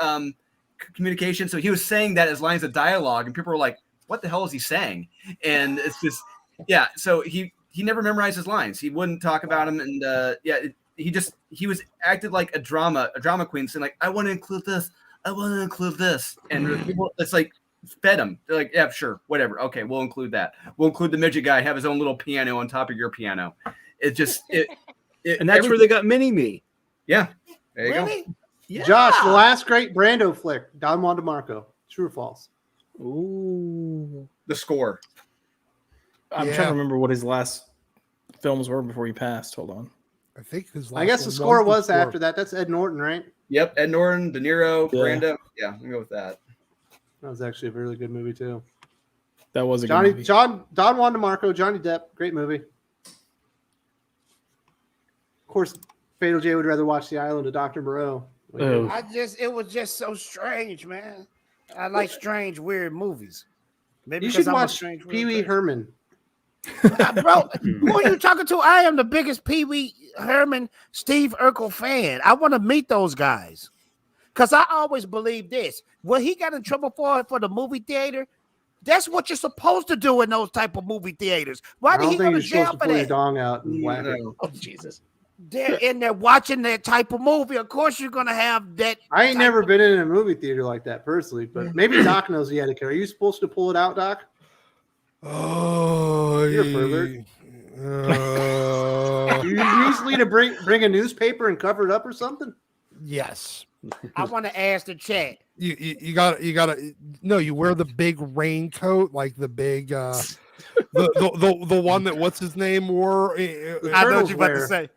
communication. So he was saying that as lines of dialogue, and people were like, "What the hell is he saying?" And it's just So he never memorized his lines. He wouldn't talk about them, and he was acted like a drama queen, saying like, "I want to include this. I want to include this," and people, it's like, fed him. They're like, "Yeah, sure, whatever. Okay, we'll include that. We'll include the midget guy have his own little piano on top of your piano." And that's where they got Mini-Me. Yeah, there you Really? go. Yeah. Josh, the last great Brando flick, Don Juan DeMarco. True or false? Ooh. The score. I'm trying to remember what his last films were before he passed. Hold on. I think his I guess the score was after that. That's Ed Norton, right? Yep, Ed Norton, De Niro, Yeah. Brando. Yeah, I'm gonna go with that. That was actually a really good movie too. That was a good movie. Don Juan DeMarco, Johnny Depp, great movie. course, Fatal J would rather watch The Island of Dr. Moreau. Oh. It was just so strange, man. I like strange, weird movies. Maybe You because should I'm a watch strange, Pee weird Wee person. Herman. Bro, who are you talking to? I am the biggest Pee Wee Herman, Steve Urkel fan. I want to meet those guys. Because I always believe this. What he got in trouble for the movie theater, that's what you're supposed to do in those type of movie theaters. Why I did don't he go think to you're supposed jail to for pull your that? dong out and whack it. Oh, Jesus. They're in there watching that type of movie. Of course, you're going to have that. I ain't type never of- been in a movie theater like that personally, but maybe Doc knows the etiquette. Are you supposed to pull it out, Doc? Oh, You're a pervert. You usually to bring a newspaper and cover it up or something? yes. I want to ask the chat. You gotta no, you wear the big raincoat, like the big the one that what's his name wore. I know what Turtles you're about to wear. say.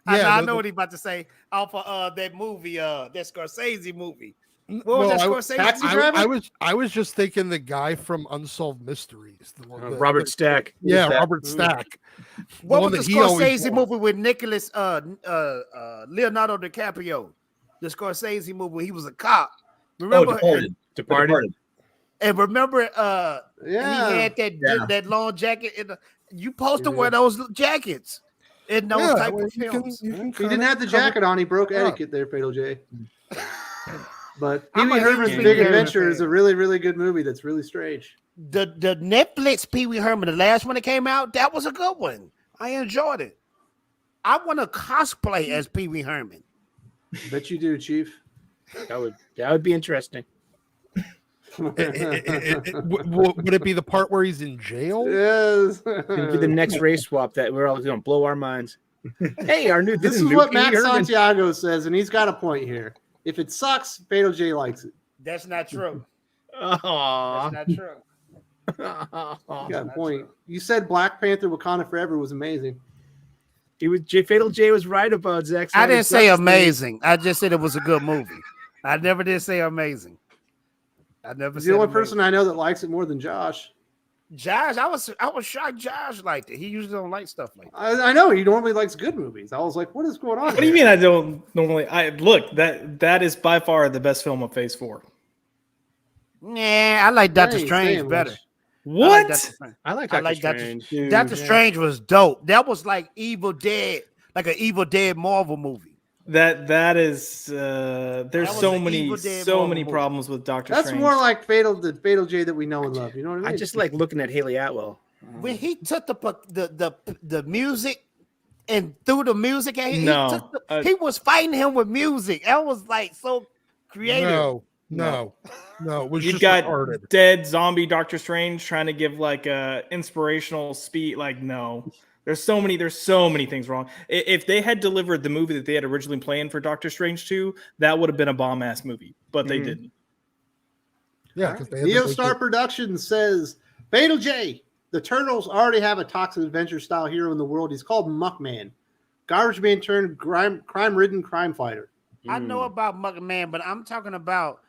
Yeah, I know what he's about to say. Off of that movie, that Scorsese movie. What Well, was that I- Scorsese Taxi movie? Driver? I was just thinking the guy from Unsolved Mysteries, the one Robert Stack. yeah, Stack. Robert Stack. What one was that the he always Scorsese wore. movie with Nicholas Leonardo DiCaprio? The Scorsese movie where he was a cop. Remember? Departed. Departed. And remember, he Yeah. had that long jacket. You supposed to wear Yeah. those jackets in those Yeah, type well, of you films. can He kinda didn't have the cover- jacket on. He broke up. etiquette there, Fatal J. But Pee I'm Wee a Herman's huge Big Pee Wee Herman Adventure is fan. a really, really good movie that's really strange. The Netflix Pee Wee Herman, the last one that came out, that was a good one. I enjoyed it. I want to cosplay as Pee Wee Herman. Bet you do, Chief. That would be interesting. Would it be the part where he's in jail? Yes. It'll be the next race swap that we're all going to blow our minds. Hey, This is what Matt Santiago says, and he's got a point here. If it sucks, Fatal J likes it. That's not true. Aww. That's not true. You got a point. You said Black Panther Wakanda Forever was amazing. Fatal J was right about Zack I didn't Snyder's say Justice League. amazing. I just said it was a good movie. I never did say amazing. I never He's said the only amazing. person I know that likes it more than Josh. Josh, I was shocked Josh liked it. He usually don't like stuff like that. I know he normally likes good movies. I was like, what is going on? What do you mean I don't normally? Look, that is by far the best film of Phase 4. Yeah, I like Doctor ain't Strange saying better. much. What? I like I Doctor like Doctor Strange. Dude, Doctor yeah. Strange was dope. That was like Evil Dead, like an Evil Dead Marvel movie. That is there's was so an many Evil Dead Marvel movie. problems with Doctor That's Strange. more like the Fatal J that we know and love. You know what I mean? I just like looking at Haley Atwell. When he took the music and threw the music at him, No, he was fighting him with music. That was like so creative. No. It was You just got retarded. dead zombie Doctor Strange trying to give like a inspirational speech. Like, no, there's so many things wrong. If they had delivered the movie that they had originally planned for Doctor Strange 2, that would have been a bomb ass movie, but they didn't. Yeah, because they had to Neo make Star it- Productions says Fatal J. The Turtles already have a toxic adventure style hero in the world. He's called Muckman, garbage man turned crime-ridden crime fighter. I know about Mugman, but I'm talking about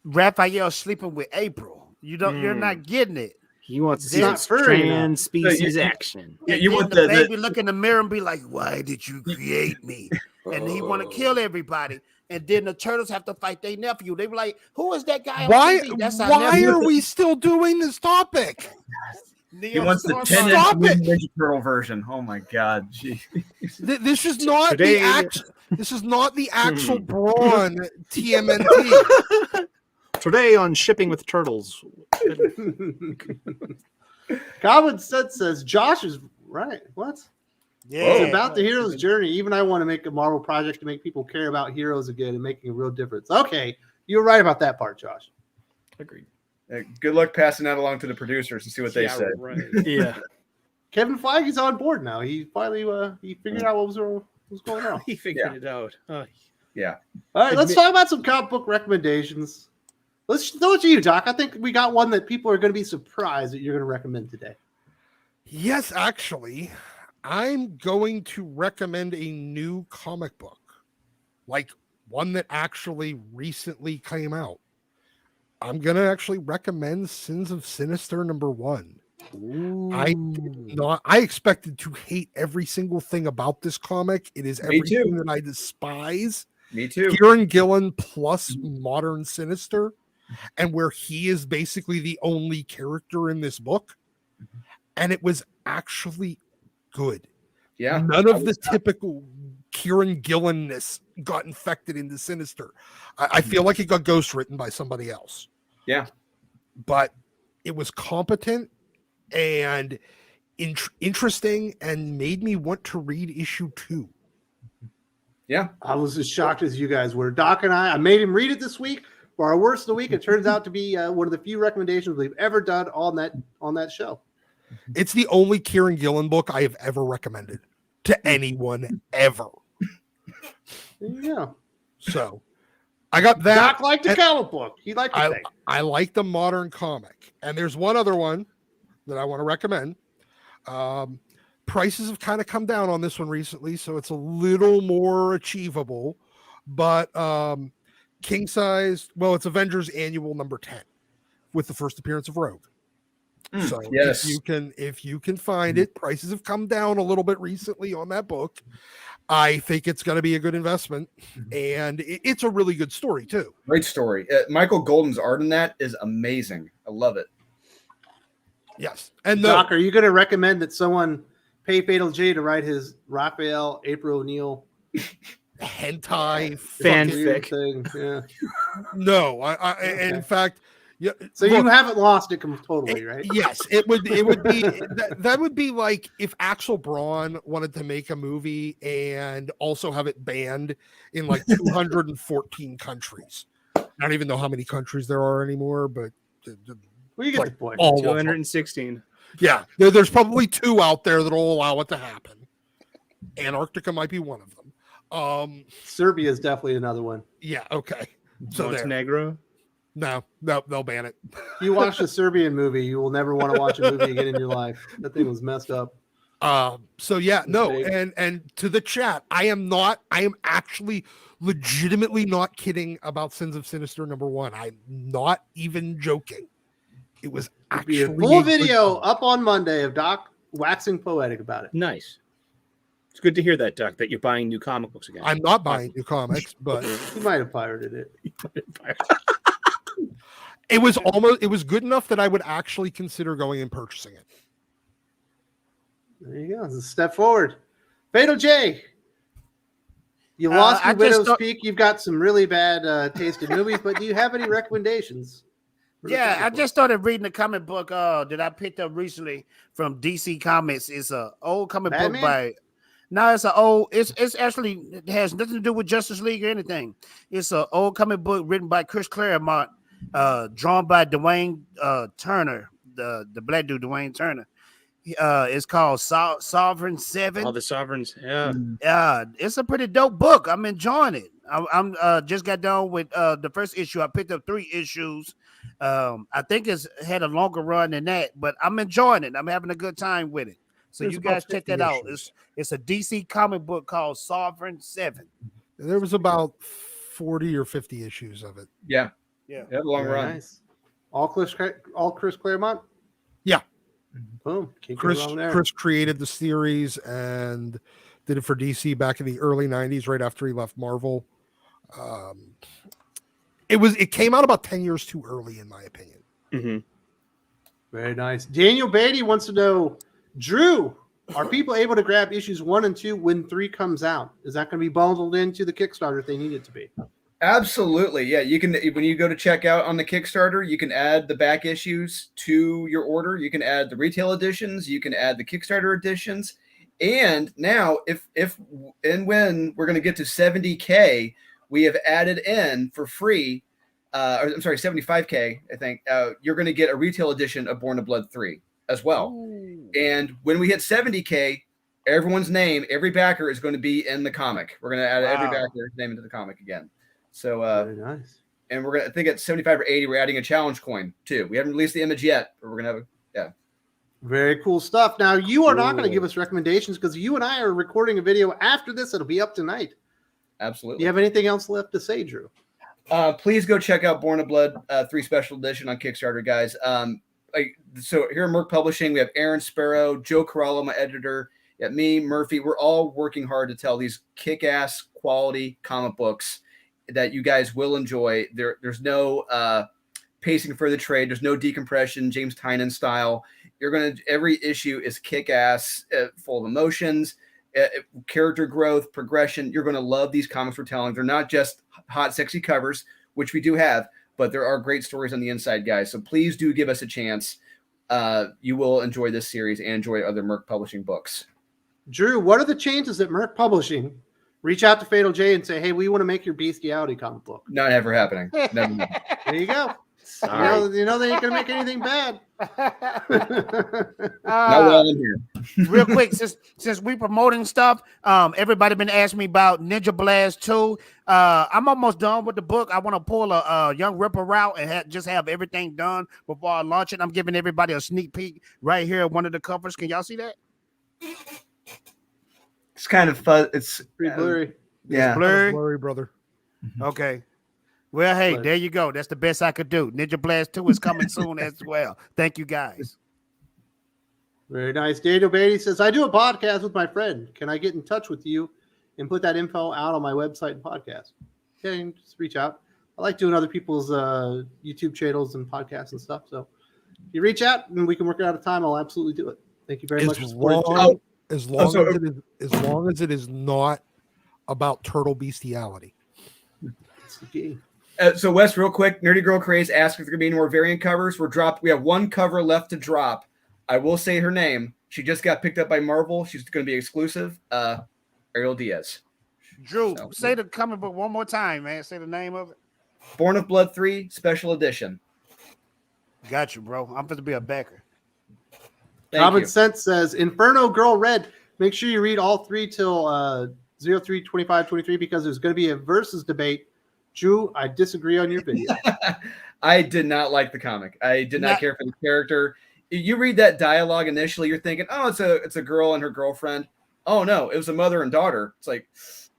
Raphael sleeping with April. You're not getting it. He wants to see Not some furry enough. trans species action. Yeah, And you then want the the baby look in the mirror and be like, "Why did you create me?" And he want to kill everybody. And then the turtles have to fight their nephew. They be like, "Who is that guy?" on Why TV? That's our why nephew." are we still doing this topic? he wants the Neo 10 Stop inch it. Ninja Turtle version. Oh my god, gee. This is not Today- this is not the Axel Braun TMNT. Today on Shipping with Turtles. Calvin Studd says Josh is right. What? Yeah, It's about the hero's journey. Even I want to make a Marvel project to make people care about heroes again and making a real difference. Okay, you're right about that part, Josh. Agreed. Good luck passing that along to the producers and see what they say. Right. Yeah. Kevin Feige's on board now. He finally he figured out what was going on. He figured it out. Oh, Yeah. All right, let's talk about some comic book recommendations. Let's throw it to you, Doc. I think we got one that people are going to be surprised that you're going to recommend today. Yes, actually, I'm going to recommend a new comic book, like one that actually recently came out. I'm going to actually recommend Sins of Sinister #1. I expected to hate every single thing about this comic. It is Me too. everything that I despise. Me too. Kieran Gillen plus modern Sinister, and where he is basically the only character in this book. And it was actually good. Yeah. None of the typical Kieran Gillenness got infected into Sinister. I feel like it got ghost written by somebody else. Yeah. But it was competent and interesting and made me want to read issue 2. Yeah. I was as shocked as you guys were. Doc and I made him read it this week for our worst of the week. It turns out to be one of the few recommendations we've ever done on that show. It's the only Kieran Gillen book I have ever recommended to anyone ever. There you go. So I got that. Doc liked the comic book. He liked the thing. I like the modern comic. And there's one other one that I want to recommend. Prices have kind of come down on this one recently, so it's a little more achievable. But king size, well, it's Avengers Annual number 10 with the first appearance of Rogue. So yes. if you can find it, prices have come down a little bit recently on that book. I think it's going to be a good investment, and it's a really good story too. Great story. Michael Golden's art in that is amazing. I love it. Yes. And Doc, are you going to recommend that someone pay Fatal J to write his Raphael April O'Neil hentai fanfic thing? Yeah. No, Okay. In fact, yeah. So you haven't lost it totally, right? Yes, it would be that would be like if Axel Braun wanted to make a movie and also have it banned in like 214 countries. I don't even know how many countries there are anymore, but Well, you get the point. 216. Yeah, there's probably 2 out there that'll allow it to happen. Antarctica might be one of them. Serbia is definitely another one. Yeah, okay. So Montenegro. No, they'll ban it. If you watch a Serbian movie, you will never want to watch a movie again in your life. That thing was messed up. So yeah, no, and to the chat, I am actually legitimately not kidding about Sins of Sinister #1. I'm not even joking. It was actually a full video up on Monday of Doc waxing poetic about it. Nice. It's good to hear that, Doc, that you're buying new comic books again. I'm not buying new comics, but You might have pirated it. it was good enough that I would actually consider going and purchasing it. There you go. It's a step forward. Fatal J. You lost your Widow's Peak. You've got some really bad taste in movies, but do you have any recommendations? Yeah, I just started reading the comic book that I picked up recently from DC Comics. It's an old comic book by. No, it's an old. It's actually it has nothing to do with Justice League or anything. It's an old comic book written by Chris Claremont, drawn by Dwayne Turner, the black dude Dwayne Turner. It's called Sovereign 7. Oh, the Sovereigns, yeah. It's a pretty dope book. I'm enjoying it. I'm just got done with the first issue. I picked up 3 issues. I think it's had a longer run than that, but I'm enjoying it. I'm having a good time with it. So you guys check that out. It's a DC comic book called Sovereign 7. There was about 40 or 50 issues of it. Yeah. Yeah. It had a long run. Nice. All Chris Claremont? Yeah. Boom. Can't go wrong there. Chris created the series and did it for DC back in the early 90s, right after he left Marvel. It came out about 10 years too early, in my opinion. Mm-hmm. Very nice. Daniel Beatty wants to know, Drew, are people able to grab issues 1 and 2 when 3 comes out? Is that going to be bundled into the Kickstarter if they need it to be? Absolutely. Yeah. You can, when you go to check out on the Kickstarter, you can add the back issues to your order. You can add the retail editions. You can add the Kickstarter editions. And now if when we're going to get to 70K, we have added in for free, or I'm sorry, 75K, I think, you're going to get a retail edition of Born of Blood 3 as well. Ooh. And when we hit 70K, everyone's name, every backer is going to be in the comic. We're going to add every backer's name into the comic again. So, very nice. And we're going to, I think at 75 or 80, we're adding a challenge coin too. We haven't released the image yet, but we're going to have Very cool stuff. Now, you are not going to give us recommendations because you and I are recording a video after this. It'll be up tonight. Absolutely. Do you have anything else left to say, Drew? Please go check out Born of Blood 3 Special Edition on Kickstarter, guys. so here at Merck Publishing, we have Aaron Sparrow, Joe Corallo, my editor, you got me, Murphy. We're all working hard to tell these kick-ass quality comic books that you guys will enjoy. There's no pacing for the trade. There's no decompression, James Tynion style. Every issue is kick-ass, full of emotions, character growth, progression. You're going to love these comics we're telling. They're not just hot, sexy covers, which we do have, but there are great stories on the inside, guys. So please do give us a chance. You will enjoy this series and enjoy other Merck Publishing books. Drew, what are the chances that Merck Publishing reach out to Fatal J and say, hey, we want to make your bestiality comic book? Not ever happening. Never. There you go. Sorry. You know they ain't going to make anything bad. Not while I'm here. Real quick, since we promoting stuff, everybody been asking me about Ninja Blast 2. I'm almost done with the book. I want to pull a Young Ripper route and just have everything done before I launch it. I'm giving everybody a sneak peek right here at one of the covers. Can y'all see that? It's kind of fun. It's Pretty blurry. yeah. It's blurry. Blurry, brother. Okay. Well, hey, there you go. That's the best I could do. Ninja Blast 2 is coming soon as well. Thank you, guys. Very nice. Daniel Beatty says, I do a podcast with my friend. Can I get in touch with you and put that info out on my website and podcast? Yeah, you can just reach out. I like doing other people's YouTube channels and podcasts and stuff. So if you reach out and we can work it out a time, I'll absolutely do it. Thank you very much for supporting the channel. As long as it is not about turtle bestiality. That's the key. So Wes, real quick, Nerdy Girl Craze asked if there could be any more variant covers. We have one cover left to drop. I will say her name. She just got picked up by Marvel. She's going to be exclusive. Ariel Diaz. Drew, say the comic book one more time, man. Say the name of it. Born of Blood 3 Special Edition. Got you, bro. I'm going to be a backer. Common Sense says, Inferno Girl Red. Make sure you read all three till 03/25/23 because there's going to be a versus debate. Drew, I disagree on your video. I did not like the comic. I did not care for the character. You read that dialogue initially, you're thinking, oh, it's a girl and her girlfriend. Oh no, it was a mother and daughter. It's like,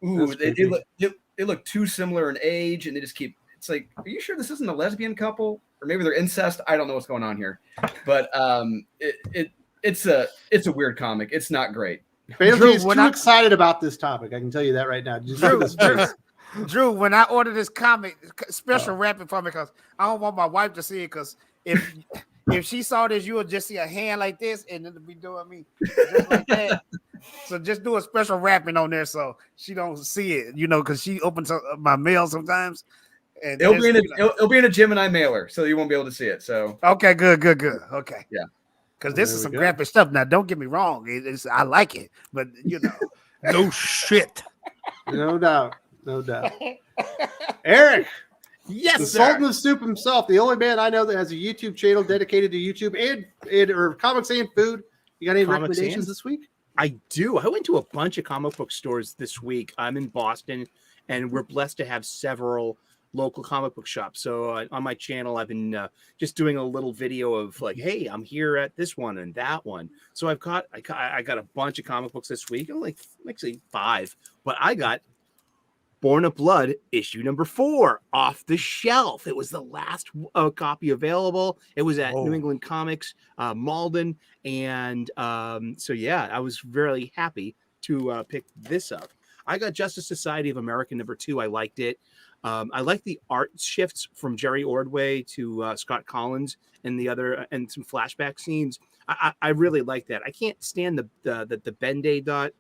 ooh, they look too similar in age, and they just keep. It's like, are you sure this isn't a lesbian couple, or maybe they're incest? I don't know what's going on here, but it's a weird comic. It's not great. Drew, is too excited about this topic. I can tell you that right now. Just Drew, this face. Drew, when I order this comic, special wrapping for me because I don't want my wife to see it. Because if she saw this, you would just see a hand like this, and it'll be doing me just like that. So just do a special wrapping on there so she don't see it, because she opens up my mail sometimes. And it'll be in a Gemini mailer, so you won't be able to see it. So okay, good. Okay, yeah. Because this is some graphic stuff. Now, don't get me wrong. I like it, but no shit. No doubt. Eric. Yes, the sir. Sultan of Soup himself, the only man I know that has a YouTube channel dedicated to YouTube and or comics and food. You got any recommendations this week? I do. I went to a bunch of comic book stores this week. I'm in Boston, and we're blessed to have several local comic book shops. So on my channel, I've been just doing a little video of like, hey, I'm here at this one and that one. So I got a bunch of comic books this week. Like actually 5, but I got Born of Blood issue number 4 off the shelf. It was the last copy available. It was at New England Comics, Malden, and so yeah, I was really happy to pick this up. I got Justice Society of America number 2. I liked it. I like the art shifts from Jerry Ordway to Scott Collins and the other and some flashback scenes. I really like that. I can't stand the Ben-Day dot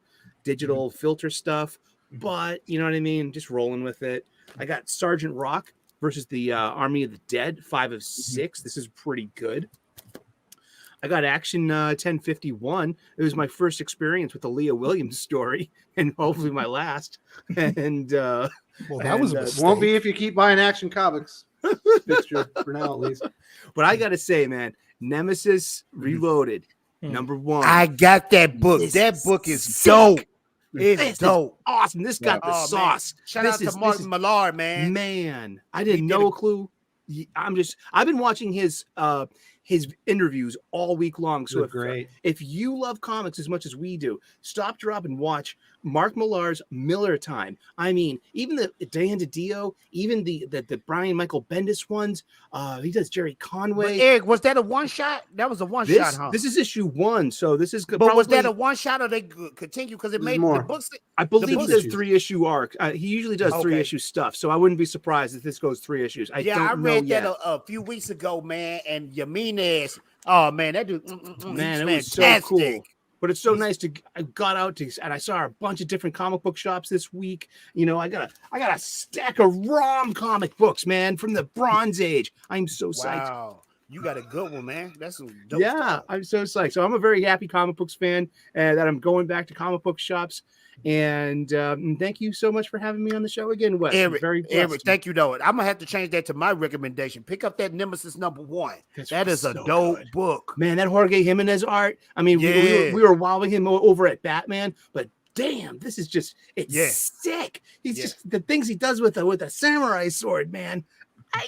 digital filter stuff, but you know what I mean. Just rolling with it. I got Sergeant Rock versus the Army of the Dead 5 of 6. This is pretty good. I got Action 1051. It was my first experience with the Leah Williams story, and hopefully my last. And well, that was a mistake. Won't be if you keep buying Action Comics fixture for now, at least. But I gotta say, man, Nemesis Reloaded, number 1. I got that book. That book is dope. It's dope. Awesome. This got the sauce. Shout out to Martin Millard, man. Man, I didn't know a clue. I've been watching his his interviews all week long. So They're great. if you love comics as much as we do, stop, drop, and watch Mark Millar's Miller Time. I mean, even the Dan DiDio, even the Brian Michael Bendis ones. He does Jerry Conway. But Eric, was that a one shot? That was a one shot, huh? This is issue 1, so this is good. But was that a one shot or they continue? Because it There's made more. the books. I believe he does issues. 3-issue arc. He usually does 3-issue stuff, so I wouldn't be surprised if this goes 3 issues. I read that a few weeks ago, man, and Yaminez. Oh man, that dude, Man, it was fantastic. so cool. But it's so nice I got out to, and I saw a bunch of different comic book shops this week. You know, I got a stack of ROM comic books, man, from the Bronze Age. I'm so psyched. Wow, you got a good one, man. That's some dope Yeah, stuff. I'm so psyched. So I'm a very happy comic books fan, and that I'm going back to comic book shops. And thank you so much for having me on the show again, Wes. Eric, Very blessed. Eric, thank you, though. I'm gonna have to change that to my recommendation. Pick up that Nemesis #1. That is a so dope good. book. Man, that Jorge Jimenez art. I mean, Yeah. we were wowing him over at Batman, but damn, this is just sick. He's just the things he does with a samurai sword, man.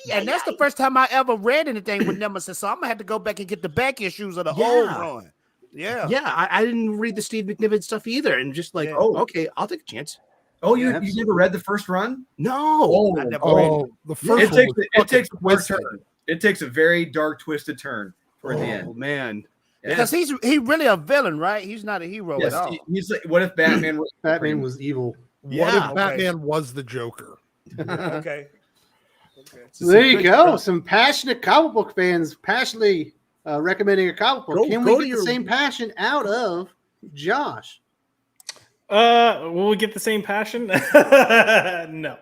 And that's the first time I ever read anything with Nemesis, so I'm gonna have to go back and get the back issues of the old run. Yeah. I didn't read the Steve McNiven stuff either, and just like, okay, I'll take a chance. Oh, you never read the first run? No, I never read it. The first It one takes was it takes a fucking dark turn. It takes a very dark, twisted turn toward the end. Oh man, Because he's really a villain, right? He's not a hero Yes, at all. he's like, what if Batman was Batman was evil. What Yeah, if Batman was the Joker? Okay. So there you go. Some passionate comic book fans passionately recommending a comic book. Can we get the same passion out of Josh? Will we get the same passion? No.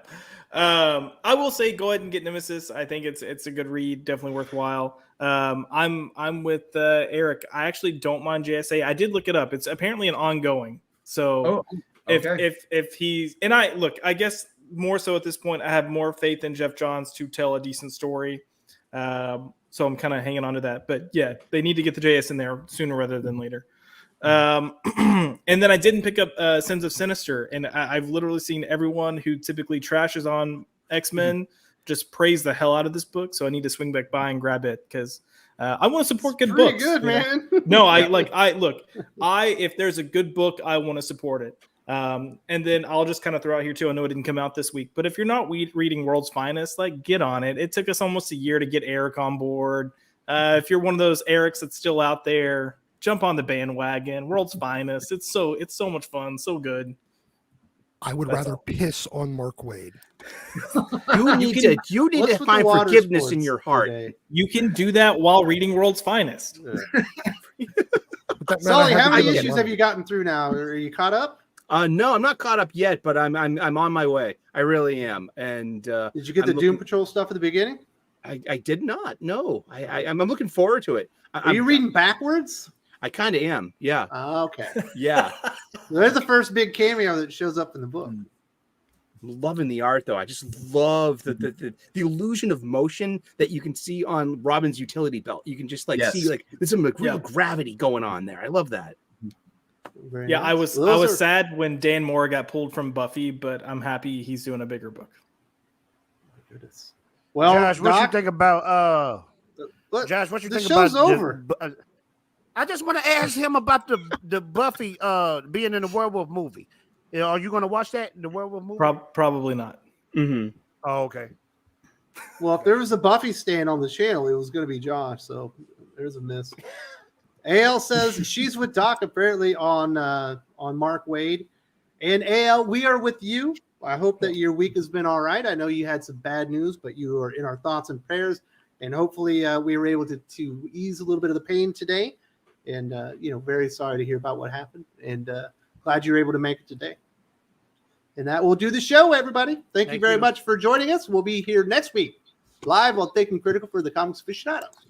I will say go ahead and get Nemesis. I think it's a good read, definitely worthwhile. I'm with Eric. I actually don't mind JSA. I did look it up. It's apparently an ongoing. So if he's, and I guess more so at this point, I have more faith in Jeff Johns to tell a decent story. So I'm kind of hanging on to that. But yeah, they need to get the JS in there sooner rather than later. And then I didn't pick up Sins of Sinister, and I've literally seen everyone who typically trashes on X-Men just praise the hell out of this book. So I need to swing back by and grab it because I want to support good books. Pretty good, man. No, if there's a good book, I want to support it. And then I'll just kind of throw out here too. I know it didn't come out this week, but if you're not reading World's Finest, like get on it. It took us almost a year to get Eric on board. If you're one of those Erics that's still out there, jump on the bandwagon. World's Finest. It's so much fun, so good. I would rather piss on Mark Wade. You need to find forgiveness in your heart. Today. You can do that while reading World's Finest. Sully, how many issues have you gotten through now? Are you caught up? No, I'm not caught up yet, but I'm on my way. I really am. And did you get the Doom Patrol stuff at the beginning? I did not. No, I'm looking forward to it. Are you reading backwards? I kind of am. Yeah. Okay. Yeah. There's the first big cameo that shows up in the book. I'm loving the art, though. I just love the illusion of motion that you can see on Robin's utility belt. You can just see there's some real gravity going on there. I love that. Very Yeah, nice. I was sad when Dan Moore got pulled from Buffy, but I'm happy he's doing a bigger book. Goodness. Well, Josh, what you Doc, think about Josh, what you the think show's about over. I just want to ask him about the Buffy being in the werewolf movie. Are you going to watch that, the werewolf movie? Probably not. Mm-hmm. Oh, okay. Well, if there was a Buffy stand on the channel, it was going to be Josh. So there's a miss. AL says she's with Doc apparently on Mark Wade. And AL, we are with you. I hope that your week has been all right. I know you had some bad news, but you are in our thoughts and prayers. And hopefully we were able to ease a little bit of the pain today. And, very sorry to hear about what happened. And glad you were able to make it today. And that will do the show, everybody. Thank you very much for joining us. We'll be here next week, live on Thinking Critical for the Comics Aficionados.